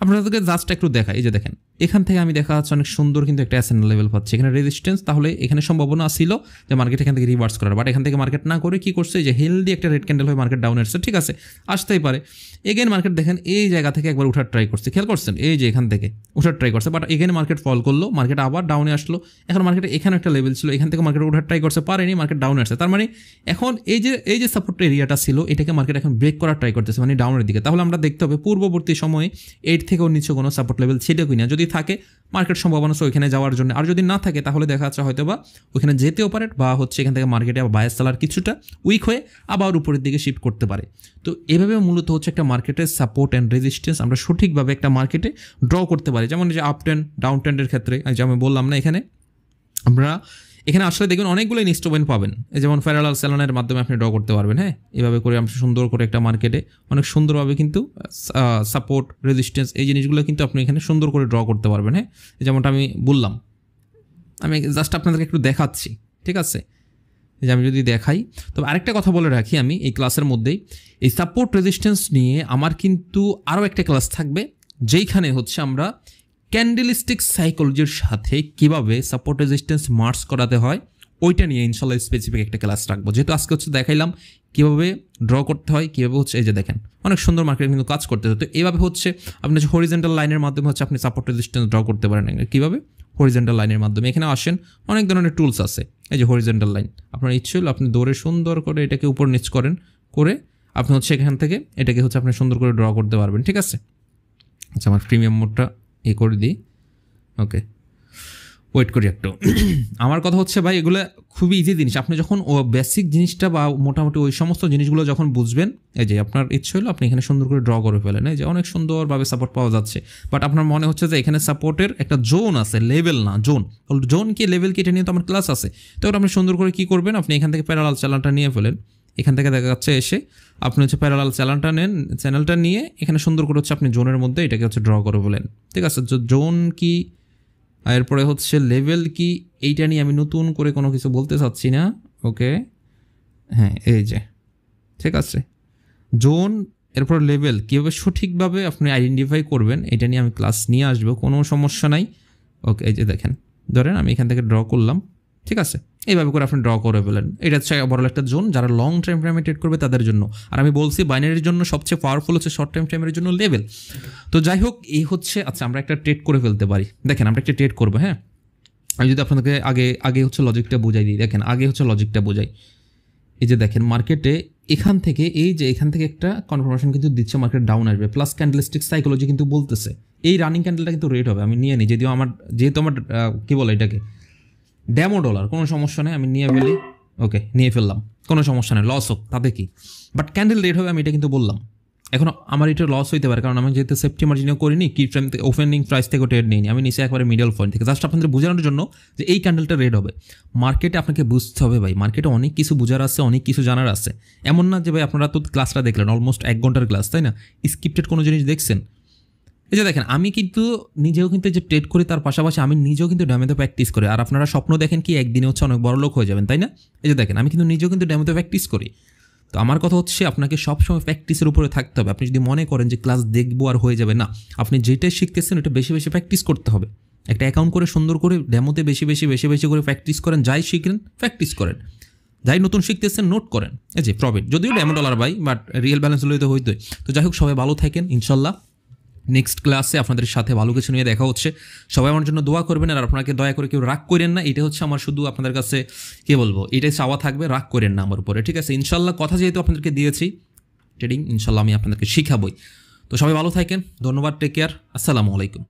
আপনাদেরকে জাস্ট একটু দেখাই, এই যে দেখেন এখান থেকে আমি দেখা যাচ্ছে অনেক সুন্দর কিন্তু একটা অ্যাসেন্ডেন্ট লেভেল পাচ্ছি, এখানে রেজিস্ট্যান্স, তাহলে এখানে সম্ভাবনা ছিল যে মার্কেট এখান থেকে রিভার্স করার। বাট এখান থেকে মার্কেট না করে কি করছে, যে হেলদি একটা রেড ক্যান্ডেল হয়ে মার্কেট ডাউন আসছে, ঠিক আছে, আসতেই পারে। এগেন মার্কেট দেখেন এই জায়গা থেকে একবার উঠার ট্রাই করছে, খেয়াল করছেন, এই যে এখান থেকে উঠার ট্রাই করছে, বাট এখানে মার্কেট ফল করলো, মার্কেট আবার ডাউনে আসলো। এখন মার্কেটে এখানে একটা লেভেল ছিল, এখান থেকে মার্কেট উঠার ট্রাই করছে, পারেনি, মার্কেট ডাউনে আসছে। তার মানে এখন এই যে সাপোর্ট এরিয়াটা ছিল, এটাকে মার্কেট এখন ব্রেক করার ট্রাই করতেছে, মানে ডাউনের দিকে। তাহলে আমরা দেখতে হবে পূর্ববর্তী সময়ে 8 থেকেও নিচে কোনো সাপোর্ট লেভেল ছিল কিনা, যদি থাকে মার্কেট সম্ভাবনা আছে ওইখানে যাওয়ার জন্য, আর যদি না থাকে তাহলে দেখা যাচ্ছে হয়তো বা ওইখানে যেতেও পারে, বা হচ্ছে এখান থেকে মার্কেটে আবার বায়ার সেলার কিছুটা উইক হয়ে আবার উপরের দিকে শিফট করতে পারে। তো এভাবে মূলত হচ্ছে একটা মার্কেটের সাপোর্ট অ্যান্ড রেজিস্ট্যান্স আমরা সঠিকভাবে একটা মার্কেটে ড্র করতে পারি। যেমন যে আপ ট্রেন্ড, ডাউন ট্রেন্ডের ক্ষেত্রে যেমন বললাম না, এখানে আসলে দেখবেন অনেকগুলো ইনস্ট্রুমেন্ট পাবেন, যেমন প্যারালাল স্যালনের মাধ্যমে আপনি ড্র করতে পারবেন। হ্যাঁ, এভাবে করে আপনি সুন্দর করে একটা মার্কেটে অনেক সুন্দরভাবে কিন্তু সাপোর্ট, রেজিস্ট্যান্স, এই জিনিসগুলো কিন্তু আপনি এখানে সুন্দর করে ড্র করতে পারবেন। হ্যাঁ, যেমনটা আমি বললাম, আমি জাস্ট আপনাদেরকে একটু দেখাচ্ছি, ঠিক আছে, যে আমি যদি দেখাই। তবে আরেকটা কথা বলে রাখি, আমি এই ক্লাসের মধ্যেই এই সাপোর্ট রেজিস্ট্যান্স নিয়ে আমার কিন্তু আরও একটা ক্লাস থাকবে, যেইখানে হচ্ছে আমরা ক্যান্ডেলস্টিক সাইকোলজির সাথে কিভাবে সাপোর্ট রেজিস্ট্যান্স মার্চ করাতে হয়, ওইটা নিয়ে ইনশাল্লাহ স্পেসিফিক একটা ক্লাস রাখবো। যেহেতু আজকে হচ্ছে দেখাইলাম কীভাবে ড্র করতে হয়, কীভাবে হচ্ছে এই যে দেখেন অনেক সুন্দর মার্কেট কিন্তু কাজ করতে হয়। তো এইভাবে হচ্ছে আপনি হচ্ছে হরিজেন্টাল লাইনের মাধ্যমে হচ্ছে আপনি সাপোর্ট রেজিস্ট্যান্স ড্র করতে পারেন। কীভাবে? হরিজেন্টাল লাইনের মাধ্যমে। এখানে আসেন, অনেক ধরনের টুলস আছে, এই যে হরিজেন্টাল লাইন, আপনার ইচ্ছে হলো আপনি দৌড়ে সুন্দর করে এটাকে উপর নিচ করে আপনি হচ্ছে এখান থেকে এটাকে হচ্ছে আপনি সুন্দর করে ড্র করতে পারবেন, ঠিক আছে। আচ্ছা, আমার প্রিমিয়াম মোডটা করে দিই, ওকে, ওয়েট করি একটু। আমার কথা হচ্ছে ভাই, এগুলো খুবই ইজি জিনিস। আপনি যখন ও বেসিক জিনিসটা বা মোটামুটি ওই সমস্ত জিনিসগুলো যখন বুঝবেন, এই যে আপনার ইচ্ছে হলো আপনি এখানে সুন্দর করে ড্র করে ফেলেন, এই যে অনেক সুন্দরভাবে সাপোর্ট পাওয়া যাচ্ছে। বাট আপনার মনে হচ্ছে যে এখানে সাপোর্টের একটা জোন আছে, লেভেল না জোন কি লেভেল কি, এটা নিয়ে তো আমার ক্লাস আছে। তো আপনি সুন্দর করে কী করবেন, আপনি এখান থেকে প্যারালাল চ্যানেলটা নিয়ে ফেলেন, এখান থেকে দেখা যাচ্ছে এসে আপনি হচ্ছে প্যারালাল চ্যানেলটা নিয়ে এখানে সুন্দর করে হচ্ছে আপনি জোনের মধ্যে এটাকে হচ্ছে ড্র করে ফেলেন, ঠিক আছে। জোন কি, এরপরে হচ্ছে লেভেল কি, এইটা নিয়ে আমি নতুন করে কোনো কিছু বলতে চাচ্ছি না, ওকে। হ্যাঁ, এই যে ঠিক আছে, জোন, এরপর লেভেল কীভাবে সঠিকভাবে আপনি আইডেন্টিফাই করবেন, এটা নিয়ে আমি ক্লাস নিয়ে আসবো, কোনো সমস্যা নাই, ওকে। এই যে দেখেন ধরেন আমি এখান থেকে ড্র করলাম, ঠিক আছে, এইভাবে করে আপনি ড্র করে ফেলেন। এটা হচ্ছে বড় একটা জোন, যারা লং টাইম ফ্রেমে ট্রেড করবে তাদের জন্য। আর আমি বলছি বাইনারির জন্য সবচেয়ে পাওয়ারফুল হচ্ছে শর্ট টাইম ফ্রেমের জন্য লেভেল। তো যাই হোক, এই হচ্ছে, আচ্ছা আমরা একটা ট্রেড করে ফেলতে পারি। দেখেন আমরা একটা ট্রেড করবো, হ্যাঁ। আমি যদি আপনাদেরকে আগে হচ্ছে লজিকটা বোঝাই দিই, দেখেন আগে হচ্ছে লজিকটা বোঝাই। এই যে দেখেন মার্কেটে এখান থেকে এখান থেকে একটা কনফার্মেশন কিন্তু দিচ্ছে মার্কেট ডাউন আসবে, প্লাস ক্যান্ডেলস্টিক সাইকোলজি কিন্তু বলতেছে এই রানিং ক্যান্ডেলটা কিন্তু রেড হবে। আমি নিয়ে নিই, যেহেতু আমার কী বলে এটাকে ড্যামো ডলার, কোনো সমস্যা নেই, আমি নিয়ে ফেলি। ওকে, নিয়ে ফেললাম, কোনো সমস্যা নেই, লস হোক তাতে কি, বাট ক্যান্ডেল রেড হবে, আমি এটা কিন্তু বললাম। এখন আমার এটা লস হইতে পারে, কারণ আমি যেহেতু সেফটি মার্জিনও করিনি, কি ফ্রেম থেকে ওপেনিং প্রাইস থেকে ট্রেড নিইনি, আমি নিচে একবারে মিডল পয়েন্ট থেকে, জাস্ট আপনাদের বোঝানোর জন্য যে এই ক্যান্ডেলটা রেড হবে। মার্কেটে আপনাকে বুঝতে হবে ভাই, মার্কেটে অনেক কিছু বোঝার আছে, অনেক কিছু জানার আছে। এমন না যে ভাই আপনারা তো ক্লাসটা দেখলেন, অলমোস্ট 1 ঘন্টার ক্লাস, তাই না? স্ক্রিপ্টেড কোনো জিনিস দেখছেন? এই যে দেখেন আমি কিন্তু নিজেও কিন্তু যে ট্রেড করি, তার পাশাপাশি আমি নিজেও কিন্তু ড্যামেতে প্র্যাকটিস করি। আর আপনারা স্বপ্ন দেখেন কি একদিনে হচ্ছে অনেক বড় লোক হয়ে যাবেন, তাই না? এই যে দেখেন আমি কিন্তু নিজেও কিন্তু ড্যামেতে প্র্যাকটিস করি। তো আমার কথা হচ্ছে আপনাকে সবসময় প্র্যাকটিসের উপরে থাকতে হবে। আপনি যদি মনে করেন যে ক্লাস দেখবো আর হয়ে যাবে, না, আপনি যেটাই শিখতেছেন ওটা বেশি বেশি প্র্যাকটিস করতে হবে। একটা অ্যাকাউন্ট করে সুন্দর করে ড্যামোতে বেশি বেশি করে প্র্যাকটিস করেন, যাই শিখেন প্র্যাকটিস করেন, যাই নতুন শিখতেছেন নোট করেন। এই যে প্রফিট যদিও ড্যামো ডলার ভাই, বাট রিয়েল ব্যালেন্স হলে তো হইতোই। তো যাই হোক, সবাই ভালো থাকেন, ইনশাল্লাহ নেক্সট ক্লাসে আপনাদের সাথে ভালো কিছু নিয়ে দেখা হচ্ছে। সবাই আমার জন্য দোয়া করবেন, আর আপনাকে দয়া করে কেউ রাগ করেন না। এটা হচ্ছে আমার শুধু আপনাদের কাছে কী বলবো, এটাই চাওয়া থাকবে, রাগ করেন না আমার উপরে, ঠিক আছে? ইনশাল্লাহ কথা যেহেতু আপনাদেরকে দিয়েছি ট্রেডিং, ইনশাল্লাহ আমি আপনাদেরকে শিখাবই। তো সবাই ভালো থাকেন, ধন্যবাদ, টেক কেয়ার, আসসালামু আলাইকুম।